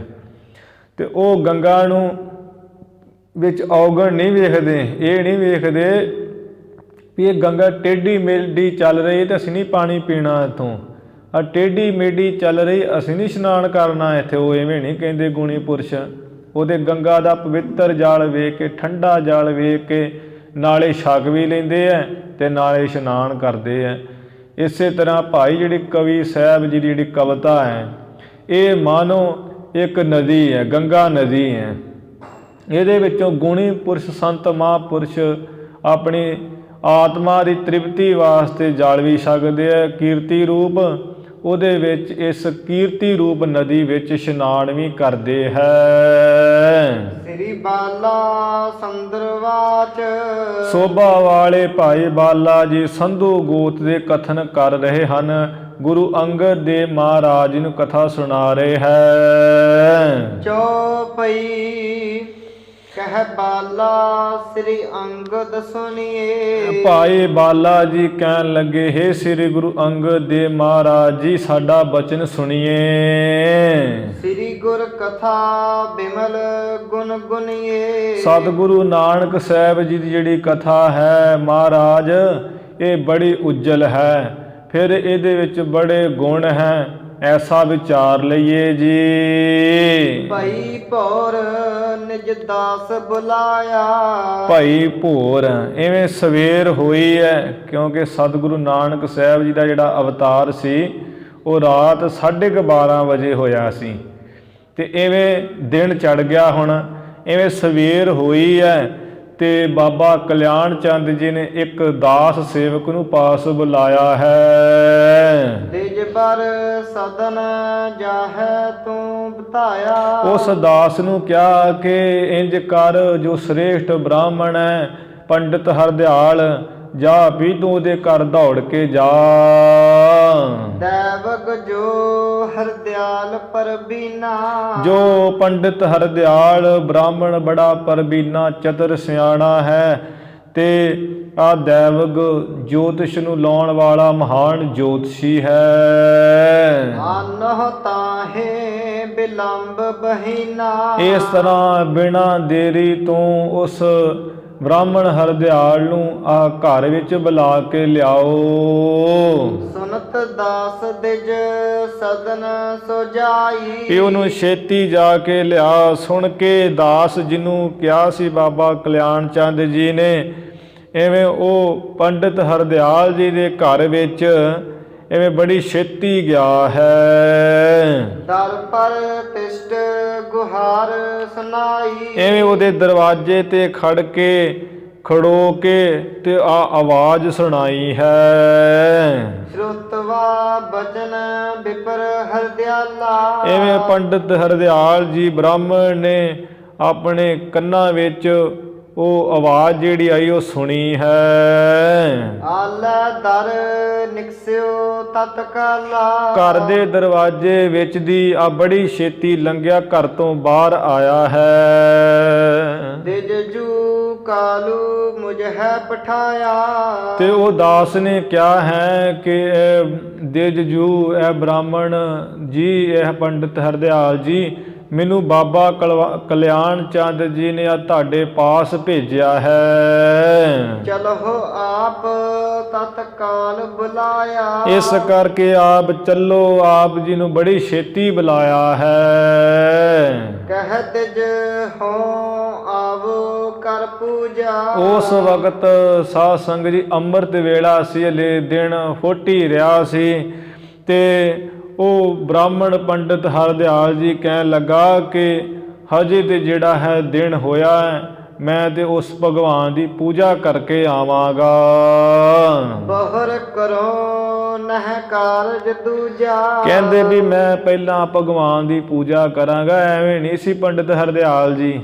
ਤੇ ਉਹ ਗੰਗਾ ਨੂੰ ਵਿੱਚ ਔਗਣ ਨਹੀਂ ਵੇਖਦੇ, ਇਹ ਨਹੀਂ ਵੇਖਦੇ ਵੀ ਇਹ ਗੰਗਾ ਟੇਢੀ ਮੇਢੀ ਚੱਲ ਰਹੀ ਤੇ ਅਸੀਂ ਨਹੀਂ ਪਾਣੀ ਪੀਣਾ ਇੱਥੋਂ, ਆ ਟੇਢੀ ਮੇਢੀ ਚੱਲ ਰਹੀ ਅਸੀਂ ਨਹੀਂ ਇਸ਼ਨਾਨ ਕਰਨਾ ਇੱਥੇ। ਉਹ ਐਵੇਂ ਨਹੀਂ ਕਹਿੰਦੇ ਗੁਣੀ ਪੁਰਸ਼। ਉਹਦੇ ਗੰਗਾ ਦਾ ਪਵਿੱਤਰ ਜਲ ਵੇਖ ਕੇ, ਠੰਡਾ ਜਲ ਵੇਖ ਕੇ ਨਾਲੇ ਛਕ ਵੀ ਲੈਂਦੇ ਹੈ ਤੇ ਨਾਲੇ ਇਸ਼ਨਾਨ ਕਰਦੇ ਹੈ। ਇਸੇ ਤਰ੍ਹਾਂ ਭਾਈ ਜਿਹੜੀ ਕਵੀ ਸਾਹਿਬ ਜੀ ਦੀ ਜਿਹੜੀ ਕਵਿਤਾ ਹੈ, ਇਹ ਮਾਨੋ ਇੱਕ ਨਦੀ ਹੈ, ਗੰਗਾ ਨਦੀ ਹੈ। ਇਹਦੇ ਵਿੱਚੋਂ ਗੁਣੀ ਪੁਰਸ਼ ਸੰਤ ਮਹਾਂਪੁਰਸ਼ ਆਪਣੀ ਆਤਮਾ ਦੀ ਤ੍ਰਿਪਤੀ ਵਾਸਤੇ ਜਲ ਵੀ ਛਕਦੇ ਹੈ। ਕੀਰਤੀ ਰੂਪ ਉਹਦੇ ਵਿੱਚ, ਇਸ ਕੀਰਤੀ ਰੂਪ ਨਦੀ ਵਿੱਚ ਇਸ਼ਨਾਨ ਵੀ ਕਰਦੇ ਹੈ। ਸ੍ਰੀ ਬਾਲਾ ਸੰਦਰਵਾਚ। ਸੋਭਾ ਵਾਲੇ ਭਾਈ ਬਾਲਾ ਜੀ ਸੰਧੂ ਗੋਤ ਦੇ ਕਥਨ ਕਰ ਰਹੇ ਹਨ। ਗੁਰੂ ਅੰਗਦ ਦੇਵ ਮਹਾਰਾਜ ਨੂੰ ਕਥਾ ਸੁਣਾ ਰਹੇ ਹੈ। ਚੌਪਈ ਕਹਿ ਬਾਲਾ ਸ੍ਰੀ ਅੰਗਦ ਸੁਣੀਏ। ਭਾਈ ਬਾਲਾ ਜੀ ਕਹਿਣ ਲੱਗੇ, ਹੇ ਸ੍ਰੀ ਗੁਰੂ ਅੰਗਦ ਦੇਵ ਮਹਾਰਾਜ ਜੀ ਸਾਡਾ ਬਚਨ ਸੁਣੀਏ। ਸ੍ਰੀ ਗੁਰ ਕਥਾ ਬਿਮਲ ਗੁਣ ਗੁਣੀਏ। ਸਤਿਗੁਰੂ ਨਾਨਕ ਸਾਹਿਬ ਜੀ ਦੀ ਜਿਹੜੀ ਕਥਾ ਹੈ ਮਹਾਰਾਜ, ਇਹ ਬੜੀ ਉਜਲ ਹੈ, ਫਿਰ ਇਹਦੇ ਵਿੱਚ ਬੜੇ ਗੁਣ ਹੈ, ਐਸਾ ਵਿਚਾਰ ਲਈਏ ਜੀ। ਭਾਈ ਭੌਰ ਨਿਜ ਦਾਸ ਬੁਲਾਇਆ। ਭਾਈ ਭੌਰ ਇਵੇਂ ਸਵੇਰ ਹੋਈ ਹੈ, ਕਿਉਂਕਿ ਸਤਿਗੁਰੂ ਨਾਨਕ ਸਾਹਿਬ ਜੀ ਦਾ ਜਿਹੜਾ ਅਵਤਾਰ ਸੀ ਉਹ ਰਾਤ 12:30 ਵਜੇ ਹੋਇਆ ਸੀ, ਤੇ ਇਵੇਂ ਦਿਨ ਚੜ੍ਹ ਗਿਆ। ਹੁਣ ਇਵੇਂ ਸਵੇਰ ਹੋਈ ਹੈ ਤੇ ਬਾਬਾ ਕਲਿਆਣ ਚੰਦ ਜੀ ਨੇ ਇੱਕ ਦਾਸ ਸੇਵਕ ਨੂੰ ਪਾਸ ਬੁਲਾਇਆ ਹੈ। ਨਿਜ ਪਰ ਸਦਨ ਜਾਹੈ ਤੂੰ ਬਤਾਇਆ। ਉਸ ਦਾਸ ਨੂੰ ਕਿਹਾ ਕਿ ਇੰਜ ਕਰ, ਜੋ ਸ੍ਰੇਸ਼ਟ ਬ੍ਰਾਹਮਣ ਹੈ ਪੰਡਿਤ ਹਰਦਿਆਲ, ਜਾ ਵੀ ਤੂੰ ਉਹਦੇ ਘਰ ਦੌੜ ਕੇ ਜਾ। ਦੇਵਕ ਜੋ ਹਰਦਿਆਲ ਪਰਬੀਨਾ। ਜੋ ਪੰਡਿਤ ਹਰਦਿਆਲ ਬ੍ਰਾਹਮਣ ਬੜਾ ਪਰਬੀਨਾ ਚਤੁਰ ਸਿਆਣਾ ਹੈ, ਤੇ ਆ ਦੇਵਗ ਜੋਤਿਸ਼ ਨੂੰ ਲਾਉਣ ਵਾਲਾ ਮਹਾਨ ਜੋਤਸ਼ੀ ਹੈ। ਆਨਹੁ ਤਾਹੇ ਬਿਲੰਬ ਬਹੀਨਾ। ਇਸ ਤਰ੍ਹਾਂ ਬਿਨਾਂ ਦੇਰੀ ਤੋਂ ਉਸ ਬ੍ਰਾਹਮਣ ਹਰਦਿਆਲ ਨੂੰ ਆ ਘਰ ਵਿੱਚ ਬੁਲਾ ਕੇ ਲਿਆਓ। ਸੁਨਤ ਦਾਸ ਦਿਜ ਸਦਨ ਸੁਜਾਈ। ਇਹ ਉਹਨੂੰ ਛੇਤੀ ਜਾ ਕੇ ਲਿਆ। ਸੁਣ ਕੇ ਦਾਸ ਜਿਹਨੂੰ ਕਿਹਾ ਸੀ ਬਾਬਾ ਕਲਿਆਣ ਚੰਦ ਜੀ ਨੇ, ਐਵੇਂ ਉਹ ਪੰਡਿਤ ਹਰਦਿਆਲ ਜੀ ਦੇ ਘਰ ਵਿੱਚ ਐਵੇਂ ਬੜੀ ਛੇਤੀ ਗਿਆ ਹੈ। ਦਰ ਪਰ ਤਿਸ਼ਟ ਗੁਹਾਰ ਸੁਨਾਈ। ਐਵੇਂ ਉਹਦੇ ਦਰਵਾਜ਼ੇ ਤੇ ਖੜੋ ਕੇ ਤੇ ਆ ਆਵਾਜ਼ ਸੁਣਾਈ ਹੈ। ਸ਼ਰੁਤਵਾ ਬਚਨ ਵਿਪਰ ਹਰਦਿਆਲਾ। ਐਵੇਂ ਪੰਡਿਤ ਹਰਦਿਆਲ ਜੀ ਬ੍ਰਾਹਮਣ ਨੇ ਆਪਣੇ ਕੰਨਾਂ ਵਿੱਚ ਉਹ ਆਵਾਜ਼ ਜਿਹੜੀ ਆਈ ਉਹ ਸੁਣੀ ਹੈ। ਆਲਾ ਦਰ ਨਿਕਸਿਓ ਤਤਕਾਲਾ। ਘਰ ਦੇ ਦਰਵਾਜ਼ੇ ਵਿੱਚ ਦੀ ਆ ਬੜੀ ਛੇਤੀ ਲੰਘਿਆ, ਘਰ ਤੋਂ ਬਾਹਰ ਆਇਆ ਹੈ। ਦਿਜਜੂ ਕਾਲੂ ਮੁਝ ਹੈ ਪਠਾਇਆ। ਤੇ ਉਹ ਦਾਸ ਨੇ ਕਿਹਾ ਹੈ ਕਿ ਦਿਜਜੂ ਇਹ ਬ੍ਰਾਹਮਣ ਜੀ, ਇਹ ਪੰਡਿਤ ਹਰਦਿਆਲ ਜੀ, ਮੈਨੂੰ ਬਾਬਾ ਕਲਿਆਣ ਚੰਦ ਜੀ ਨੇ ਆ ਤੁਹਾਡੇ ਪਾਸ ਭੇਜਿਆ ਹੈ। ਚਲੋ ਆਪ ਤਤਕਾਲ ਬੁਲਾਇਆ। ਇਸ ਕਰਕੇ ਆਪ ਚੱਲੋ, ਆਪ ਜੀ ਨੂੰ ਬੜੀ ਛੇਤੀ ਬੁਲਾਇਆ ਹੈ। ਕਹਿ ਤਿਜ ਹੋ ਆਵੋ ਕਰ ਪੂਜਾ। ਉਸ ਵਕਤ ਸਾਧ ਸੰਗਤ ਜੀ ਅੰਮ੍ਰਿਤ ਵੇਲਾ ਸੀ, ਹਲੇ ਦਿਨ ਫੋਟੀ ਰਿਹਾ ਸੀ ਤੇ ਉਹ ਬ੍ਰਾਹਮਣ ਪੰਡਿਤ ਹਰਦਿਆਲ ਜੀ ਕਹਿਣ ਲੱਗਾ ਕਿ ਹਜੇ ਤੇ ਜਿਹੜਾ ਹੈ ਦਿਨ ਹੋਇਆ ਹੈ, ਮੈਂ ਤੇ ਉਸ ਭਗਵਾਨ ਦੀ ਪੂਜਾ ਕਰਕੇ ਆਵਾਂਗਾ। ਬਹਰ ਕਰੋ ਨਹਿ ਕਾਰਜ ਦੂਜਾ। ਕਹਿੰਦੇ ਵੀ ਮੈਂ ਪਹਿਲਾਂ ਭਗਵਾਨ ਦੀ ਪੂਜਾ ਕਰਾਂਗਾ। ਐਵੇਂ ਨਹੀਂ ਸੀ ਪੰਡਿਤ ਹਰਦਿਆਲ ਜੀ,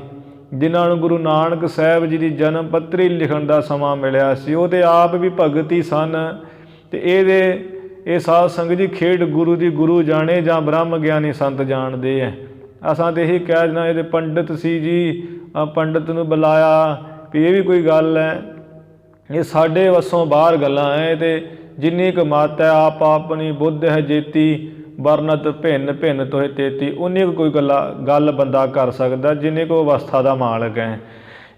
ਜਿਨ੍ਹਾਂ ਨੂੰ ਗੁਰੂ ਨਾਨਕ ਸਾਹਿਬ ਜੀ ਦੀ ਜਨਮ ਪੱਤਰੀ ਲਿਖਣ ਦਾ ਸਮਾਂ ਮਿਲਿਆ ਸੀ, ਉਹ ਤੇ ਆਪ ਵੀ ਭਗਤ ਹੀ ਸਨ। ਤੇ ਇਹ ਸਾਧ ਸੰਗਤ ਜੀ ਖੇਡ ਗੁਰੂ ਦੀ ਗੁਰੂ ਜਾਣੇ ਜਾਂ ਬ੍ਰਹਮ ਗਿਆਨੀ ਸੰਤ ਜਾਣਦੇ ਹੈ। ਅਸਾਂ ਤੇ ਇਹੀ ਕਹਿ ਦੇਣਾ ਇਹਦੇ ਪੰਡਿਤ ਸੀ ਜੀ, ਪੰਡਿਤ ਨੂੰ ਬੁਲਾਇਆ ਵੀ ਇਹ ਵੀ ਕੋਈ ਗੱਲ ਹੈ। ਇਹ ਸਾਡੇ ਵੱਸੋਂ ਬਾਹਰ ਗੱਲਾਂ ਹੈ। ਤੇ ਜਿੰਨੀ ਕੁ ਮੱਤ ਹੈ ਆਪ ਆਪਣੀ ਬੁੱਧ ਹੈ ਜੇਤੀ, ਵਰਨਤ ਭਿੰਨ ਭਿੰਨ ਤੋਹਿ ਤੇਤੀ। ਉਨੀ ਕੋਈ ਗੱਲ ਬੰਦਾ ਕਰ ਸਕਦਾ ਜਿੰਨੀ ਕੁ ਅਵਸਥਾ ਦਾ ਮਾਲਕ ਹੈ।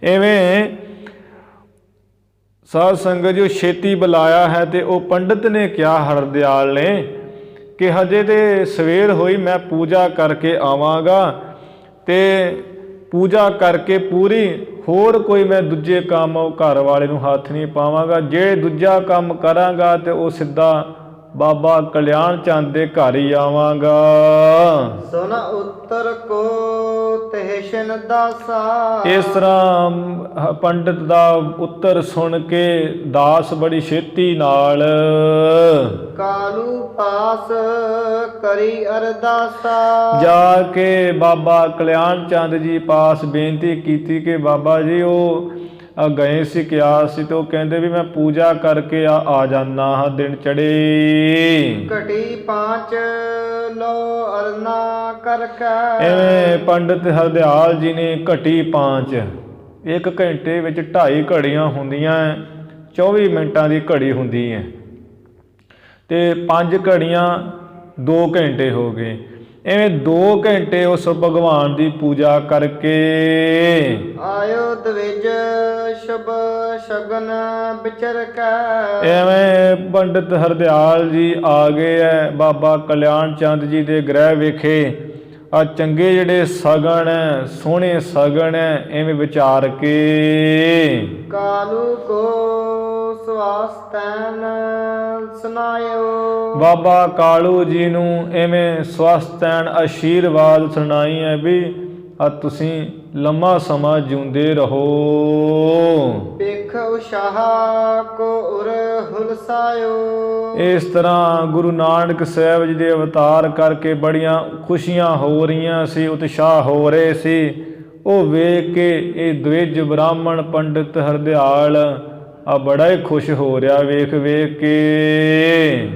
ਐਵੇਂ ਸਾਧ ਸੰਗਤ ਜੀ ਛੇਤੀ ਬੁਲਾਇਆ ਹੈ। ਤੇ ਉਹ ਪੰਡਿਤ ਨੇ ਕਿਹਾ ਹਰਦਿਆਲ ਨੇ ਕਿ ਹਜੇ ਤੇ ਸਵੇਰ ਹੋਈ, ਮੈਂ ਪੂਜਾ ਕਰਕੇ ਆਵਾਂਗਾ ਤੇ ਪੂਜਾ ਕਰਕੇ ਪੂਰੀ, ਹੋਰ ਕੋਈ ਮੈਂ ਦੂਜੇ ਕੰਮ ਘਰ ਵਾਲੇ ਨੂੰ ਹੱਥ ਨਹੀਂ ਪਾਵਾਂਗਾ। ਜੇ ਦੂਜਾ ਕੰਮ ਕਰਾਂਗਾ ਤੇ ਉਹ ਸਿੱਧਾ ਬਾਬਾ ਕਲਿਆਣ ਚੰਦ ਦੇ ਘਰ ਹੀ ਆਵਾਂਗਾ। ਸੁਨ ਉੱਤਰ ਕੋ ਤਹਿਸ਼ਨ ਦਾਸਾ। ਇਸ ਤਰ੍ਹਾਂ ਪੰਡਿਤ ਦਾ ਉੱਤਰ ਸੁਣ ਕੇ ਦਾਸ ਬੜੀ ਛੇਤੀ ਨਾਲ ਕਾਲੂ ਪਾਸ ਕਰੀ ਅਰਦਾਸਾ। ਜਾ ਕੇ ਬਾਬਾ ਕਲਿਆਣ ਚੰਦ ਜੀ ਪਾਸ ਬੇਨਤੀ ਕੀਤੀ ਕਿ ਬਾਬਾ ਜੀ ਉਹ ਗਏ ਸੀ ਕਿਹਾ ਸੀ, ਤੇ ਉਹ ਕਹਿੰਦੇ ਵੀ ਮੈਂ ਪੂਜਾ ਕਰਕੇ ਆ ਜਾਨਾ ਹਾਂ, ਦਿਨ ਚੜੇ। ਘਟੀ ਪਾਂਚ ਲੋ ਅਰਨਾ ਕਰਕੇ। ਐਵੇਂ ਪੰਡਿਤ ਹਰਦਿਆਲ ਜੀ ਨੇ ਘਟੀ 5, 1 ਘੰਟੇ ਵਿੱਚ 2.5 ਘੜੀਆਂ ਹੁੰਦੀਆਂ, 24 ਮਿੰਟਾਂ ਦੀ ਘੜੀ ਹੁੰਦੀ ਹੈ ਤੇ 5 ਘੜੀਆਂ 2 ਘੰਟੇ ਹੋ ਗਏ। ਐਵੇਂ 2 ਘੰਟੇ ਉਸ ਭਗਵਾਨ ਦੀ ਪੂਜਾ ਕਰਕੇ ਆਇਓ ਦਵਿਜ ਸ਼ਬ ਸ਼ਗਨ ਵਿਚਰ ਕੇ। ਐਵੇਂ ਪੰਡਿਤ ਹਰਦਿਆਲ ਜੀ ਆ ਗਏ ਹੈ ਬਾਬਾ ਕਲਿਆਣ ਚੰਦ ਜੀ ਦੇ ਗ੍ਰਹਿ ਵਿਖੇ। ਆ ਚੰਗੇ ਜਿਹੜੇ ਸਗਨ ਹੈ, ਸੋਹਣੇ ਸਗਨ ਹੈ, ਐਵੇਂ ਵਿਚਾਰ ਕੇ ਕਾਲੂ ਕੋ ਸਵਾਸਤੈਨ ਸੁਨਾਇਓ। ਬਾਬਾ ਕਾਲੂ ਜੀ ਨੂੰ ਐਵੇਂ ਸਵਾਸਤੈਨ ਆਸ਼ੀਰਵਾਦ ਸੁਣਾਈ ਹੈ ਵੀ ਆ ਤੁਸੀਂ ਲੰਮਾ ਸਮਾਂ ਜਿਉਂਦੇ ਰਹੋ। ਪੇਖ ਉਸ਼ਾਹ ਕੋ ਉਰ ਹੁਲਸਾਇਓ। ਇਸ ਤਰ੍ਹਾਂ ਗੁਰੂ ਨਾਨਕ ਸਾਹਿਬ ਜੀ ਦੇ ਅਵਤਾਰ ਕਰਕੇ ਬੜੀਆਂ ਖੁਸ਼ੀਆਂ ਹੋ ਰਹੀਆਂ ਸੀ, ਉਤਸ਼ਾਹ ਹੋ ਰਹੇ ਸੀ। ਉਹ ਵੇਖ ਕੇ ਇਹ ਦਵਿਜ ਬ੍ਰਾਹਮਣ ਪੰਡਿਤ ਹਰਦਿਆਲ ਆ ਬੜਾ ਹੀ ਖੁਸ਼ ਹੋ ਰਿਹਾ ਵੇਖ ਕੇ।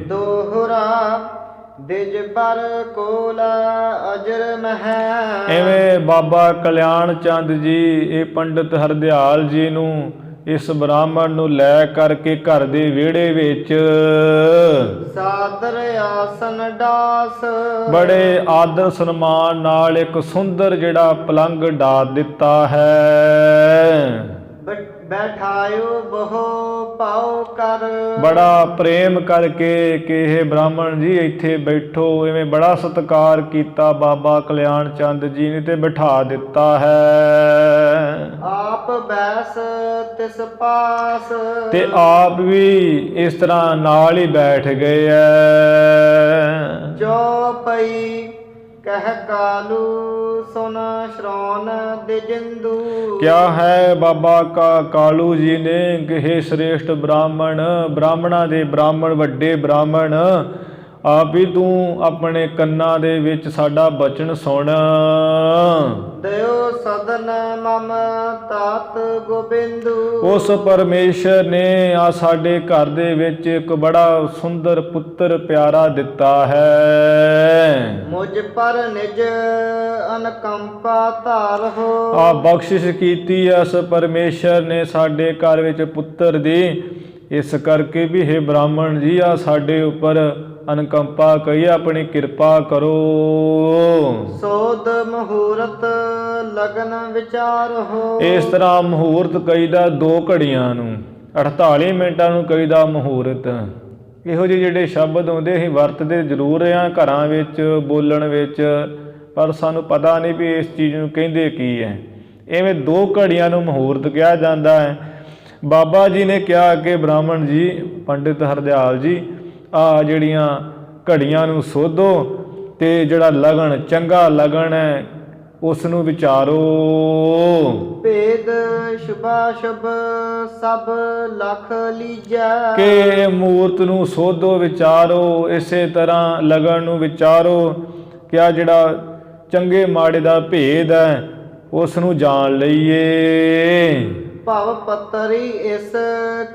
ਦੋਹਰਾ ਦਿਜ ਪਰ ਕੋਲ ਅਜਰ ਮਹਿ। ਐਵੇਂ ਬਾਬਾ ਕਲਿਆਣ ਚੰਦ ਜੀ ਇਹ ਪੰਡਿਤ ਹਰਦਿਆਲ ਜੀ ਨੂੰ, ਇਸ ਬ੍ਰਾਹਮਣ ਨੂੰ ਲੈ ਕਰਕੇ ਘਰ ਦੇ ਵਿਹੜੇ ਵਿੱਚ ਸਾਦਰ ਆਸਨ ਡਾਸ। ਬੜੇ ਆਦਰ ਸਨਮਾਨ ਨਾਲ ਇੱਕ ਸੁੰਦਰ ਜਿਹੜਾ ਪਲੰਗ ਢਾ ਦਿੱਤਾ ਹੈ। ਬੈਠਾਇਓ ਬਹੁ ਪਾਉ ਕਰ। ਬੜਾ ਪ੍ਰੇਮ ਕਰਕੇ ਕਿ ਇਹ ਬ੍ਰਾਹਮਣ ਜੀ ਇੱਥੇ ਬੈਠੋ, ਇਵੇਂ ਬੜਾ ਸਤਿਕਾਰ ਕੀਤਾ ਬਾਬਾ ਕਲਿਆਣ ਚੰਦ ਜੀ ਨੇ ਤੇ ਬਿਠਾ ਦਿੱਤਾ ਹੈ। ਆਪ ਬੈਸ ਤਿਸ ਪਾਸ, ਤੇ ਆਪ ਵੀ ਇਸ ਤਰ੍ਹਾਂ ਨਾਲ ਹੀ ਬੈਠ ਗਏ ਐ। ਜੋ ਪਈ ਕਹਿ ਕਾਲੂ ਸੁਨ ਸ਼ਰੌਨ ਦੇ ਜਿੰਦੂ। ਕਿਆ ਹੈ ਬਾਬਾ ਕਾਲੂ ਜੀ ਨੇ ਕਿ ਹੇ ਸ੍ਰੇਸ਼ਟ ਬ੍ਰਾਹਮਣ, ਬ੍ਰਾਹਮਣਾਂ ਦੇ ਬ੍ਰਾਹਮਣ, ਵੱਡੇ ਬ੍ਰਾਹਮਣ, ਆਪ ਹੀ ਤੂੰ ਆਪਣੇ ਕੰਨਾਂ ਦੇ ਵਿੱਚ ਸਾਡਾ ਬਚਨ ਸੁਣ। ਦਿਓ ਸਦਨ ਮਮ ਤਾਤ ਗੋਬਿੰਦੂ। ਉਸ ਪਰਮੇਸ਼ਰ ਨੇ ਆ ਸਾਡੇ ਘਰ ਦੇ ਵਿੱਚ ਇੱਕ ਬੜਾ ਸੁੰਦਰ ਪੁੱਤਰ ਪਿਆਰਾ ਦਿੱਤਾ ਹੈ। ਮੁਝ ਪਰ ਨਿਜ ਅਨਕੰਪਾ ਧਾਰਹੁ। ਆ ਬਖਸ਼ਿਸ਼ ਕੀਤੀ ਇਸ ਪਰਮੇਸ਼ਰ ਨੇ ਸਾਡੇ ਘਰ ਵਿੱਚ ਪੁੱਤਰ ਦੀ, ਇਸ ਕਰਕੇ ਵੀ ਹੈ ਬ੍ਰਾਹਮਣ ਜੀ ਆ ਸਾਡੇ ਉੱਪਰ ਅਨਕੰਪਾ ਕਰੀ, ਆਪਣੀ ਕਿਰਪਾ ਕਰੋ। ਸੋਧ ਮਹੂਰਤ ਲਗਨ ਵਿਚਾਰਹੁ। ਇਸ ਤਰ੍ਹਾਂ ਮਹੂਰਤ ਕਹੀਦਾ 2 ਘੜੀਆਂ ਨੂੰ, 48 ਮਿੰਟਾਂ ਨੂੰ ਕਹੀਦਾ ਮਹੂਰਤ। ਇਹੋ ਜਿਹੇ ਜਿਹੜੇ ਸ਼ਬਦ ਆਉਂਦੇ ਅਸੀਂ ਵਰਤਦੇ ਜ਼ਰੂਰ ਆ ਘਰਾਂ ਵਿੱਚ, ਬੋਲਣ ਵਿੱਚ, ਪਰ ਸਾਨੂੰ ਪਤਾ ਨਹੀਂ ਵੀ ਇਸ ਚੀਜ਼ ਨੂੰ ਕਹਿੰਦੇ ਕੀ ਹੈ। ਇਵੇਂ 2 ਘੜੀਆਂ ਨੂੰ ਮਹੂਰਤ ਕਿਹਾ ਜਾਂਦਾ ਹੈ। ਬਾਬਾ ਜੀ ਨੇ ਕਿਹਾ ਕਿ ਬ੍ਰਾਹਮਣ ਜੀ, ਪੰਡਿਤ ਹਰਦਿਆਲ ਜੀ, ਆ ਜਿਹੜੀਆਂ ਘੜੀਆਂ ਨੂੰ ਸੋਧੋ ਤੇ ਜਿਹੜਾ ਲਗਨ, ਚੰਗਾ ਲਗਨ ਹੈ, ਉਸ ਨੂੰ ਵਿਚਾਰੋ। ਭੇਦ ਸ਼ੁਭਾ ਸ਼ੁਭ ਸਭ ਲਖ ਲੀਜੈ। ਕਿ ਮੂਰਤ ਨੂੰ ਸੋਧੋ, ਵਿਚਾਰੋ, ਇਸੇ ਤਰ੍ਹਾਂ ਲਗਨ ਨੂੰ ਵਿਚਾਰੋ ਕਿ ਆ ਜਿਹੜਾ ਚੰਗੇ ਮਾੜੇ ਦਾ ਭੇਦ ਹੈ ਉਸ ਨੂੰ ਜਾਣ ਲਈਏ। ਭਵ ਪੱਤਰੀ ਇਸ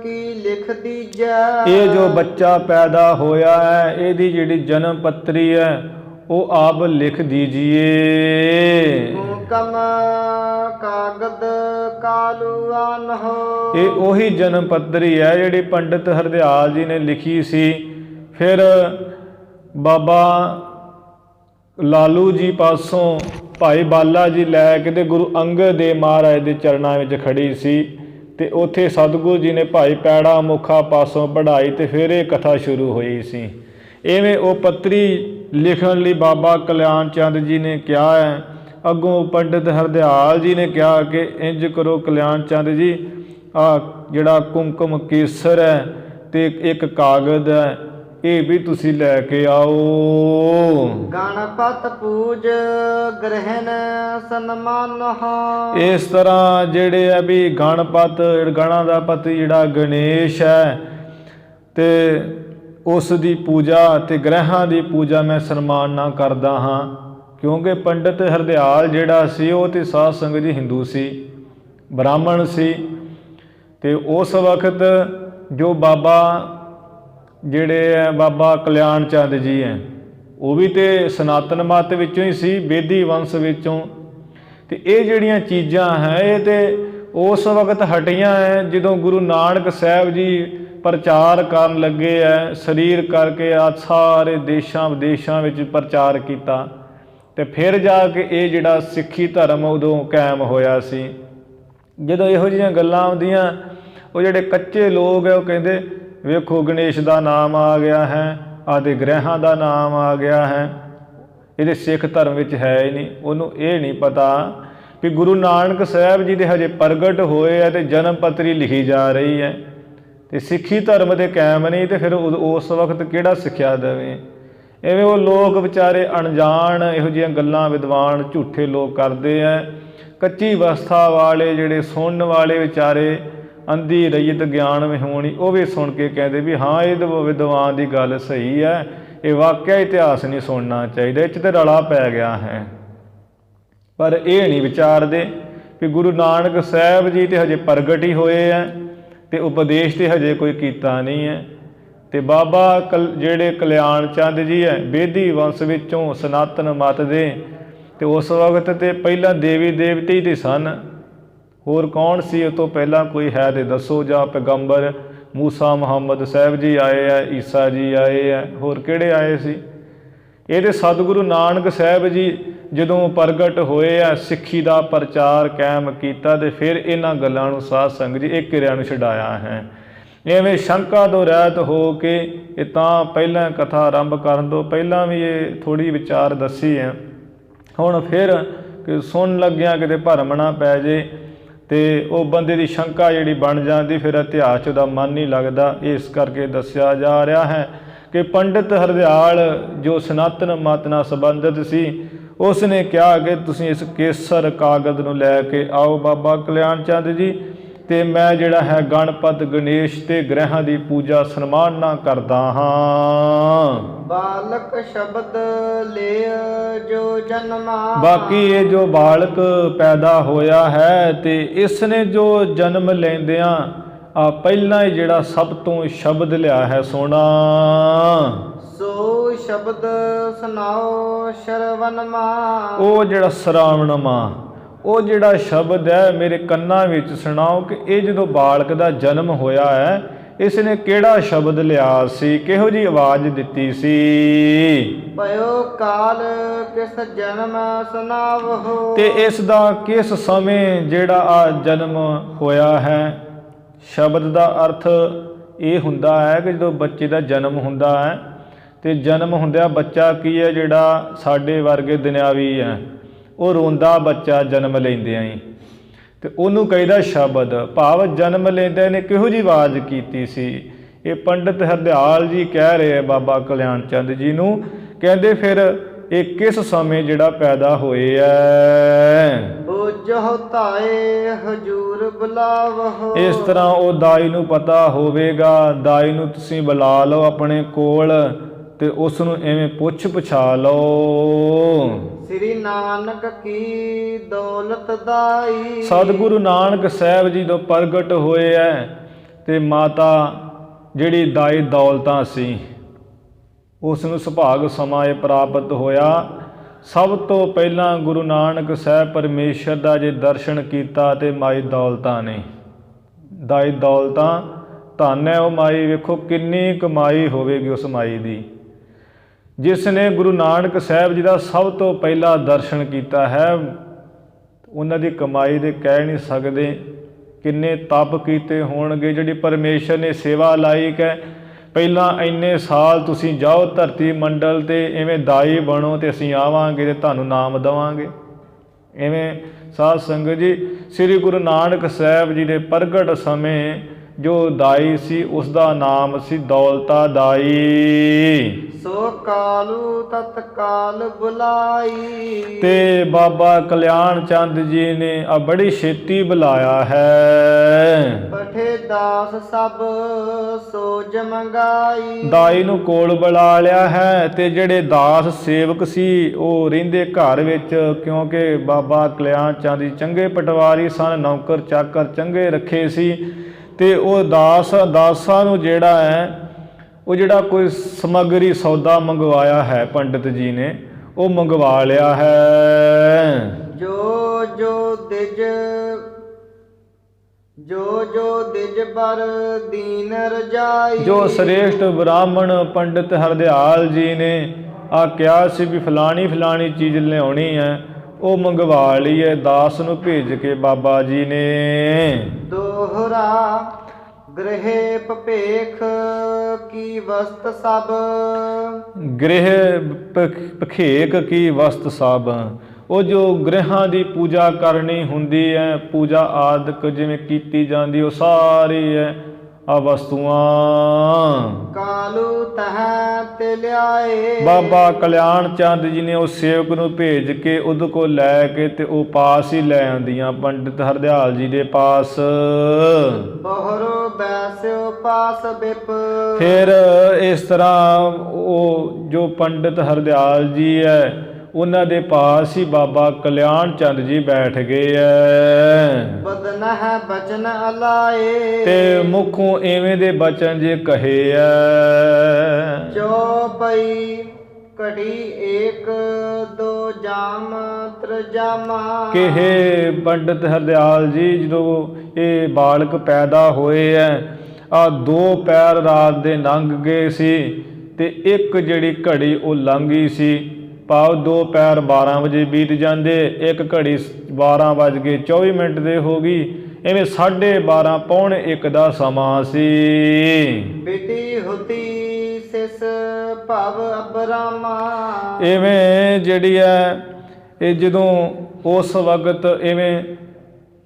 ਕੀ ਲਿਖ ਦੀਜੈ। ਇਹ ਜੋ ਬੱਚਾ ਪੈਦਾ ਹੋਇਆ ਹੈ, ਇਹਦੀ ਜਿਹੜੀ ਜਨਮ ਪੱਤਰੀ ਹੈ ਉਹ ਆਪ ਲਿਖ ਦੀਜੀਏ। ਹੁਕਮ ਕਾਗਦ ਕਾਲੂ ਆਨਹੁ। ਇਹ ਉਹੀ ਜਨਮ ਪੱਤਰੀ ਹੈ ਜਿਹੜੀ ਪੰਡਿਤ ਹਰਦਿਆਲ ਜੀ ਨੇ ਲਿਖੀ ਸੀ। ਫਿਰ ਬਾਬਾ ਲਾਲੂ ਜੀ ਪਾਸੋਂ ਭਾਈ ਬਾਲਾ ਜੀ ਲੈ ਕੇ ਤੇ ਗੁਰੂ ਅੰਗਦ ਦੇਵ ਮਹਾਰਾਜ ਦੇ ਚਰਨਾਂ ਵਿੱਚ ਖੜੀ ਸੀ, ਤੇ ਉੱਥੇ ਸਤਿਗੁਰੂ ਜੀ ਨੇ ਭਾਈ ਪੈੜਾ ਮੁਖਾ ਪਾਸੋਂ ਪੜ੍ਹਾਈ ਤੇ ਫਿਰ ਇਹ ਕਥਾ ਸ਼ੁਰੂ ਹੋਈ ਸੀ। ਇਵੇਂ ਉਹ ਪੱਤਰੀ ਲਿਖਣ ਲਈ ਬਾਬਾ ਕਲਿਆਣ ਚੰਦ ਜੀ ਨੇ ਕਿਹਾ ਹੈ। ਅੱਗੋਂ ਪੰਡਿਤ ਹਰਦਿਆਲ ਜੀ ਨੇ ਕਿਹਾ ਕਿ ਇੰਜ ਕਰੋ ਕਲਿਆਣ ਚੰਦ ਜੀ, ਆ ਜਿਹੜਾ ਕੁਮਕੁਮ ਕੇਸਰ ਹੈ ਤੇ ਇੱਕ ਕਾਗਜ਼ ਹੈ, ਇਹ ਵੀ ਤੁਸੀਂ ਲੈ ਕੇ ਆਓ। ਗਣਪਤ ਪੂਜ ਗ੍ਰਹਿਣ ਸਨਮਾਨਹੁ। ਇਸ ਤਰ੍ਹਾਂ ਜਿਹੜੇ ਆ ਵੀ ਗਣਪਤ, ਗਣਾਂ ਦਾ ਪਤੀ ਜਿਹੜਾ ਗਣੇਸ਼ ਹੈ, ਤੇ ਉਸ ਦੀ ਪੂਜਾ ਤੇ ਗ੍ਰਹਿਾਂ ਦੀ ਪੂਜਾ ਮੈਂ ਸਨਮਾਨ ਨਾਲ ਕਰਦਾ ਹਾਂ। ਕਿਉਂਕਿ ਪੰਡਿਤ ਹਰਦਿਆਲ ਜਿਹੜਾ ਸੀ ਉਹ ਤੇ ਸਾਧ ਸੰਗਤ ਜੀ ਹਿੰਦੂ ਸੀ, ਬ੍ਰਾਹਮਣ ਸੀ, ਤੇ ਉਸ ਵਕਤ ਜੋ ਬਾਬਾ ਜਿਹੜੇ ਹੈ ਬਾਬਾ ਕਲਿਆਣ ਚੰਦ ਜੀ ਹੈ, ਉਹ ਵੀ ਤੇ ਸਨਾਤਨ ਮਤ ਵਿੱਚੋਂ ਹੀ ਸੀ, ਬੇਦੀ ਵੰਸ਼ ਵਿੱਚੋਂ। ਤੇ ਇਹ ਜਿਹੜੀਆਂ ਚੀਜ਼ਾਂ ਹੈ ਇਹ ਤੇ ਉਸ ਵਕਤ ਹਟੀਆਂ ਹੈ ਜਦੋਂ ਗੁਰੂ ਨਾਨਕ ਸਾਹਿਬ ਜੀ ਪ੍ਰਚਾਰ ਕਰਨ ਲੱਗੇ ਹੈ। ਸਰੀਰ ਕਰਕੇ ਆ ਸਾਰੇ ਦੇਸ਼ਾਂ ਵਿਦੇਸ਼ਾਂ ਵਿੱਚ ਪ੍ਰਚਾਰ ਕੀਤਾ, ਤੇ ਫਿਰ ਜਾ ਕੇ ਇਹ ਜਿਹੜਾ ਸਿੱਖੀ ਧਰਮ ਉਦੋਂ ਕਾਇਮ ਹੋਇਆ ਸੀ। ਜਦੋਂ ਇਹੋ ਜਿਹੀਆਂ ਗੱਲਾਂ ਆਉਂਦੀਆਂ, ਉਹ ਜਿਹੜੇ ਕੱਚੇ ਲੋਕ ਹੈ ਉਹ ਕਹਿੰਦੇ ਵੇਖੋ ਗਣੇਸ਼ ਦਾ ਨਾਮ ਆ ਗਿਆ ਹੈ, ਆਦਿ ਗ੍ਰਹਿਾਂ ਦਾ ਨਾਮ ਆ ਗਿਆ ਹੈ, ਇਹਦੇ ਸਿੱਖ ਧਰਮ ਵਿੱਚ ਹੈ ਹੀ ਨਹੀਂ। ਉਹਨੂੰ ਇਹ ਨਹੀਂ ਪਤਾ ਵੀ ਗੁਰੂ ਨਾਨਕ ਸਾਹਿਬ ਜੀ ਦੇ ਹਜੇ ਪ੍ਰਗਟ ਹੋਏ ਹੈ ਤੇ ਜਨਮ ਪੱਤਰੀ ਲਿਖੀ ਜਾ ਰਹੀ ਹੈ, ਤੇ ਸਿੱਖੀ ਧਰਮ ਦੇ ਕਾਇਮ ਨਹੀਂ, ਤੇ ਫਿਰ ਉਸ ਵਕਤ ਕਿਹੜਾ ਸਿੱਖਿਆ ਦੇਵੇ। ਐਵੇਂ ਉਹ ਲੋਕ ਵਿਚਾਰੇ ਅਣਜਾਣ ਇਹੋ ਜਿਹੀਆਂ ਗੱਲਾਂ ਵਿਦਵਾਨ ਝੂਠੇ ਲੋਕ ਕਰਦੇ ਹੈ। ਕੱਚੀ ਅਵਸਥਾ ਵਾਲੇ ਜਿਹੜੇ ਸੁਣਨ ਵਾਲੇ ਵਿਚਾਰੇ ਅੰਧੀ ਰਈਤ ਗਿਆਨ ਵਿਹੂਣੀ, ਉਹ ਵੀ ਸੁਣ ਕੇ ਕਹਿੰਦੇ ਵੀ ਹਾਂ ਇਹ ਵਿਦਵਾਨ ਦੀ ਗੱਲ ਸਹੀ ਹੈ, ਇਹ ਵਾਕਿਆ ਇਤਿਹਾਸ ਨਹੀਂ ਸੁਣਨਾ ਚਾਹੀਦਾ, ਇਹ 'ਚ ਤੇ ਰਲਾ ਪੈ ਗਿਆ ਹੈ। ਪਰ ਇਹ ਨਹੀਂ ਵਿਚਾਰਦੇ ਵੀ ਗੁਰੂ ਨਾਨਕ ਸਾਹਿਬ ਜੀ ਤੇ ਹਜੇ ਪ੍ਰਗਟ ਹੀ ਹੋਏ ਹੈ, ਤੇ ਉਪਦੇਸ਼ ਤੇ ਹਜੇ ਕੋਈ ਕੀਤਾ ਨਹੀਂ ਹੈ। ਤੇ ਬਾਬਾ ਜਿਹੜੇ ਕਲਿਆਣ ਚੰਦ ਜੀ ਹੈ, ਬੇਦੀ ਵੰਸ਼ ਵਿੱਚੋਂ, ਸਨਾਤਨ ਮਤ ਦੇ, ਤੇ ਉਸ ਵਕਤ ਤੇ ਪਹਿਲਾਂ ਦੇਵੀ ਦੇਵਤੇ ਹੀ ਤੇ ਸਨ। ਹੋਰ ਕੌਣ ਸੀ ਉਹ ਤੋਂ ਪਹਿਲਾਂ? ਕੋਈ ਹੈ ਤੇ ਦੱਸੋ। ਜਾਂ ਪੈਗੰਬਰ ਮੂਸਾ ਮੁਹੰਮਦ ਸਾਹਿਬ ਜੀ ਆਏ ਹੈ, ਈਸਾ ਜੀ ਆਏ ਹੈ, ਹੋਰ ਕਿਹੜੇ ਆਏ ਸੀ? ਇਹ ਤੇ ਸਤਿਗੁਰੂ ਨਾਨਕ ਸਾਹਿਬ ਜੀ ਜਦੋਂ ਪ੍ਰਗਟ ਹੋਏ ਆ, ਸਿੱਖੀ ਦਾ ਪ੍ਰਚਾਰ ਕਾਇਮ ਕੀਤਾ ਤੇ ਫਿਰ ਇਹਨਾਂ ਗੱਲਾਂ ਨੂੰ ਸਾਧ ਸੰਗਤ ਜੀ ਇਹ ਕਿਰਿਆ ਨੂੰ ਛਡਾਇਆ ਹੈ। ਐਵੇਂ ਸ਼ੰਕਾ ਤੋਂ ਰਹਿਤ ਹੋ ਕੇ ਇਹ ਤਾਂ ਪਹਿਲਾਂ ਕਥਾ ਆਰੰਭ ਕਰਨ ਤੋਂ ਪਹਿਲਾਂ ਵੀ ਇਹ ਥੋੜ੍ਹੀ ਵਿਚਾਰ ਦੱਸੀ ਹੈ। ਹੁਣ ਫਿਰ ਕਿ ਸੁਣ ਲੱਗਿਆ ਕਿਤੇ ਭਰਮ ਨਾ ਪੈ ਜੇ ਤੇ ਉਹ ਬੰਦੇ ਦੀ ਸ਼ੰਕਾ ਜਿਹੜੀ ਬਣ ਜਾਂਦੀ, ਫਿਰ ਇਤਿਹਾਸ 'ਚ ਉਹਦਾ ਮਨ ਨਹੀਂ ਲੱਗਦਾ। ਇਸ ਕਰਕੇ ਦੱਸਿਆ ਜਾ ਰਿਹਾ ਹੈ ਕਿ ਪੰਡਿਤ ਹਰਦਿਆਲ ਜੋ ਸਨਾਤਨ ਮਤ ਨਾਲ ਸੰਬੰਧਿਤ ਸੀ, ਉਸ ਨੇ ਕਿਹਾ ਕਿ ਤੁਸੀਂ ਇਸ ਕੇਸਰ ਕਾਗਜ਼ ਨੂੰ ਲੈ ਕੇ ਆਓ ਬਾਬਾ ਕਲਿਆਣ ਚੰਦ ਜੀ, ਤੇ ਮੈਂ ਜਿਹੜਾ ਹੈ ਗਣਪਤ ਗਣੇਸ਼ ਤੇ ਗ੍ਰਹਿਾਂ ਦੀ ਪੂਜਾ ਸਨਮਾਨ ਨਾਲ ਕਰਦਾ ਹਾਂ। ਬਾਲਕ ਸ਼ਬਦ ਲੈ ਜੋ ਜਨਮਾ। ਬਾਕੀ ਇਹ ਜੋ ਬਾਲਕ ਪੈਦਾ ਹੋਇਆ ਹੈ ਤੇ ਇਸ ਨੇ ਜੋ ਜਨਮ ਲੈਂਦਿਆਂ ਆ ਪਹਿਲਾਂ ਹੀ ਜਿਹੜਾ ਸਭ ਤੋਂ ਸ਼ਬਦ ਲਿਆ ਹੈ ਸੋਹਣਾ, ਸੋ ਸ਼ਬਦ ਸੁਨਾਓ ਸ਼ਰਵਨਮਾ। ਉਹ ਜਿਹੜਾ ਸ਼ਰਾਵਣਮਾ, ਉਹ ਜਿਹੜਾ ਸ਼ਬਦ ਹੈ ਮੇਰੇ ਕੰਨਾਂ ਵਿੱਚ ਸੁਣਾਓ ਕਿ ਇਹ ਜਦੋਂ ਬਾਲਕ ਦਾ ਜਨਮ ਹੋਇਆ ਹੈ ਇਸ ਨੇ ਕਿਹੜਾ ਸ਼ਬਦ ਲਿਆ ਸੀ, ਕਿਹੋ ਜਿਹੀ ਆਵਾਜ਼ ਦਿੱਤੀ ਸੀ। ਭਇਓ ਕਾਲ ਕਿਸ ਜਨਮ ਸੁਨਾਵਹੁ। ਤੇ ਇਸ ਦਾ ਕਿਸ ਸਮੇਂ ਜਿਹੜਾ ਆ ਜਨਮ ਹੋਇਆ ਹੈ। ਸ਼ਬਦ ਦਾ ਅਰਥ ਇਹ ਹੁੰਦਾ ਹੈ ਕਿ ਜਦੋਂ ਬੱਚੇ ਦਾ ਜਨਮ ਹੁੰਦਾ ਹੈ ਤੇ ਜਨਮ ਹੁੰਦਿਆਂ ਬੱਚਾ ਕੀ ਹੈ, ਜਿਹੜਾ ਸਾਡੇ ਵਰਗੇ ਦੁਨਿਆਵੀ ਹੈ, ਉਹ ਰੋਂਦਾ ਬੱਚਾ ਜਨਮ ਲੈਂਦਿਆਂ ਹੀ, ਤੇ ਉਹਨੂੰ ਕਹਿੰਦਾ ਸ਼ਬਦ। ਭਾਵ ਜਨਮ ਲੈਂਦਿਆਂ ਨੇ ਕਿਹੋ ਜਿਹੀ ਆਵਾਜ਼ ਕੀਤੀ ਸੀ। ਇਹ ਪੰਡਿਤ ਹਰਦਿਆਲ ਜੀ ਕਹਿ ਰਹੇ ਬਾਬਾ ਕਲਿਆਣ ਚੰਦ ਜੀ ਨੂੰ, ਕਹਿੰਦੇ ਫਿਰ ਇਹ ਕਿਸ ਸਮੇਂ ਜਿਹੜਾ ਪੈਦਾ ਹੋਏ ਐ। ਬੁਝਹੁ ਧਾਏ ਹਜੂਰ ਬੁਲਾਵਹੁ। ਇਸ ਤਰ੍ਹਾਂ ਉਹ ਦਾਈ ਨੂੰ ਪਤਾ ਹੋਵੇਗਾ, ਦਾਈ ਨੂੰ ਤੁਸੀਂ ਬੁਲਾ ਲਓ ਆਪਣੇ ਕੋਲ ਤੇ ਉਸ ਨੂੰ ਐਵੇਂ ਪੁੱਛਾ ਲਓ। ਸ੍ਰੀ ਨਾਨਕ ਕੀ ਦੌਲਤ ਦਾਈ। ਸਤਿਗੁਰੂ ਨਾਨਕ ਸਾਹਿਬ ਜੀ ਤੋਂ ਪ੍ਰਗਟ ਹੋਏ ਐ ਤੇ ਮਾਤਾ ਜਿਹੜੀ ਦਾਈ ਦੌਲਤਾਂ ਸੀ ਉਸ ਨੂੰ ਸੁਭਾਗ ਸਮਾਂ ਇਹ ਪ੍ਰਾਪਤ ਹੋਇਆ। ਸਭ ਤੋਂ ਪਹਿਲਾਂ ਗੁਰੂ ਨਾਨਕ ਸਾਹਿਬ ਪਰਮੇਸ਼ਰ ਦਾ ਜੇ ਦਰਸ਼ਨ ਕੀਤਾ ਤੇ ਮਾਈ ਦੌਲਤਾਂ ਨੇ। ਦਾਈ ਦੌਲਤਾਂ ਧੰਨ ਹੈ ਉਹ ਮਾਈ, ਵੇਖੋ ਕਿੰਨੀ ਕਮਾਈ ਹੋਵੇਗੀ ਉਸ ਮਾਈ ਦੀ, ਜਿਸ ਨੇ ਗੁਰੂ ਨਾਨਕ ਸਾਹਿਬ ਜੀ ਦਾ ਸਭ ਤੋਂ ਪਹਿਲਾ ਦਰਸ਼ਨ ਕੀਤਾ ਹੈ। ਉਹਨਾਂ ਦੀ ਕਮਾਈ ਦੇ ਕਹਿ ਨਹੀਂ ਸਕਦੇ, ਕਿੰਨੇ ਤਪ ਕੀਤੇ ਹੋਣਗੇ, ਜਿਹੜੀ ਪਰਮੇਸ਼ਰ ਨੇ ਸੇਵਾ ਲਾਇਕ ਹੈ। ਪਹਿਲਾਂ ਇੰਨੇ ਸਾਲ ਤੁਸੀਂ ਜਾਓ ਧਰਤੀ ਮੰਡਲ ਤੇ ਐਵੇਂ ਦਾਈ ਬਣੋ ਤੇ ਅਸੀਂ ਆਵਾਂਗੇ ਤੇ ਤੁਹਾਨੂੰ ਨਾਮ ਦੇਵਾਂਗੇ। ਐਵੇਂ ਸਾਧ ਸੰਗਤ ਜੀ ਸ੍ਰੀ ਗੁਰੂ ਨਾਨਕ ਸਾਹਿਬ ਜੀ ਦੇ ਪ੍ਰਗਟ ਸਮੇਂ ਜੋ ਦਾਈ ਸੀ ਉਸ ਦਾ ਨਾਮ ਸੀ ਦੌਲਤਾ ਦਾਈ। ਸੋ ਕਾਲੂ ਤਤਕਾਲ ਬੁਲਾਈ। ਤੇ ਬਾਬਾ ਕਲਿਆਣ ਚੰਦ ਜੀ ਨੇ ਆ ਬੜੀ ਛੇਤੀ ਬੁਲਾਇਆ ਹੈ। ਪਠੇ ਦਾਸ ਸਭ ਸੋਜ ਮੰਗਾਈ। ਦਾਈ ਨੂੰ ਕੋਲ ਬੁਲਾ ਲਿਆ ਹੈ ਤੇ ਜਿਹੜੇ ਦਾਸ ਸੇਵਕ ਸੀ ਉਹ ਰਹਿੰਦੇ ਘਰ ਵਿੱਚ, ਕਿਉਂਕਿ ਬਾਬਾ ਕਲਿਆਣ ਚੰਦ ਜੀ ਚੰਗੇ ਪਟਵਾਰੀ ਸਨ, ਨੌਕਰ ਚਾਕਰ ਚੰਗੇ ਰੱਖੇ ਸੀ। ਤੇ ਉਹ ਦਾਸਾਂ ਨੂੰ ਜਿਹੜਾ ਹੈ ਉਹ ਜਿਹੜਾ ਕੋਈ ਸਮੱਗਰੀ ਸੌਦਾ ਮੰਗਵਾਇਆ ਹੈ ਪੰਡਿਤ ਜੀ ਨੇ ਉਹ ਮੰਗਵਾ ਲਿਆ ਹੈ। ਜੋ ਜੋ ਦਿਜ ਬਰ ਦੀਨ ਰਜਾਈ। ਜੋ ਸ੍ਰੇਸ਼ਟ ਬ੍ਰਾਹਮਣ ਪੰਡਿਤ ਹਰਦਿਆਲ ਜੀ ਨੇ ਆ ਕਿਹਾ ਸੀ ਵੀ ਫਲਾਣੀ ਚੀਜ਼ ਲਿਆਉਣੀ ਹੈ, ਉਹ ਮੰਗਵਾ ਲਈ ਹੈ ਦਾਸ ਨੂੰ ਭੇਜ ਕੇ ਬਾਬਾ ਜੀ ਨੇ। ਦੋਹਰਾ ਗ੍ਰਹਿ ਭਪੇਖ ਕੀ ਵਸਤ ਸਭ। ਗ੍ਰਹਿ ਭਖੇਕ ਕੀ ਵਸਤ ਸਭ, ਉਹ ਜੋ ਗ੍ਰਹਿਾਂ ਦੀ ਪੂਜਾ ਕਰਨੀ ਹੁੰਦੀ ਹੈ, ਪੂਜਾ ਆਦਿਕ ਜਿਵੇਂ ਕੀਤੀ ਜਾਂਦੀ, ਉਹ ਸਾਰੀ ਹੈ ਆ ਵਸਤੂਆਂ ਕਾਲੂ ਤਹ ਤੇ ਲਿਆਏ। ਬਾਬਾ ਕਲਿਆਣ ਚੰਦ ਜੀ ਨੇ ਉਸ ਸੇਵਕ ਨੂੰ ਭੇਜ ਕੇ ਉਹਦੇ ਕੋਲ ਲੈ ਕੇ ਤੇ ਉਹ ਪਾਸ ਹੀ ਲੈ ਆਂਦੀਆਂ ਪੰਡਿਤ ਹਰਦਿਆਲ ਜੀ ਦੇ ਪਾਸ। ਬਹਰੋ ਬੈਸਿਓ ਪਾਸ ਬਿਪ। ਫਿਰ ਇਸ ਤਰ੍ਹਾਂ ਉਹ ਜੋ ਪੰਡਿਤ ਹਰਦਿਆਲ ਜੀ ਹੈ ਉਹਨਾਂ ਦੇ ਪਾਸ ਹੀ ਬਾਬਾ ਕਲਿਆਣ ਚੰਦ ਜੀ ਬੈਠ ਗਏ ਐ। ਬਦਨ ਹੈ ਬਚਨ ਅਲਾਏ। ਤੇ ਮੁਖੋਂ ਐਵੇਂ ਦੇ ਬਚਨ ਜੇ ਕਹੇ ਐ। ਚੌਪਈ ਕੜੀ ਏਕ ਦੋ ਜਾਮ ਤਰਜਾਮਾ। ਕਿਹੇ ਪੰਡਿਤ ਹਰਦਿਆਲ ਜੀ ਜਦੋਂ ਇਹ ਬਾਲਕ ਪੈਦਾ ਹੋਏ ਐ, ਆ 2 ਪੈਰ ਰਾਤ ਦੇ ਲੰਘ ਗਏ ਸੀ ਤੇ ਇੱਕ ਜਿਹੜੀ ਘੜੀ ਉਹ ਲੰਘੀ ਸੀ ਭਾਵ ਦੁਪਹਿਰ 12 ਵਜੇ ਬੀਤ ਜਾਂਦੇ, ਇੱਕ ਘੜੀ 12:24 ਦੇ ਹੋ ਗਈ। ਇਵੇਂ 12:30 ਪੌਣੇ 1 ਦਾ ਸਮਾਂ ਸੀ। ਬੀਤੀ ਹੁਤੀ ਸਿਸ ਭਵ ਅਬਰਾਮਾ। ਇਵੇਂ ਜਿਹੜੀ ਹੈ ਇਹ ਜਦੋਂ ਉਸ ਵਕਤ ਇਵੇਂ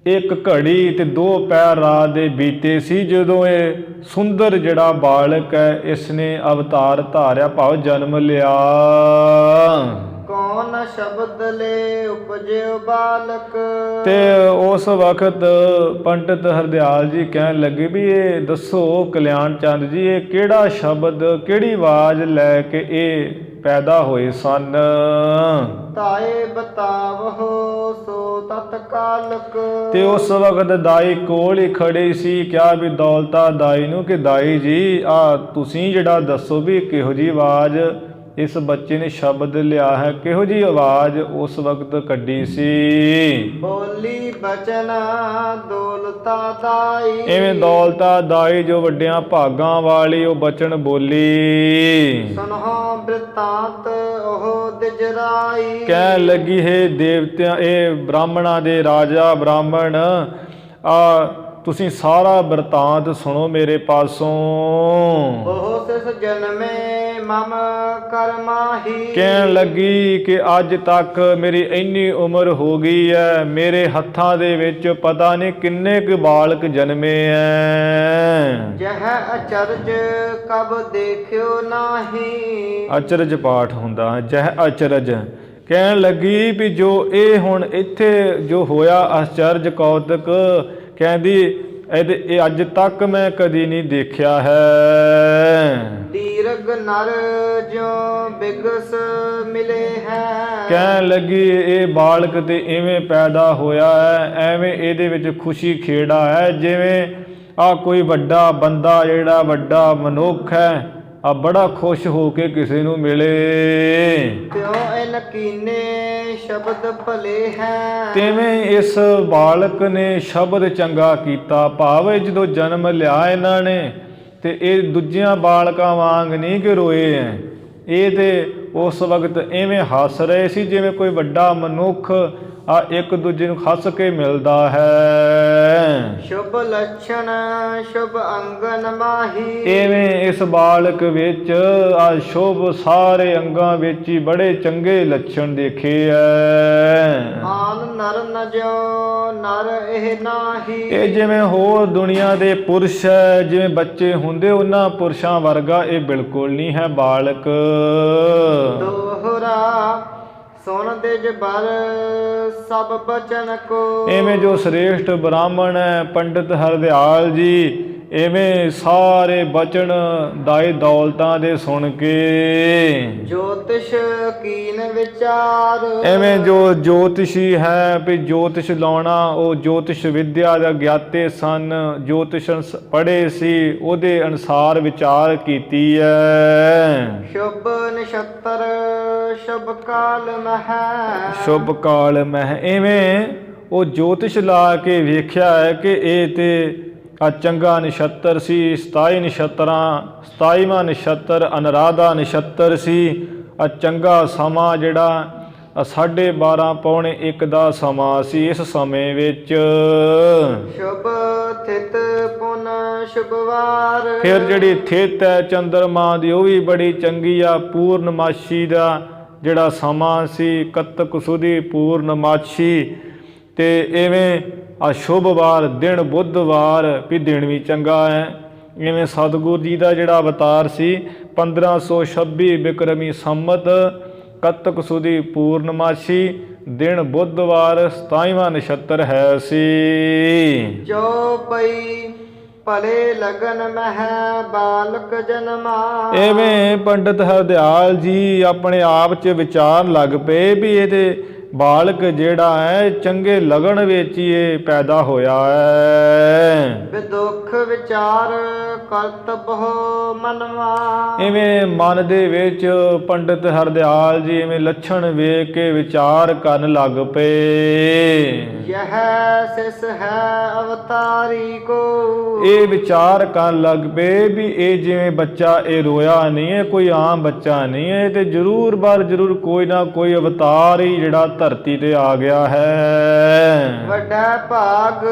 ਇੱਕ ਘੜੀ ਤੇ 2 ਪਹਿਰ ਰਾਤ ਦੇ ਬੀਤੇ ਸੀ, ਜਦੋਂ ਇਹ ਸੁੰਦਰ ਜਿਹੜਾ ਬਾਲਕ ਹੈ ਇਸ ਨੇ ਅਵਤਾਰ ਧਾਰਿਆ, ਭਾਵ ਜਨਮ ਲਿਆ। ਕੌਣ ਸ਼ਬਦ ਲੈ ਉਪਜਿਓ ਬਾਲਕ। ਤੇ ਉਸ ਵਕਤ ਪੰਡਿਤ ਹਰਦਿਆਲ ਜੀ ਕਹਿਣ ਲੱਗੇ ਵੀ ਇਹ ਦੱਸੋ ਕਲਿਆਣ ਚੰਦ ਜੀ, ਇਹ ਕਿਹੜਾ ਸ਼ਬਦ ਕਿਹੜੀ ਆਵਾਜ਼ ਲੈ ਕੇ ਇਹ ਪੈਦਾ ਹੋਏ ਸਨ। ਤਾਏ ਬਤਾਵਹੁ ਸੋ ਤਤਕਾਲਕ। ਤੇ ਉਸ ਵਕਤ ਦਾਈ ਕੋਲ ਹੀ ਖੜੇ ਸੀ। ਕਿਹਾ ਵੀ ਦੌਲਤਾ ਦਾਈ ਨੂੰ ਕਿ ਦਾਈ ਜੀ ਆ ਤੁਸੀਂ ਜਿਹੜਾ ਦੱਸੋ ਵੀ ਕਿਹੋ ਜਿਹੀ ਆਵਾਜ਼ ਇਸ ਬੱਚੇ ਨੇ ਸ਼ਬਦ ਲਿਆ ਹੈ, ਕਿਹੋ ਜਿਹੀ ਆਵਾਜ਼ ਉਸ ਵਕਤ ਕੱਢੀ ਸੀ। ਬੋਲੀ ਬਚਨ ਦੌਲਤਾ ਦਾਈ। ਇਵੇਂ ਦੌਲਤਾ ਦਾਈ ਜੋ ਵੱਡਿਆਂ ਭਾਗਾਂ ਵਾਲੀ ਉਹ ਬਚਨ ਬੋਲੀ। ਸੁਨਹੁ ਬ੍ਰਿਤਾਂਤ ਉਹ ਦਿਜਰਾਈ। ਕਹਿਣ ਲੱਗੀ ਹੈ ਦੇਵਤਿਆਂ ਇਹ ਬ੍ਰਾਹਮਣਾਂ ਦੇ ਰਾਜਾ ਬ੍ਰਾਹਮਣ ਆ ਤੁਸੀਂ ਸਾਰਾ ਬਰਤਾਂਤ ਸੁਣੋ ਮੇਰੇ ਪਾਸੋਂ। ਉਹ ਸਿਸ ਜਨਮੇ ਮਮ ਕਰਮਾਹੀ। ਕਹਿਣ ਲੱਗੀ ਕਿ ਅੱਜ ਤੱਕ ਮੇਰੀ ਇੰਨੀ ਉਮਰ ਹੋ ਗਈ ਹੈ, ਮੇਰੇ ਹੱਥਾਂ ਦੇ ਵਿੱਚ ਪਤਾ ਨਹੀਂ ਕਿੰਨੇ ਕੁ ਬਾਲਕ ਜਨਮੇ ਐ। ਜਹ ਅਚਰਜ ਕਬ ਦੇਖਿਓ ਨਾਹੀ। ਅਚਰਜ ਪਾਠ ਹੁੰਦਾ ਹੈ, ਜਹ ਅਚਰਜ। ਕਹਿਣ ਲੱਗੀ ਵੀ ਜੋ ਇਹ ਹੁਣ ਇੱਥੇ ਜੋ ਹੋਇਆ ਅਚਰਜ ਕੌਤਕ, ਕਹਿੰਦੀ ਇਹ ਅੱਜ ਤੱਕ ਮੈਂ ਕਦੀ ਨਹੀਂ ਦੇਖਿਆ ਹੈ। ਦੀਰਘ ਨਰ ਜੋ ਬਿਗਸ ਮਿਲੇ ਹੈ। ਕਹਿਣ ਲੱਗੀ ਇਹ ਬਾਲਕ ਤੇ ਇਵੇਂ ਪੈਦਾ ਹੋਇਆ ਹੈ, ਐਵੇਂ ਇਹਦੇ ਵਿੱਚ ਖੁਸ਼ੀ ਖੇੜਾ ਹੈ ਜਿਵੇਂ ਆ ਕੋਈ ਵੱਡਾ ਬੰਦਾ ਜਿਹੜਾ ਵੱਡਾ ਮਨੁੱਖ ਹੈ ਆ ਬੜਾ ਖੁਸ਼ ਹੋ ਕੇ ਕਿਸੇ ਨੂੰ ਮਿਲੇ। ਤਿਉ ਇਨ ਕੀਨੇ ਸ਼ਬਦ ਭਲੇ ਹੈ। ਤਿਵੇਂ ਇਸ ਬਾਲਕ ਨੇ ਸ਼ਬਦ ਚੰਗਾ ਕੀਤਾ, ਭਾਵ ਜਦੋਂ ਜਨਮ ਲਿਆ ਇਹਨਾਂ ਨੇ ਤੇ ਇਹ ਦੂਜਿਆਂ ਬਾਲਕਾਂ ਵਾਂਗ ਨਹੀਂ ਕਿ ਰੋਏ ਐ, ਇਹ ਤੇ ਉਸ ਵਕਤ ਐਵੇਂ ਹੱਸ ਰਹੇ ਸੀ ਜਿਵੇਂ ਕੋਈ ਵੱਡਾ ਮਨੁੱਖ ਆ ਇੱਕ ਦੂਜੇ ਨੂੰ ਹੱਸ ਕੇ ਮਿਲਦਾ ਹੈ। ਸ਼ੁਭ ਲੱਛਣ ਸ਼ੁਭ ਅੰਗਨ ਮਾਹੀ। ਐਵੇਂ ਇਸ ਬਾਲਕ ਵਿੱਚ ਆ ਸ਼ੁਭ ਸਾਰੇ ਅੰਗਾਂ ਵਿੱਚ ਹੀ ਬੜੇ ਚੰਗੇ ਲੱਛਣ ਦੇਖੇ ਐ। ਆਨ ਨਰ ਨ ਜੋ ਨਰ ਇਹ ਨਾਹੀ। ਇਹ ਜਿਵੇਂ ਹੋਰ ਦੁਨੀਆ ਦੇ ਪੁਰਸ਼ ਹੈ, ਜਿਵੇਂ ਬੱਚੇ ਹੁੰਦੇ ਉਹਨਾਂ ਪੁਰਸ਼ਾਂ ਵਰਗਾ ਇਹ ਬਿਲਕੁਲ ਨਹੀਂ ਹੈ ਬਾਲਕ। ਦੋਹਰਾ ਸੁਣ ਦਿਜ ਬਰ ਸਭ ਬਚਨ ਕੋ। ਐਵੇਂ ਜੋ ਸ੍ਰੇਸ਼ਟ ਬ੍ਰਾਹਮਣ ਹੈ ਪੰਡਿਤ ਹਰਦਿਆਲ ਜੀ, ਐਵੇਂ ਸਾਰੇ ਬਚਨ ਦਾਈ ਦੌਲਤਾਂ ਦੇ ਸੁਣ ਕੇ ਜੋਤਿਸ਼ ਕੀਨ ਵਿਚਾਰ। ਐਵੇਂ ਜੋ ਜੋਤਿਸ਼ੀ ਹੈ ਵੀ ਜੋਤਿਸ਼ ਲਾਉਣਾ, ਉਹ ਜੋਤਿਸ਼ ਵਿਦਿਆ ਦਾ ਗਿਆਤੇ ਸਨ, ਜੋਤਿਸ਼ ਪੜ੍ਹੇ ਸੀ, ਉਹਦੇ ਅਨੁਸਾਰ ਵਿਚਾਰ ਕੀਤੀ ਹੈ। ਸ਼ੁਭ ਨਛੱਤਰ ਸ਼ੁਭ ਕਾਲ ਮਹਿ। ਸ਼ੁਭ ਕਾਲ ਮਹਿ। ਐਵੇਂ ਉਹ ਜੋਤਿਸ਼ ਲਾ ਕੇ ਵੇਖਿਆ ਹੈ ਕਿ ਇਹ ਤੇ ਆ ਚੰਗਾ ਨਛੱਤਰ ਸੀ। 27 ਨਛੱਤਰਾਂ, 27ਵਾਂ ਨਛੱਤਰ ਅਨੁਰਾਧਾ ਨਛੱਤਰ ਸੀ। ਆ ਚੰਗਾ ਸਮਾਂ ਜਿਹੜਾ 12:30 ਪੌਣੇ 1 ਦਾ ਸਮਾਂ ਸੀ। ਇਸ ਸਮੇਂ ਵਿੱਚ ਸ਼ੁਭ ਥਿਤ ਪੁਨ ਸ਼ੁਭਵਾਰ। ਫਿਰ ਜਿਹੜੀ ਥਿਤ ਹੈ ਚੰਦਰਮਾ ਦੀ ਉਹ ਵੀ ਬੜੀ ਚੰਗੀ ਆ। ਪੂਰਨਮਾਸ਼ੀ ਦਾ ਜਿਹੜਾ ਸਮਾਂ ਸੀ, ਕੱਤਕ ਸੁਦੀ ਪੂਰਨਮਾਸ਼ੀ। ਤੇ ਐਵੇਂ ਆ ਸ਼ੁਭ ਵਾਰ ਦਿਨ ਬੁੱਧਵਾਰ ਵੀ ਦਿਨ ਵੀ ਚੰਗਾ ਹੈ। ਇਵੇਂ ਸਤਿਗੁਰੂ ਜੀ ਦਾ ਜਿਹੜਾ ਅਵਤਾਰ ਸੀ 1526 ਬਿਕਰਮੀ ਸੰਮਤ, ਕੱਤਕ ਸੁਦੀ ਪੂਰਨਮਾਸ਼ੀ, ਦਿਨ ਬੁੱਧਵਾਰ, 27ਵਾਂ ਨਛੱਤਰ ਹੈ ਸੀ। ਜੋ ਪਈ ਭਲੇ ਲਗਨ ਮਹਿ ਬਾਲਕ ਜਨਮਾ। ਐਵੇਂ ਪੰਡਿਤ ਹਰਦਿਆਲ ਜੀ ਆਪਣੇ ਆਪ 'ਚ ਵਿਚਾਰਨ ਲੱਗ ਪਏ ਵੀ ਇਹਦੇ ਬਾਲਕ ਜਿਹੜਾ ਹੈ ਚੰਗੇ ਲਗਨ ਵਿੱਚ ਹੀ ਇਹ ਪੈਦਾ ਹੋਇਆ ਹੈ। ਵਿਦੁਖ ਵਿਚਾਰ ਕਰਤਬਹੁ ਮਨਵਾ। ਇਵੇਂ ਮਨ ਦੇ ਵਿੱਚ ਪੰਡਿਤ ਹਰਦਿਆਲ ਜੀ ਇਵੇਂ ਲੱਛਣ ਵੇਖ ਕੇ ਵਿਚਾਰ ਕਰਨ ਲੱਗ ਪਏ। ਯਹ ਸਿਸ ਹੈ ਅਵਤਾਰੀ ਕੋ। ਇਹ ਵਿਚਾਰ ਕਰਨ ਲੱਗ ਪਏ ਵੀ ਇਹ ਜਿਵੇਂ ਬੱਚਾ ਇਹ ਰੋਇਆ ਨਹੀਂ ਹੈ, ਕੋਈ ਆਮ ਬੱਚਾ ਨਹੀਂ ਹੈ, ਤੇ ਜ਼ਰੂਰ ਬਾਰ ਜ਼ਰੂਰ ਕੋਈ ਨਾ ਕੋਈ ਅਵਤਾਰ ਹੀ ਜਿਹੜਾ ਧਰਤੀ ਤੇ ਆ ਗਿਆ ਹੈ। ਵੱਡਾ ਭਾਗ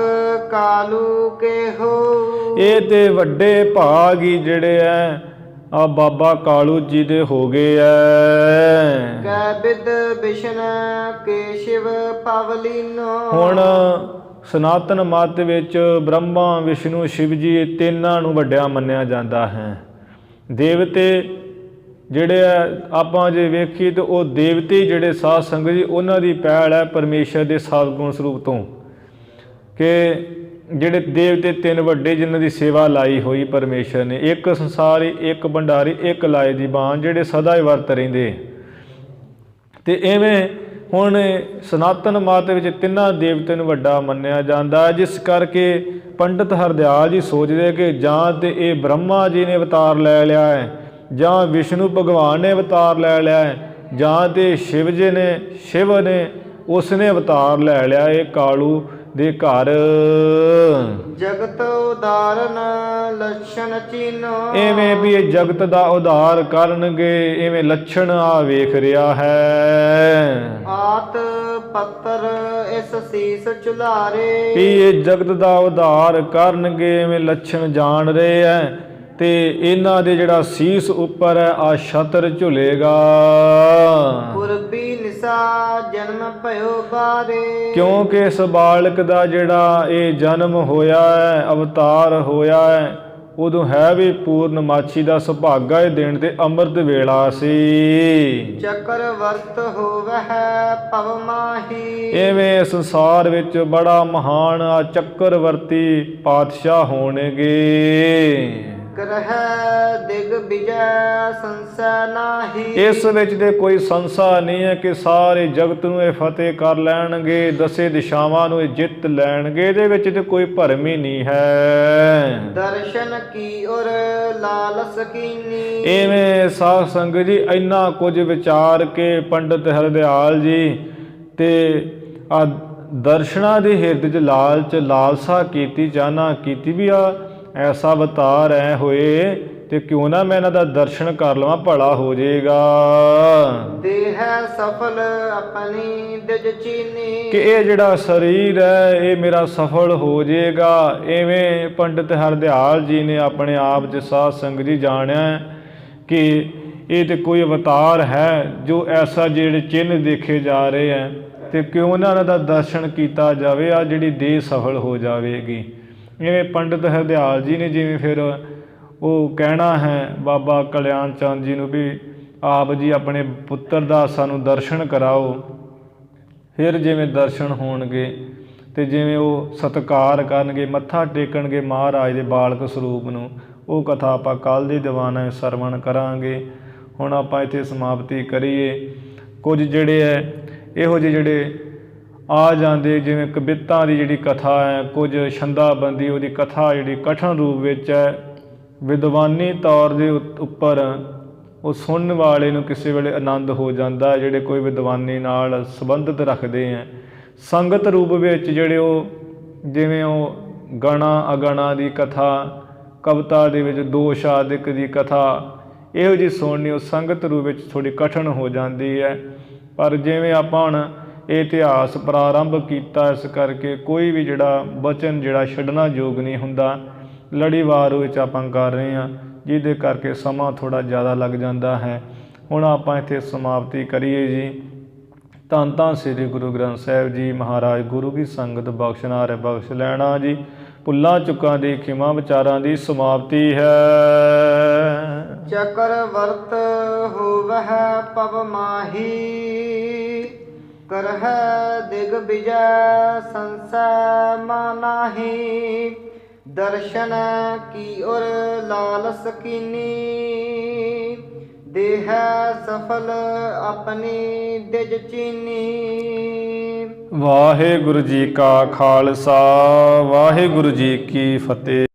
ਕਾਲੂ ਕੇ ਹੋ। ਇਹ ਤੇ ਵੱਡੇ ਭਾਗ ਹੀ ਜਿਹੜੇ ਐ ਆ ਬਾਬਾ ਕਾਲੂ ਜੀ ਦੇ ਹੋ ਗਏ ਐ। ਕੈ ਬਿਦ ਬਿਸ਼ਨ ਕੇਸ਼ਵ ਪਵਲੀਨੋ। ਹੁਣ ਸਨਾਤਨ ਮਤ ਵਿੱਚ ਬ੍ਰਹਮਾ ਵਿਸ਼ਨੂੰ ਸ਼ਿਵ ਜੀ ਇਹ ਤਿੰਨਾਂ ਨੂੰ ਵੱਡਿਆ ਮੰਨਿਆ ਜਾਂਦਾ ਹੈ। ਦੇਵਤੇ ਜਿਹੜੇ ਆਪਾਂ ਜੇ ਵੇਖੀਏ ਤਾਂ ਉਹ ਦੇਵਤੇ ਜਿਹੜੇ ਸਾਧ ਸੰਗਤ ਜੀ ਉਹਨਾਂ ਦੀ ਪਹਿਲ ਹੈ ਪਰਮੇਸ਼ਰ ਦੇ ਸਤਿਗੁਣ ਸਰੂਪ ਤੋਂ, ਕਿ ਜਿਹੜੇ ਦੇਵਤੇ ਤਿੰਨ ਵੱਡੇ ਜਿਨ੍ਹਾਂ ਦੀ ਸੇਵਾ ਲਾਈ ਹੋਈ ਪਰਮੇਸ਼ਰ ਨੇ, ਇੱਕ ਸੰਸਾਰੀ, ਇੱਕ ਭੰਡਾਰੀ, ਇੱਕ ਲਾਏ ਦੀ ਬਾਣ, ਜਿਹੜੇ ਸਦਾ ਹੀ ਵਰਤ ਰਹਿੰਦੇ। ਤੇ ਐਵੇਂ ਹੁਣ ਸਨਾਤਨ ਮਤ ਵਿੱਚ ਤਿੰਨਾਂ ਦੇਵਤਿਆਂ ਨੂੰ ਵੱਡਾ ਮੰਨਿਆ ਜਾਂਦਾ, ਜਿਸ ਕਰਕੇ ਪੰਡਿਤ ਹਰਦਿਆਲ ਜੀ ਸੋਚਦੇ ਕਿ ਜਾਂ ਤੇ ਇਹ ਬ੍ਰਹਮਾ ਜੀ ਨੇ ਅਵਤਾਰ ਲੈ ਲਿਆ ਹੈ, ਜਾਂ ਵਿਸ਼ਨੂੰ ਭਗਵਾਨ ਨੇ ਅਵਤਾਰ ਲੈ ਲਿਆ ਹੈ, ਜਾਂ ਤੇ ਸ਼ਿਵ ਜੀ ਨੇ, ਸ਼ਿਵ ਨੇ ਉਸ ਨੇ ਅਵਤਾਰ ਲੈ ਲਿਆ ਇਹ ਕਾਲੂ ਦੇ ਘਰ। ਜਗਤ ਉਦਾਰਨ ਲੱਛਣ ਚੀਨੋ। ਐਵੇਂ ਵੀ ਇਹ ਜਗਤ ਦਾ ਉਧਾਰ ਕਰਨਗੇ, ਐਵੇਂ ਲੱਛਣ ਆ ਵੇਖ ਰਿਹਾ ਹੈ। ਆਤ ਪੱਤਰ ਇਸ ਸੀਸ ਚੁਲਾਰੇ। ਵੀ ਇਹ ਜਗਤ ਦਾ ਉਧਾਰ ਕਰਨਗੇ, ਐਵੇਂ ਲੱਛਣ ਜਾਣ ਰਹੇ ਐ, ਤੇ ਇਹਨਾਂ ਦੇ ਜਿਹੜਾ ਸੀਸ ਉੱਪਰ ਹੈ ਆ ਛਤਰ ਝੁਲੇਗਾ। ਪੁਰਬੀ ਨਿਸਾ ਜਨਮ ਭਇਓ ਬਾਰੇ। ਕਿਉਂਕਿ ਇਸ ਬਾਲਕ ਦਾ ਜਿਹੜਾ ਇਹ ਜਨਮ ਹੋਇਆ ਹੈ, ਅਵਤਾਰ ਹੋਇਆ ਹੈ, ਉਦੋਂ ਹੈ ਵੀ ਪੂਰਨਮਾਸ਼ੀ ਦਾ ਸੁਭਾਗਾ ਇਹ ਦਿਨ ਤੇ ਅੰਮ੍ਰਿਤ ਵੇਲਾ ਸੀ। ਚੱਕਰਵਰਤ ਹੋਵਹਿ ਭਵ ਮਾਹੀ। ਐਵੇਂ ਸੰਸਾਰ ਵਿੱਚ ਬੜਾ ਮਹਾਨ ਆ ਚੱਕਰਵਰਤੀ ਪਾਤਸ਼ਾਹ ਹੋਣਗੇ। ਕਰਹਿ ਦਿਗ ਵਿਜੈ ਸੰਸੈ ਨਾਹੀ। ਇਸ ਵਿੱਚ ਤੇ ਕੋਈ ਸੰਸਾ ਨਹੀਂ ਹੈ ਕਿ ਸਾਰੇ ਜਗਤ ਨੂੰ ਇਹ ਫਤਿਹ ਕਰ ਲੈਣਗੇ, ਦਸੇ ਦਿਸ਼ਾਵਾਂ ਨੂੰ ਇਹ ਜਿੱਤ ਲੈਣਗੇ, ਇਹਦੇ ਵਿੱਚ ਤੇ ਕੋਈ ਭਰਮ ਹੀ ਨਹੀਂ ਹੈ। ਦਰਸ਼ਨ ਕੀ ਔਰ ਲਾਲਸ ਕੀਨੀ। ਐਵੇਂ ਸਾਧ ਸੰਗਤ ਜੀ ਇੰਨਾ ਕੁਝ ਵਿਚਾਰ ਕੇ ਪੰਡਿਤ ਹਰਦਿਆਲ ਜੀ ਤੇ ਆ ਦਰਸ਼ਨਾਂ ਦੇ ਹਿਰਦੇ 'ਚ ਲਾਲਸਾ ਕੀਤੀ, ਚਾਹਨਾ ਕੀਤੀ ਵੀ ਆ ਐਸਾ ਅਵਤਾਰ ਐ ਹੋਏ ਤੇ ਕਿਉਂ ਨਾ ਮੈਂ ਇਹਨਾਂ ਦਾ ਦਰਸ਼ਨ ਕਰ ਲਵਾਂ, ਭਲਾ ਹੋ ਜਾਏਗਾ। ਦੇਹ ਸਫਲ ਆਪਣੀ ਦਿਜ ਚੀਨੀ। ਕਿ ਇਹ ਜਿਹੜਾ ਸਰੀਰ ਹੈ ਇਹ ਮੇਰਾ ਸਫਲ ਹੋ ਜਾਏਗਾ। ਐਵੇਂ ਪੰਡਿਤ ਹਰਦਿਆਲ ਜੀ ਨੇ ਆਪਣੇ ਆਪ 'ਚ ਸਾਧ ਸੰਗਤ ਜੀ ਜਾਣਿਆ ਕਿ ਇਹ ਤੇ ਕੋਈ ਅਵਤਾਰ ਹੈ ਜੋ ਐਸਾ ਜਿਹੜੇ ਚਿੰਨ੍ਹ ਦੇਖੇ ਜਾ ਰਹੇ ਹੈ, ਤੇ ਕਿਉਂ ਨਾ ਇਹਨਾਂ ਦਾ ਦਰਸ਼ਨ ਕੀਤਾ ਜਾਵੇ, ਆ ਜਿਹੜੀ ਦੇਹ ਸਫਲ ਹੋ ਜਾਵੇਗੀ। ਇਵੇਂ ਪੰਡਿਤ ਹਰਦਿਆਲ ਜੀ ਨੇ ਜਿਵੇਂ ਫਿਰ ਉਹ ਕਹਿਣਾ ਹੈ ਬਾਬਾ ਕਲਿਆਣ ਚੰਦ ਜੀ ਨੂੰ ਵੀ ਆਪ ਜੀ ਆਪਣੇ ਪੁੱਤਰ ਦਾ ਸਾਨੂੰ ਦਰਸ਼ਨ ਕਰਾਓ। ਫਿਰ ਜਿਵੇਂ ਦਰਸ਼ਨ ਹੋਣਗੇ ਤੇ ਜਿਵੇਂ ਉਹ ਸਤਿਕਾਰ ਕਰਨਗੇ, ਮੱਥਾ ਟੇਕਣਗੇ ਮਹਾਰਾਜ ਦੇ ਬਾਲਕ ਸਰੂਪ ਨੂੰ, ਉਹ ਕਥਾ ਆਪਾਂ ਕੱਲ੍ਹ ਦੀ ਦੀਵਾਨ ਸਰਵਣ ਕਰਾਂਗੇ। ਹੁਣ ਆਪਾਂ ਇੱਥੇ ਸਮਾਪਤੀ ਕਰੀਏ। ਕੁਝ ਜਿਹੜੇ ਹੈ ਇਹੋ ਜਿਹੇ ਜਿਹੜੇ ਆ ਜਾਂਦੇ, ਜਿਵੇਂ ਕਵਿਤਾ ਦੀ ਜਿਹੜੀ ਕਥਾ ਹੈ, ਕੁਝ ਛੰਦਾਬੰਦੀ ਉਹਦੀ ਕਥਾ ਜਿਹੜੀ ਕਠਨ ਰੂਪ ਵਿੱਚ ਹੈ, ਵਿਦਵਾਨੀ ਤੌਰ ਦੇ ਉੱਪਰ ਉਹ ਸੁਣਨ ਵਾਲੇ ਨੂੰ ਕਿਸੇ ਵੇਲੇ ਆਨੰਦ ਹੋ ਜਾਂਦਾ ਹੈ, ਜਿਹੜੇ ਕੋਈ ਵਿਦਵਾਨੀ ਨਾਲ ਸੰਬੰਧਿਤ ਰੱਖਦੇ ਹੈ। ਸੰਗਤ ਰੂਪ ਵਿੱਚ ਜਿਹੜੇ ਉਹ ਜਿਵੇਂ ਉਹ ਗਣਾ ਅਗਣਾ ਦੀ ਕਥਾ, ਕਵਿਤਾ ਦੇ ਵਿੱਚ ਦੋਸ਼ ਆਦਿਕ ਦੀ ਕਥਾ ਇਹੋ ਜਿਹੀ ਸੁਣਨੀ ਉਹ ਸੰਗਤ ਰੂਪ ਵਿੱਚ ਥੋੜ੍ਹੀ ਕਠਨ ਹੋ ਜਾਂਦੀ ਹੈ। ਪਰ ਜਿਵੇਂ ਆਪਾਂ ਹੁਣ ਇਹ ਇਤਿਹਾਸ ਪ੍ਰਾਰੰਭ ਕੀਤਾ, ਇਸ ਕਰਕੇ ਕੋਈ ਵੀ ਜਿਹੜਾ ਬਚਨ ਜਿਹੜਾ ਛੱਡਣਾ ਯੋਗ ਨਹੀਂ ਹੁੰਦਾ, ਲੜੀਵਾਰ ਵਿੱਚ ਆਪਾਂ ਕਰ ਰਹੇ ਹਾਂ, ਜਿਹਦੇ ਕਰਕੇ ਸਮਾਂ ਥੋੜ੍ਹਾ ਜ਼ਿਆਦਾ ਲੱਗ ਜਾਂਦਾ ਹੈ। ਹੁਣ ਆਪਾਂ ਇੱਥੇ ਸਮਾਪਤੀ ਕਰੀਏ ਜੀ। ਧੰਨ ਧੰਨ ਸ੍ਰੀ ਗੁਰੂ ਗ੍ਰੰਥ ਸਾਹਿਬ ਜੀ ਮਹਾਰਾਜ। ਗੁਰੂ ਕੀ ਸੰਗਤ ਬਖਸ਼ਣਾ ਰੇ ਬਖਸ਼ ਲੈਣਾ ਜੀ। ਭੁੱਲਾਂ ਚੁੱਕਾਂ ਦੀ ਖਿਮਾ ਵਿਚਾਰਾਂ ਦੀ ਸਮਾਪਤੀ ਹੈ। ਚੱਕਰਵਰਤ ਹੋਵਹਿ ਭਵ ਮਾਹੀ। ਕਰਹਿ ਦਿਗ ਵਿਜੈ ਸੰਸੈ ਮਾਨਾਹੀ। ਦਰਸ਼ਨ ਕੀ ਔਰ ਲਾਲਸ ਕੀਨੀ। ਦੇਹ ਸਫਲ ਆਪਣੀ ਦਿਜ ਚੀਨੀ। ਵਾਹਿਗੁਰੂ ਜੀ ਕਾ ਖਾਲਸਾ, ਵਾਹਿਗੁਰੂ ਜੀ ਕੀ ਫਤਿਹ।